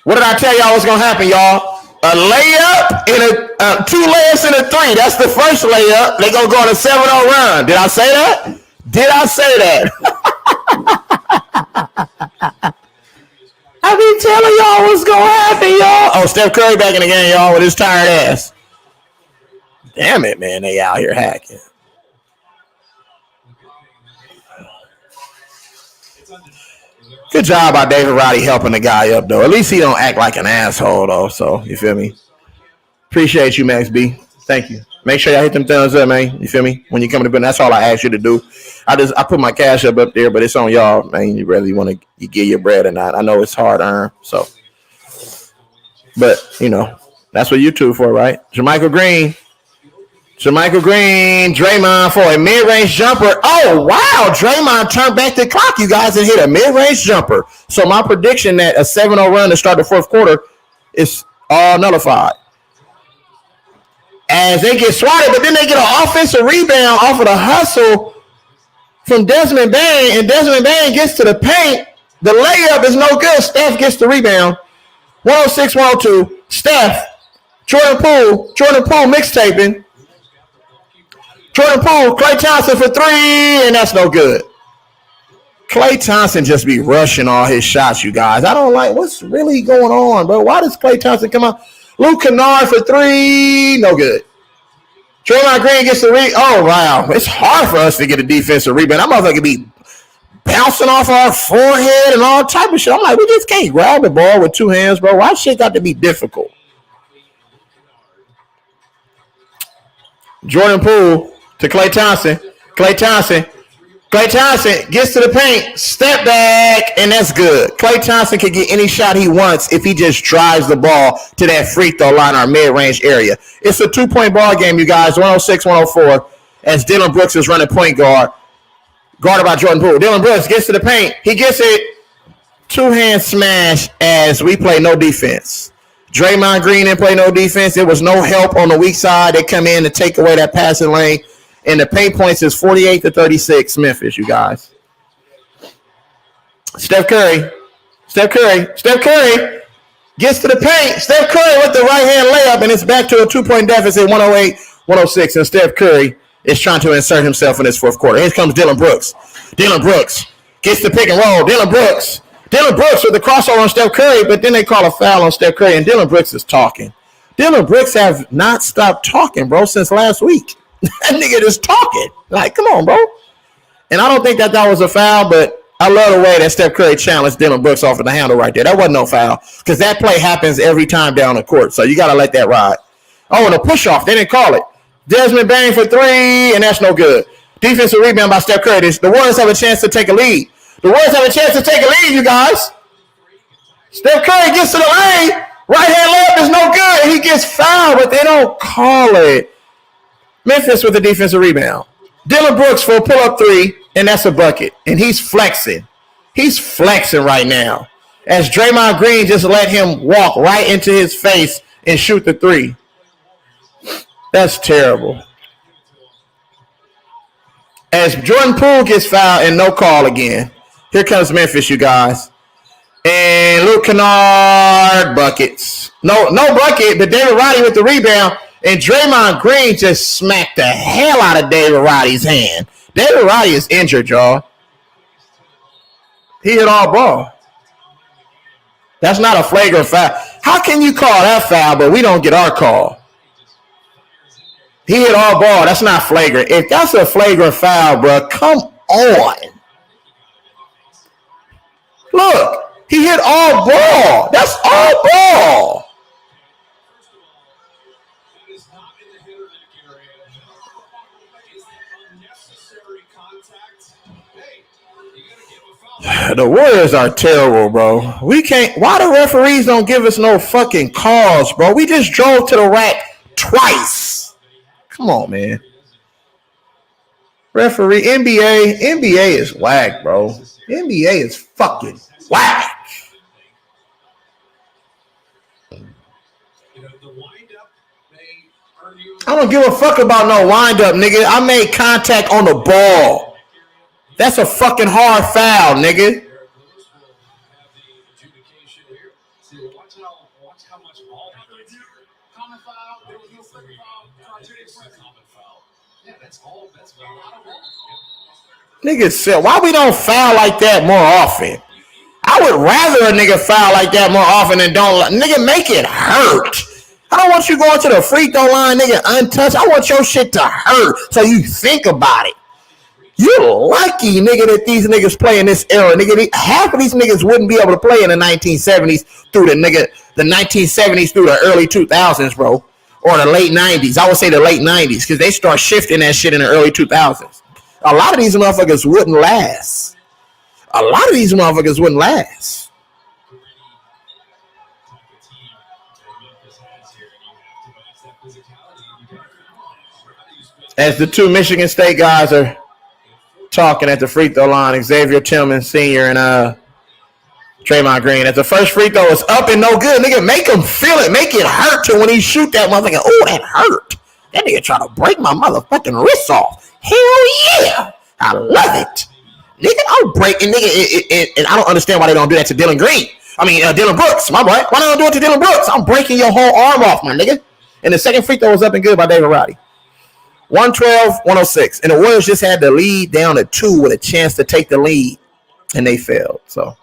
What did I tell y'all was gonna happen, y'all? A layup and 2 layups and a 3. That's the first layup. They gonna go on a 7-0 run. Did I say that? Did I say that? I been telling y'all what's gonna happen, y'all. Oh, Steph Curry back in the game, y'all, with his tired ass. Damn it, man. They out here hacking. Good job by David Roddy helping the guy up, though. At least he don't act like an asshole, though. So, you feel me? Appreciate you, Max B. Thank you. Make sure y'all hit them thumbs up, man. You feel me? When you come to bed, that's all I ask you to do. I put my cash up there, but it's on y'all, man. You really want to get your bread or not. I know it's hard earned, so. But, you know, that's what YouTube for, right? Jermichael Green, Draymond for a mid-range jumper. Oh, wow. Draymond turned back the clock, you guys, and hit a mid-range jumper. So my prediction that a 7-0 run to start the fourth quarter is all nullified. As they get swatted, but then they get an offensive rebound off of the hustle from Desmond Bane, and Desmond Bane gets to the paint. The layup is no good. Steph gets the rebound. 106-102. Steph, Jordan Poole mixtaping. Jordan Poole, Klay Thompson for three, and that's no good. Klay Thompson just be rushing all his shots, you guys. I don't like what's really going on, bro. Why does Klay Thompson come out? Luke Kennard for three, no good. Draymond Green gets the oh, wow. It's hard for us to get a defensive rebound. That motherfucker be bouncing off our forehead and all type of shit. I'm like, we just can't grab the ball with two hands, bro. Why shit got to be difficult? Jordan Poole to Klay Thompson. Klay Thompson gets to the paint, step back, and that's good. Klay Thompson can get any shot he wants if he just drives the ball to that free throw line or mid-range area. It's a 2-point ball game, you guys, 106-104, as Dylan Brooks is running point guard, guarded by Jordan Poole. Dylan Brooks gets to the paint. He gets it, two-hand smash as we play no defense. Draymond Green didn't play no defense. There was no help on the weak side. They come in to take away that passing lane. And the paint points is 48-36 Memphis, you guys. Steph Curry gets to the paint. Steph Curry with the right-hand layup, and it's back to a 2-point deficit, 108-106. And Steph Curry is trying to insert himself in this fourth quarter. Here comes Dylan Brooks. Dylan Brooks gets the pick and roll. Dylan Brooks with the crossover on Steph Curry, but then they call a foul on Steph Curry, and Dylan Brooks is talking. Dylan Brooks have not stopped talking, bro, since last week. That nigga just talking. Like, come on, bro. And I don't think that was a foul, but I love the way that Steph Curry challenged Dylan Brooks off of the handle right there. That wasn't no foul because that play happens every time down the court, so you got to let that ride. Oh, and a push-off. They didn't call it. Desmond Bane for three, and that's no good. Defensive rebound by Steph Curry. The Warriors have a chance to take a lead. You guys. Steph Curry gets to the lane. Right-hand layup is no good, and he gets fouled, but they don't call it. Memphis with a defensive rebound. Dylan Brooks for a pull-up three, and that's a bucket. And he's flexing. He's flexing right now. As Draymond Green just let him walk right into his face and shoot the three. That's terrible. As Jordan Poole gets fouled and no call again. Here comes Memphis, you guys. And Luke Kennard buckets. No bucket, but David Roddy with the rebound. And Draymond Green just smacked the hell out of David Roddy's hand. David Roddy is injured, y'all. He hit all ball. That's not a flagrant foul. How can you call that foul, but we don't get our call? He hit all ball. That's not flagrant. If that's a flagrant foul, bro, come on. Look, he hit all ball. That's all ball. The Warriors are terrible, bro. We can't. Why the referees don't give us no fucking calls, bro? We just drove to the rack twice. Come on, man. Referee, NBA is whack, bro. NBA is fucking whack. I don't give a fuck about no wind-up, nigga. I made contact on the ball. That's a fucking hard foul, nigga. Niggas said, why we don't foul like that more often? I would rather a nigga foul like that more often than don't. Nigga, make it hurt. I don't want you going to the free throw line, nigga, untouched. I want your shit to hurt so you think about it. You're lucky, nigga, that these niggas play in this era. Nigga, half of these niggas wouldn't be able to play in the 1970s through the 1970s through the early 2000s, bro. Or the late 90s. I would say the late 90s, because they start shifting that shit in the early 2000s. A lot of these motherfuckers wouldn't last. As the two Michigan State guys are talking at the free throw line, Xavier Tillman Sr. and Draymond Green. As the first free throw is up and no good, nigga, make him feel it. Make it hurt to when he shoot that motherfucker. Oh, that hurt. That nigga try to break my motherfucking wrist off. Hell yeah. I love it. Nigga, I'm breaking, nigga, and I don't understand why they don't do that to Dylan Green. Dylan Brooks, my boy. Why don't do it to Dylan Brooks? I'm breaking your whole arm off, my nigga. And the second free throw was up and good by David Roddy. 112-106. And the Warriors just had the lead down to 2 with a chance to take the lead, and they failed. So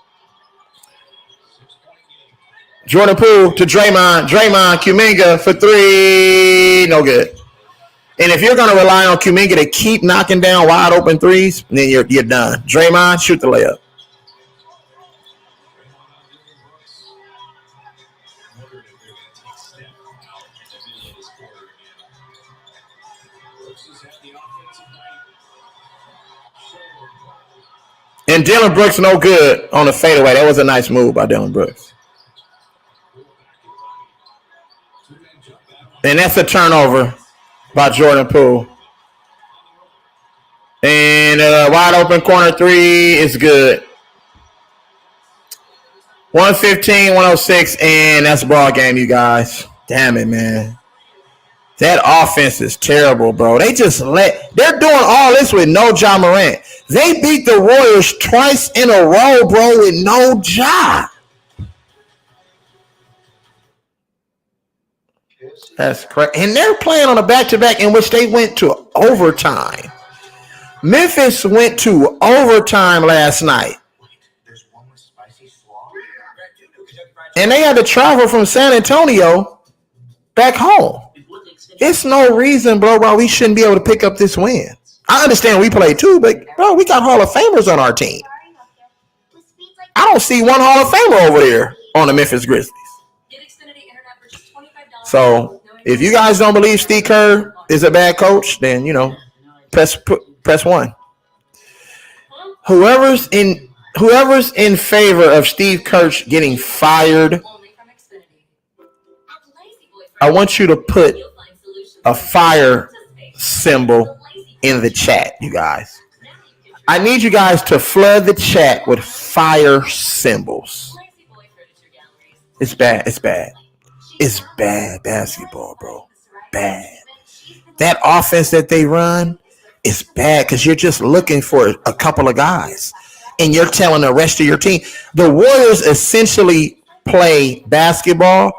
Jordan Poole to Draymond. Kuminga for 3. No good. And if you're going to rely on Kuminga to keep knocking down wide open threes, then you're done. Draymond, shoot the layup. And Dylan Brooks no good on the fadeaway. That was a nice move by Dylan Brooks. And that's a turnover by Jordan Poole. And wide open corner 3 is good. 115-106, and that's a ball game, you guys. Damn it, man. That offense is terrible, bro. They're doing all this with no Ja Morant. They beat the Warriors twice in a row, bro, with no Ja. That's correct. And they're playing on a back-to-back in which they went to overtime. Memphis went to overtime last night. And they had to travel from San Antonio back home. It's no reason, bro, why we shouldn't be able to pick up this win. I understand we play too, but, bro, we got Hall of Famers on our team. I don't see one Hall of Famer over there on the Memphis Grizzlies. So if you guys don't believe Steve Kerr is a bad coach, then, press 1. Whoever's in favor of Steve Kerr getting fired, I want you to put a fire symbol in the chat, you guys. I need you guys to flood the chat with fire symbols. It's bad. It's bad basketball, bro. Bad. That offense that they run is bad because you're just looking for a couple of guys. And you're telling the rest of your team. The Warriors essentially play basketball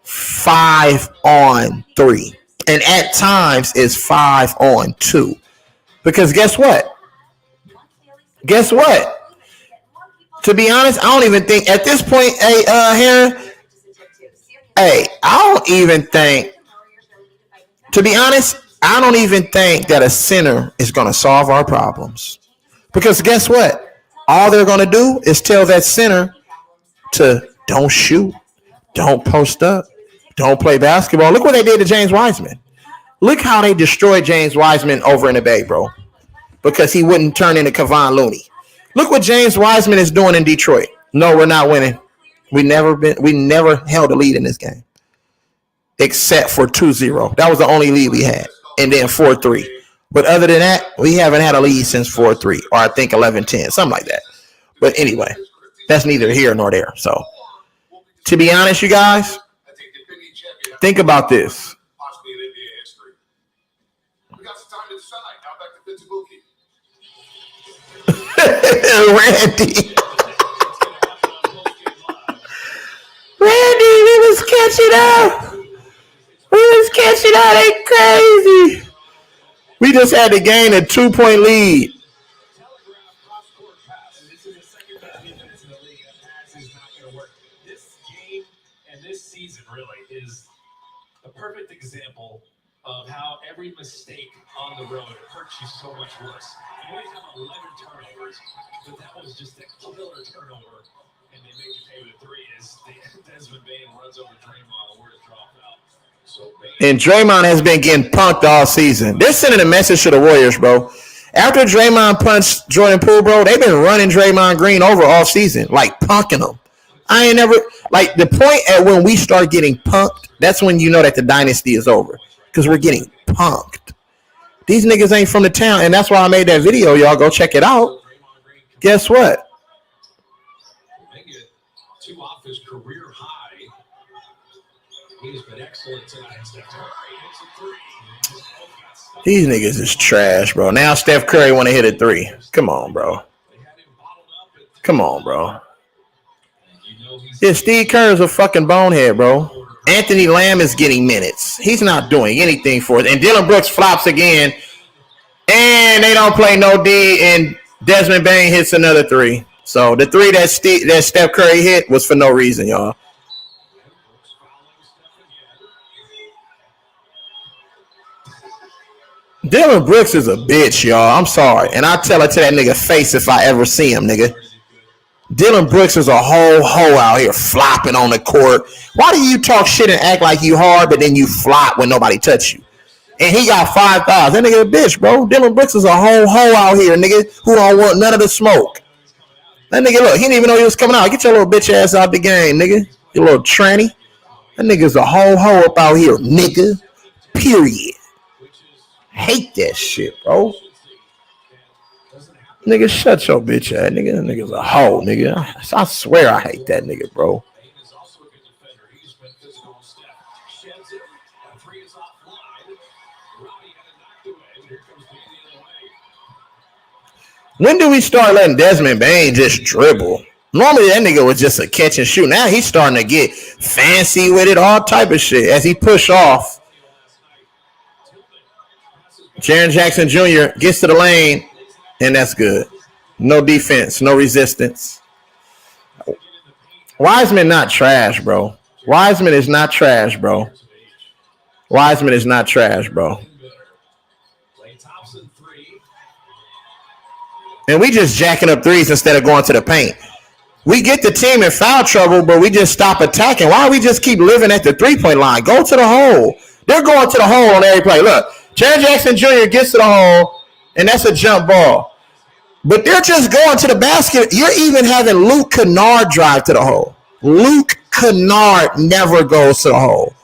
5-on-3. And at times it's 5-on-2. Because guess what? To be honest, I don't even think at this point, I don't even think, to be honest, I don't even think that a center is going to solve our problems. Because guess what? All they're going to do is tell that center to don't shoot, don't post up, don't play basketball. Look what they did to James Wiseman. Look how they destroyed James Wiseman over in the Bay, bro. Because he wouldn't turn into Kevon Looney. Look what James Wiseman is doing in Detroit. No, we're not winning. We never held a lead in this game. Except for 2-0. That was the only lead we had. And then 4-3. But other than that, we haven't had a lead since 4-3. Or I think 11-10. Something like that. But anyway, that's neither here nor there. So, to be honest, you guys, think about this. Randy, we was catching up. Ain't crazy. We just had to gain a 2-point lead. This is the second best defense in the league, and a pass is not going to work. This game and this season really is a perfect example of how every mistake on the road hurts you so much worse. You always have 11 turnovers, but that was just a killer turnover, and they make you pay with a three as Desmond Bain runs over Draymond where to drop out. So And Draymond has been getting punked all season. They're sending a message to the Warriors, bro. After Draymond punched Jordan Poole, bro, they've been running Draymond Green over all season, like punking him. I ain't never like the point at when we start getting punked. That's when you know that the dynasty is over because we're getting punked. These niggas ain't from the town, and that's why I made that video. Y'all go check it out. Guess what? make it 2 off his career high. He's been excellent tonight. Steph Curry hits a 3. These niggas is trash, bro. Now Steph Curry want to hit a 3. Come on, bro. Come on, bro. Yeah, Steve Kerr is a fucking bonehead, bro. Anthony Lamb is getting minutes. He's not doing anything for it. And Dylan Brooks flops again. And they don't play no D. And Desmond Bain hits another 3. So the 3 that Steph Curry hit was for no reason, y'all. Dylan Brooks is a bitch, y'all. I'm sorry. And I tell it to that nigga face if I ever see him, nigga. Dylan Brooks is a whole hoe out here flopping on the court. Why do you talk shit and act like you hard, but then you flop when nobody touch you? And he got 5 fouls. That nigga a bitch, bro. Dylan Brooks is a whole hoe out here, nigga, who don't want none of the smoke. That nigga, look, he didn't even know he was coming out. Get your little bitch ass out the game, nigga. You little tranny. That nigga's a whole hoe up out here, nigga. Period. Hate that shit, bro. Nigga, shut your bitch ass, nigga. That nigga's a hoe, nigga. I swear I hate that nigga, bro. When do we start letting Desmond Bain just dribble? Normally that nigga was just a catch and shoot. Now he's starting to get fancy with it, all type of shit. As he push off, Jaren Jackson Jr. gets to the lane, and that's good. No defense, no resistance. Wiseman not trash, bro. Wiseman is not trash, bro. Wiseman is not trash, bro. And we just jacking up threes instead of going to the paint. We get the team in foul trouble, but we just stop attacking. Why do we just keep living at the three-point line? Go to the hole. They're going to the hole on every play. Look, Jaren Jackson Jr. gets to the hole, and that's a jump ball. But they're just going to the basket. You're even having Luke Kennard drive to the hole. Luke Kennard never goes to the hole.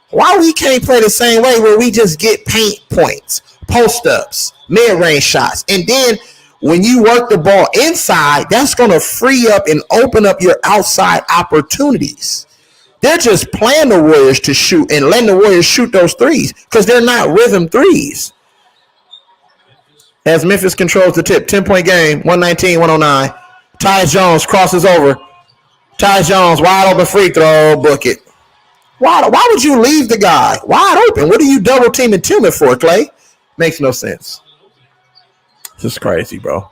Why we can't play the same way where we just get paint points, post-ups, mid-range shots, and then when you work the ball inside, that's going to free up and open up your outside opportunities. They're just playing the Warriors to shoot and letting the Warriors shoot those threes because they're not rhythm threes. As Memphis controls the tip, 10-point game, 119-109. Tyus Jones crosses over. Tyus Jones, wide open free throw, book it. Why would you leave the guy wide open? What are you double teaming Tillman for, Clay? Makes no sense. This is crazy, bro.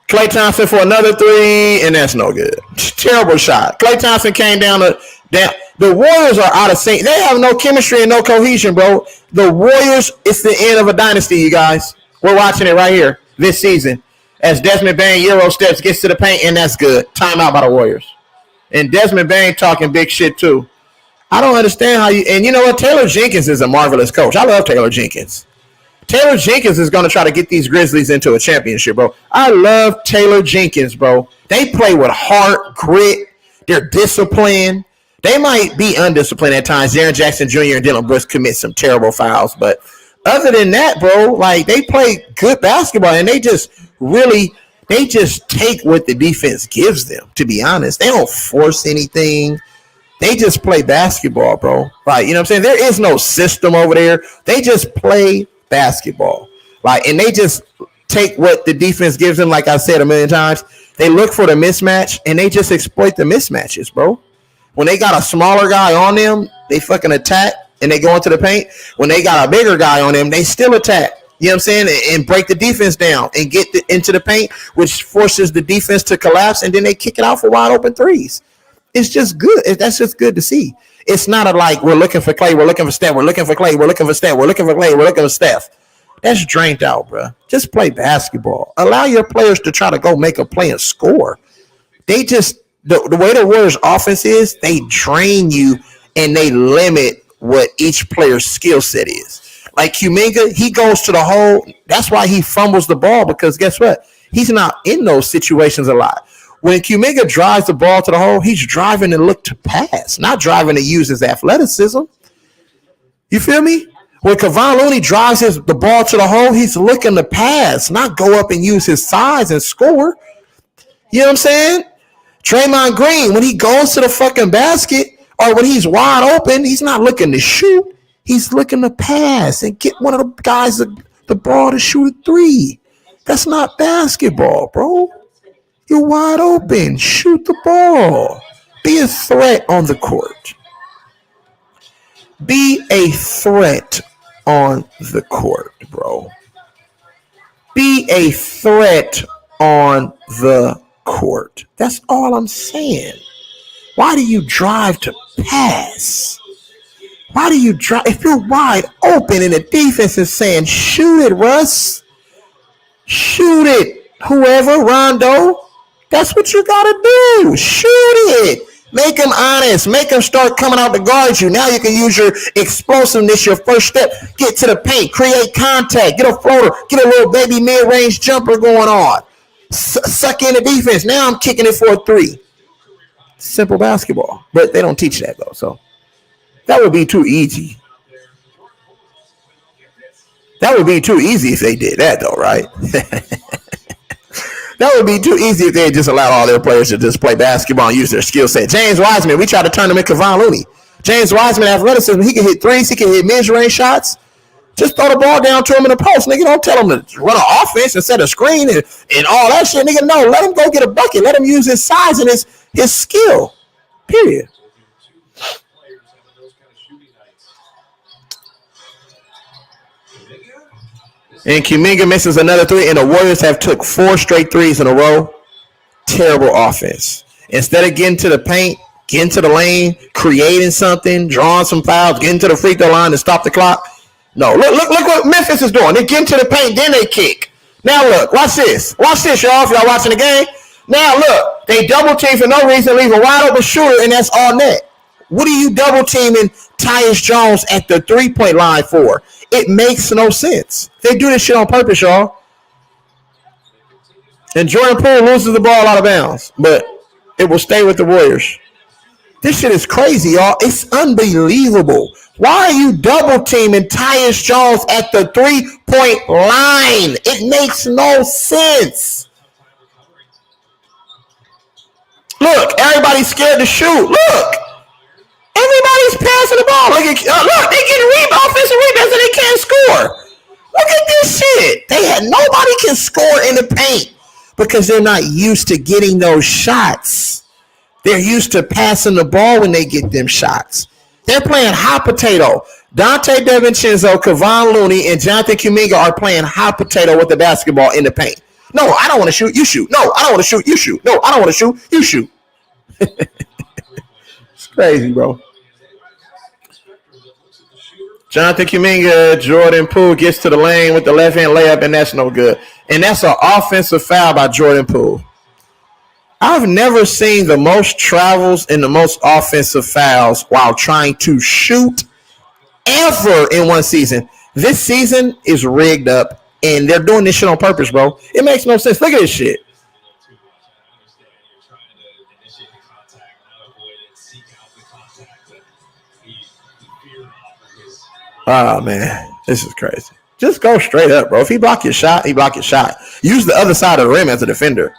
Klay Thompson for another 3, and that's no good. Terrible shot. Klay Thompson came down. The Warriors are out of sync. They have no chemistry and no cohesion, bro. The Warriors, it's the end of a dynasty, you guys. We're watching it right here this season. As Desmond Bain Euro steps, gets to the paint, and that's good. Timeout by the Warriors. And Desmond Bain talking big shit, too. I don't understand how you – and you know what? Taylor Jenkins is a marvelous coach. I love Taylor Jenkins. Taylor Jenkins is going to try to get these Grizzlies into a championship, bro. I love Taylor Jenkins, bro. They play with heart, grit. They're disciplined. They might be undisciplined at times. Jaren Jackson Jr. and Dylan Brooks commit some terrible fouls. But other than that, bro, like they play good basketball, and they just take what the defense gives them, to be honest. They don't force anything. They just play basketball, bro. Like, you know what I'm saying? There is no system over there. They just play basketball. Like, and they just take what the defense gives them, like I said a million times. They look for the mismatch, and they just exploit the mismatches, bro. When they got a smaller guy on them, they fucking attack, and they go into the paint. When they got a bigger guy on them, they still attack. You know what I'm saying? And break the defense down and get into the paint, which forces the defense to collapse, and then they kick it out for wide open threes. It's just good. That's just good to see. It's not a like we're looking for Clay, we're looking for Steph, we're looking for Clay, we're looking for Steph, we're looking for Clay, we're looking for Steph. That's drained out, bro. Just play basketball. Allow your players to try to go make a play and score. They just the way the Warriors offense is, they drain you and they limit what each player's skill set is. Like Kuminga, he goes to the hole. That's why he fumbles the ball, because guess what? He's not in those situations a lot. When Kuminga drives the ball to the hole, he's driving to look to pass, not driving to use his athleticism. You feel me? When Kevon Looney drives the ball to the hole, he's looking to pass, not go up and use his size and score. You know what I'm saying? Draymond Green, when he goes to the fucking basket or when he's wide open, he's not looking to shoot. He's looking to pass and get one of the guys the ball to shoot a three. That's not basketball, bro. You're wide open. Shoot the ball. Be a threat on the court. Be a threat on the court, bro. Be a threat on the court. That's all I'm saying. Why do you drive to pass? Why do you drive? If you're wide open and the defense is saying, shoot it, Russ. Shoot it, whoever, Rondo. That's what you got to do. Shoot it. Make them honest. Make them start coming out to guard you. Now you can use your explosiveness, your first step. Get to the paint. Create contact. Get a floater. Get a little baby mid-range jumper going on. Suck in the defense. Now I'm kicking it for a three. Simple basketball. But they don't teach that, though. So that would be too easy. That would be too easy if they did that, though, right? That would be too easy if they just allowed all their players to just play basketball and use their skill set. James Wiseman, we tried to turn him into Kevon Looney. James Wiseman, athleticism, he can hit threes, he can hit mid-range shots. Just throw the ball down to him in the post. Nigga, don't tell him to run an offense and set a screen and all that shit. Nigga, no, let him go get a bucket. Let him use his size and his skill. Period. And Kuminga misses another three, and the Warriors have took 4 straight threes in a row. Terrible offense. Instead of getting to the paint, getting to the lane, creating something, drawing some fouls, getting to the free throw line to stop the clock. No, look what Memphis is doing. They get into the paint, then they kick. Now look, watch this. Watch this, y'all, if y'all watching the game. Now look, they double team for no reason, leave a wide open shooter, and that's all net. What are you double teaming Tyus Jones at the 3-point line for? It makes no sense. They do this shit on purpose, y'all. And Jordan Poole loses the ball out of bounds, but it will stay with the Warriors. This shit is crazy, y'all. It's unbelievable. Why are you double teaming Tyus Jones at the 3-point line? It makes no sense. Look, everybody's scared to shoot. Look. Everybody's passing the ball. Look, they getting offensive rebounds and they can't score. Look at this shit. Nobody can score in the paint because they're not used to getting those shots. They're used to passing the ball when they get them shots. They're playing hot potato. Dante DiVincenzo, Kevon Looney, and Jonathan Kuminga are playing hot potato with the basketball in the paint. No, I don't want to shoot. You shoot. No, I don't want to shoot. You shoot. No, I don't want to shoot. You shoot. It's crazy, bro. Jonathan Kuminga, Jordan Poole gets to the lane with the left-hand layup, and that's no good. And that's an offensive foul by Jordan Poole. I've never seen the most travels and the most offensive fouls while trying to shoot ever in one season. This season is rigged up, and they're doing this shit on purpose, bro. It makes no sense. Look at this shit. Oh, man. This is crazy. Just go straight up, bro. If he block your shot, he block your shot. Use the other side of the rim as a defender.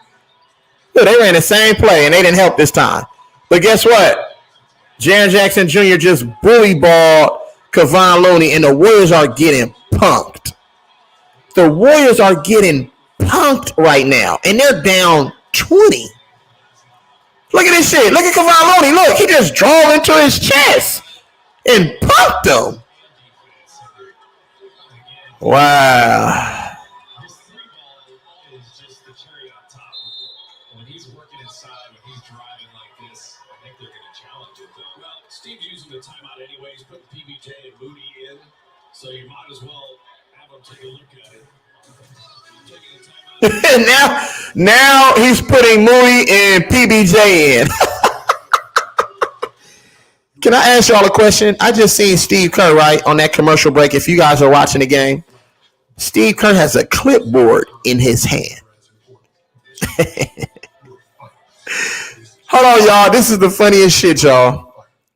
Look, they ran the same play, and they didn't help this time. But guess what? Jaren Jackson Jr. just bully balled Kevon Looney, and the Warriors are getting punked. The Warriors are getting punked right now, and they're down 20. Look at this shit. Look at Kevon Looney. Look, he just drove into his chest and punked him. Wow. Steve's using the timeout anyways, putting PBJ and Moody in, so you might as well have him take a look at it. now he's putting Moody and PBJ in. Can I ask y'all a question? I just seen Steve Kerr, right, on that commercial break. If you guys are watching the game, Steve Kerr has a clipboard in his hand. Hold on, y'all. This is the funniest shit, y'all.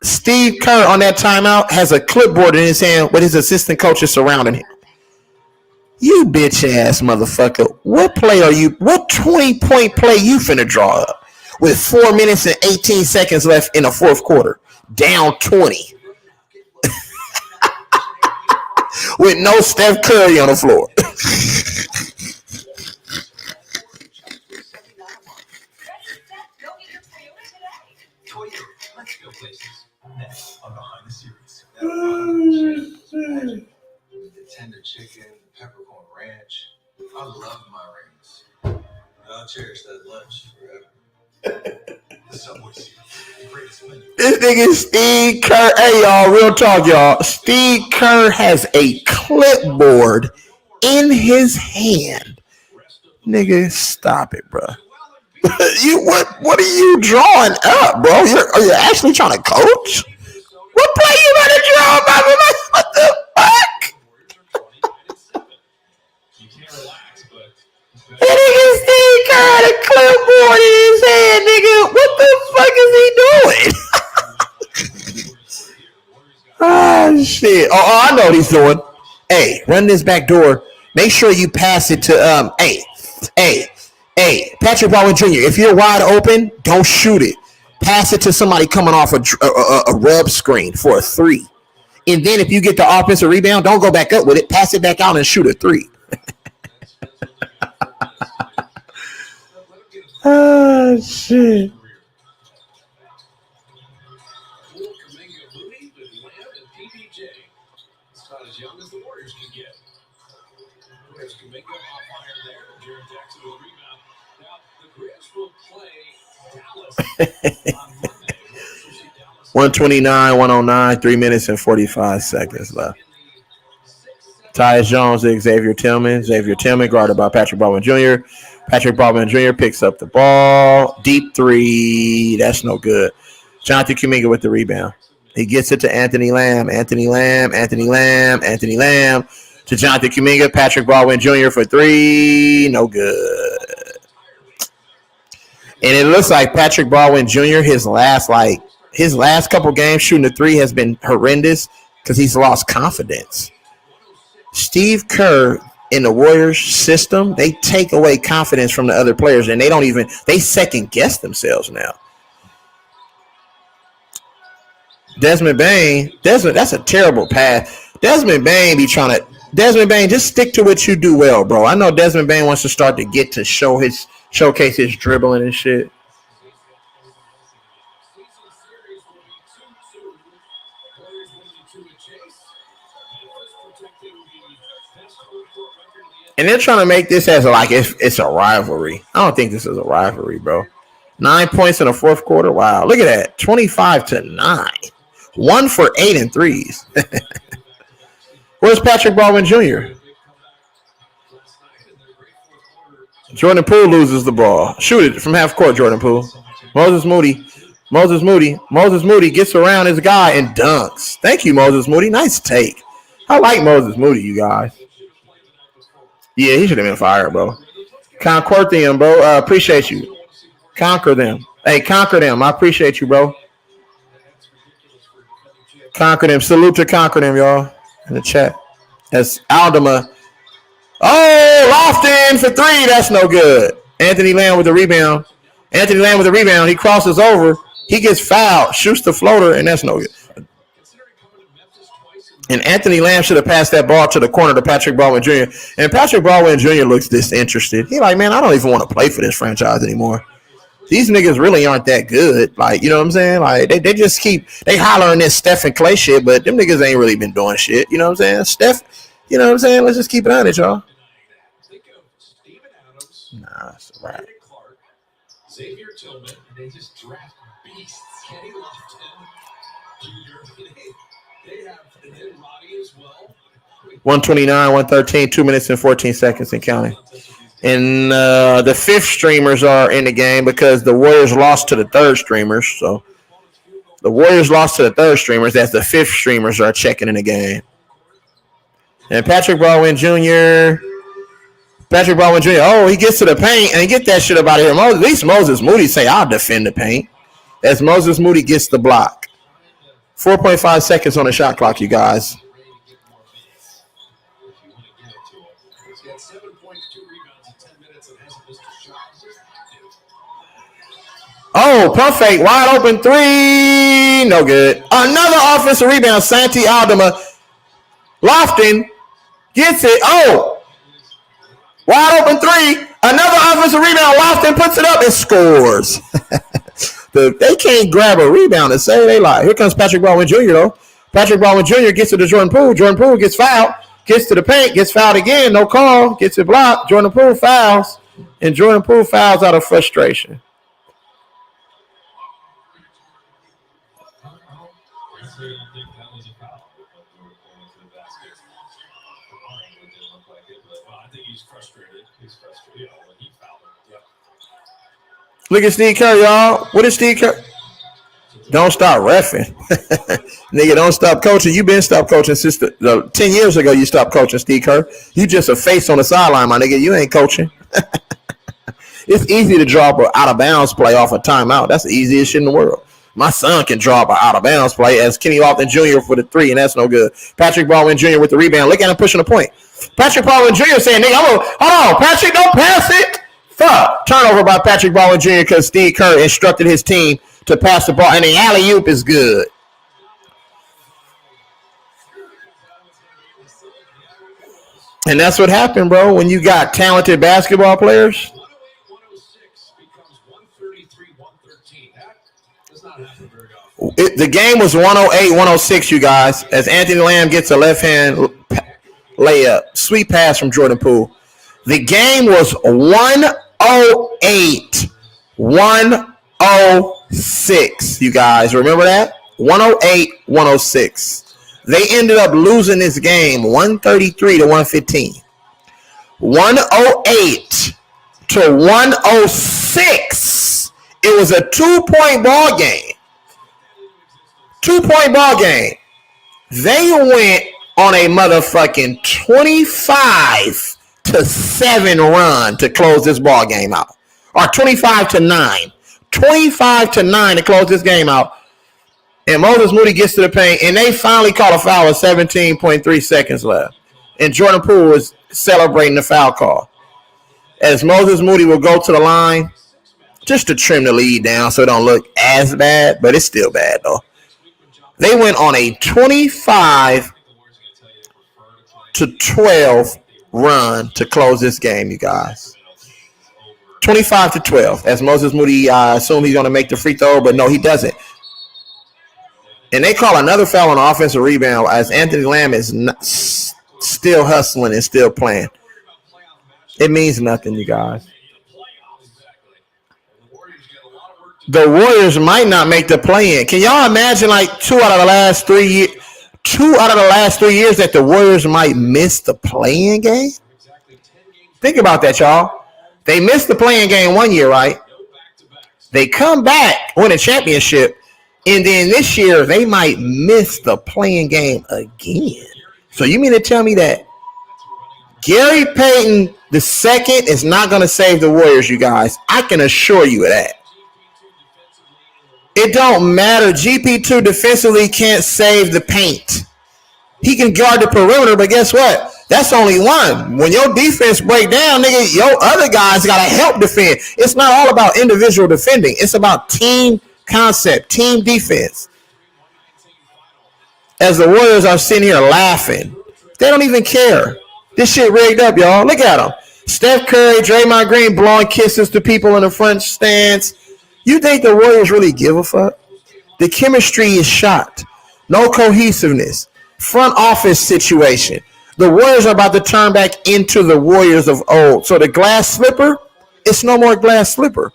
Steve Kerr on that timeout has a clipboard in his hand with his assistant coaches surrounding him. You bitch ass motherfucker. What 20-point play you finna draw up with 4 minutes and 18 seconds left in the fourth quarter? Down 20. With no Steph Curry on the floor. Toyota, let's go places. Next on Behind the Series. The tender chicken, peppercorn ranch. I love my rings. I'll cherish that lunch forever. The Subway Series, the greatest menu. This nigga Steve Kerr. Hey, y'all, real talk, y'all. Steve Kerr has a clipboard in his hand. Nigga, stop it, bro. What are you drawing up, bro? Are you actually trying to coach? What play you gonna draw, Bobby? What the fuck? That nigga Steve Kerr had a clipboard in his hand, nigga. What the fuck is he doing? Oh shit! Oh, I know what he's doing. Hey, run this back door. Make sure you pass it to Hey, Patrick Baldwin Jr., if you're wide open, don't shoot it. Pass it to somebody coming off a rub screen for a three. And then if you get the offensive rebound, don't go back up with it. Pass it back out and shoot a three. Oh, shit. As young as the Warriors can get. There's Kuminga off iron there. Jaren Jackson with the rebound. Now, the Grizz will play Dallas on Monday. 129, 109, 3 minutes and 45 seconds left. Tyus Jones to Xavier Tillman. Xavier Tillman guarded by Patrick Baldwin Jr. Patrick Baldwin Jr. picks up the ball. Deep three. That's no good. Jonathan Kuminga with the rebound. He gets it to Anthony Lamb. Anthony Lamb to Jonathan Kuminga. Patrick Baldwin Jr. for three. No good. And it looks like Patrick Baldwin Jr. his last couple games shooting the three has been horrendous because he's lost confidence. Steve Kerr in the Warriors system, they take away confidence from the other players and they second guess themselves now. Desmond Bane, that's a terrible pass. Desmond Bane, just stick to what you do well, bro. I know Desmond Bane wants to start to get to showcase his dribbling and shit. And they're trying to make this as it's a rivalry. I don't think this is a rivalry, bro. 9 points in the fourth quarter. Wow, look at that. 25-9. 1 for 8 in threes. Where's Patrick Baldwin Jr.? Jordan Poole loses the ball. Shoot it from half court, Jordan Poole. Moses Moody gets around his guy and dunks. Thank you, Moses Moody. Nice take. I like Moses Moody, you guys. Yeah, he should have been fired, bro. Conquer them, bro. Appreciate you. Conquer them. Hey, conquer them. I appreciate you, bro. Conquer them. Salute to conquer them, y'all. In the chat. That's Aldama. Oh, Lofton for three. That's no good. Anthony Lamb with the rebound. He crosses over. He gets fouled. Shoots the floater, and that's no good. And Anthony Lamb should have passed that ball to the corner to Patrick Baldwin Jr. And Patrick Baldwin Jr. looks disinterested. He's like, man, I don't even want to play for this franchise anymore. These niggas really aren't that good. Like, you know what I'm saying? Like, they just they hollering this Steph and Clay shit, but them niggas ain't really been doing shit. You know what I'm saying? Steph, you know what I'm saying? Let's just keep it on it, y'all. Nah, it's a wrap. Xavier Tillman, and they just draft beasts. Kenny Lofton. They have Roddy as well. 129, 113, 2 minutes and 14 seconds and counting. And the fifth streamers are in the game because the Warriors lost to the third streamers. So the Warriors lost to the third streamers as the fifth streamers are checking in the game. And Patrick Baldwin Jr. Oh, he gets to the paint and get that shit up out of here. At least Moses Moody say, I'll defend the paint. As Moses Moody gets the block. 4.5 seconds on the shot clock, you guys. He's got 7 points, 2 rebounds in 10 minutes and hasn't missed a shot. Oh, pump fake, wide open three. No good. Another offensive rebound. Santi Aldama. Lofton gets it. Oh, wide open three. Another offensive rebound. Lofton puts it up and scores. They can't grab a rebound and say they lie. Here comes Patrick Baldwin Jr. though. Patrick Baldwin Jr. gets to the Jordan Poole. Jordan Poole gets fouled. Gets to the paint. Gets fouled again. No call. Gets it blocked. Jordan Poole fouls. And Jordan Poole fouls out of frustration. I don't think that was a foul. Going to the basket. It didn't look like it, but I think he's frustrated. He's frustrated. Yeah, when he fouled him. Yep. Look at Steve Kerr, y'all. What is Steve Kerr? Don't stop reffing. Nigga, don't stop coaching. You been stopped coaching since 10 years ago you stopped coaching, Steve Kerr. You just a face on the sideline, my nigga. You ain't coaching. It's easy to drop an out-of-bounds play off a timeout. That's the easiest shit in the world. My son can drop an out-of-bounds play as Kenny Lofton Jr. for the three, and that's no good. Patrick Baldwin Jr. with the rebound. Look at him pushing the point. Patrick Baldwin Jr. saying, nigga, hold on, Patrick, don't pass it. Fuck. Turnover by Patrick Baldwin Jr. because Steve Kerr instructed his team to pass the ball, and the alley-oop is good. And that's what happened, bro, when you got talented basketball players. 108-106 becomes 133-113. That does not happen very often. The game was 108-106, you guys, as Anthony Lamb gets a left-hand layup. Sweet pass from Jordan Poole. The game was 108-106, you guys. Remember that? 108-106. They ended up losing this game 133-115. 108-106. It was a 2-point ball game. 2-point ball game. They went on a motherfucking 25-7 run to close this ball game out. Or 25-9. 25-9 to close this game out. And Moses Moody gets to the paint, and they finally call a foul with 17.3 seconds left. And Jordan Poole is celebrating the foul call. As Moses Moody will go to the line just to trim the lead down so it don't look as bad, but it's still bad, though. They went on a 25-12 run to close this game, you guys. 25-12. As Moses Moody, I assume he's going to make the free throw, but no, he doesn't. And they call another foul on the offensive rebound as Anthony Lamb is still hustling and still playing. It means nothing, you guys. The Warriors might not make the play-in. Can y'all imagine like 2 out of the last 3 years that the Warriors might miss the play-in game? Think about that, y'all. They missed the play-in game 1 year, right? They come back, win a championship. And then this year, they might miss the play-in game again. So you mean to tell me that Gary Payton II is not going to save the Warriors, you guys? I can assure you of that. It don't matter. GP2 defensively can't save the paint. He can guard the perimeter, but guess what? That's only one. When your defense break down, nigga, your other guys got to help defend. It's not all about individual defending. It's about team concept, team defense. As the Warriors are sitting here laughing, they don't even care. This shit rigged up, y'all. Look at them. Steph Curry, Draymond Green blowing kisses to people in the front stands. You think the Warriors really give a fuck? The chemistry is shot. No cohesiveness. Front office situation. The Warriors are about to turn back into the Warriors of old. So the glass slipper, it's no more glass slipper.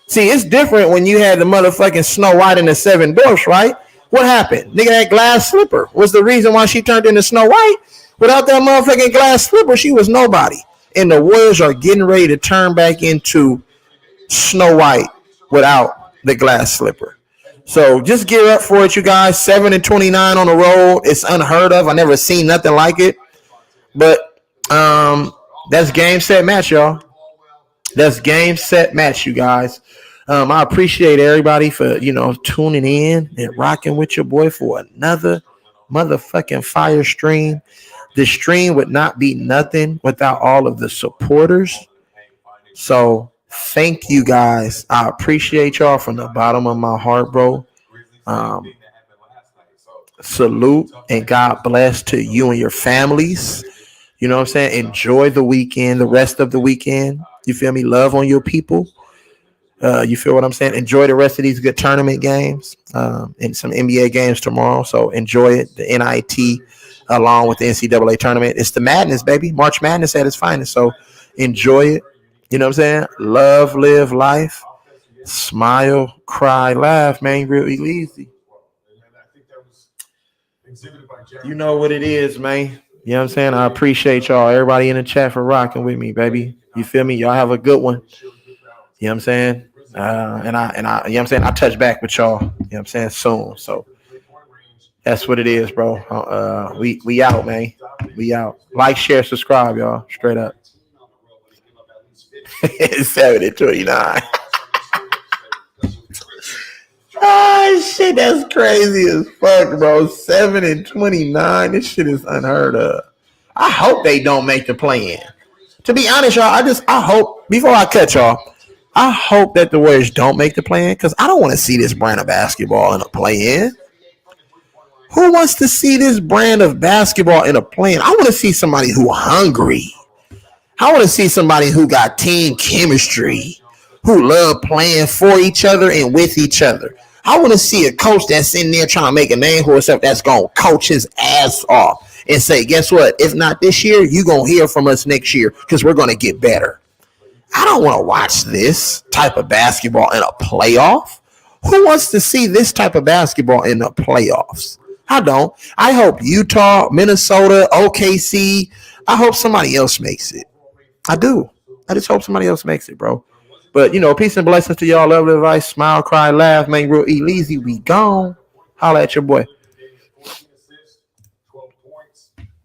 See, it's different when you had the motherfucking Snow White and the Seven Dwarfs, right? What happened? Nigga, that glass slipper was the reason why she turned into Snow White. Without that motherfucking glass slipper, she was nobody. And the Warriors are getting ready to turn back into Snow White without the glass slipper. So just gear up for it, you guys. 7-29 on the road. It's unheard of. I never seen nothing like it. But that's game set match, y'all. That's game set match, you guys. I appreciate everybody for tuning in and rocking with your boy for another motherfucking fire stream. The stream would not be nothing without all of the supporters. So thank you guys. I appreciate y'all from the bottom of my heart, bro. Salute and God bless to you and your families. You know what I'm saying? Enjoy the weekend, the rest of the weekend. You feel me? Love on your people. You feel what I'm saying? Enjoy the rest of these good tournament games and some NBA games tomorrow. So enjoy it. The NIT along with the NCAA tournament. It's the madness, baby. March Madness at its finest. So enjoy it. You know what I'm saying? Love, live life. Smile, cry, laugh, man. Real E-Leezy. You know what it is, man. You know what I'm saying? I appreciate y'all. Everybody in the chat for rocking with me, baby. You feel me? Y'all have a good one. You know what I'm saying? And I, you know what I'm saying? I'll touch back with y'all, you know what I'm saying, soon. So that's what it is, bro. We out, man. We out. Like, share, subscribe, y'all. Straight up. 7-29. Shit, that's crazy as fuck, bro. 7-29. This shit is unheard of. I hope they don't make the play-in. To be honest, y'all, I hope, before I cut y'all, I hope that the Warriors don't make the play-in because I don't want to see this brand of basketball in a play-in. Who wants to see this brand of basketball in a play-in? I want to see somebody who hungry. I want to see somebody who got team chemistry, who love playing for each other and with each other. I want to see a coach that's in there trying to make a name for himself that's going to coach his ass off and say, guess what? If not this year, you're going to hear from us next year because we're going to get better. I don't want to watch this type of basketball in a playoff. Who wants to see this type of basketball in the playoffs? I don't. I hope Utah, Minnesota, OKC, I hope somebody else makes it. I do. I just hope somebody else makes it, bro. But, peace and blessings to y'all. Love, advice, smile, cry, laugh. Man, real E-Leezy. We gone. Holla at your boy.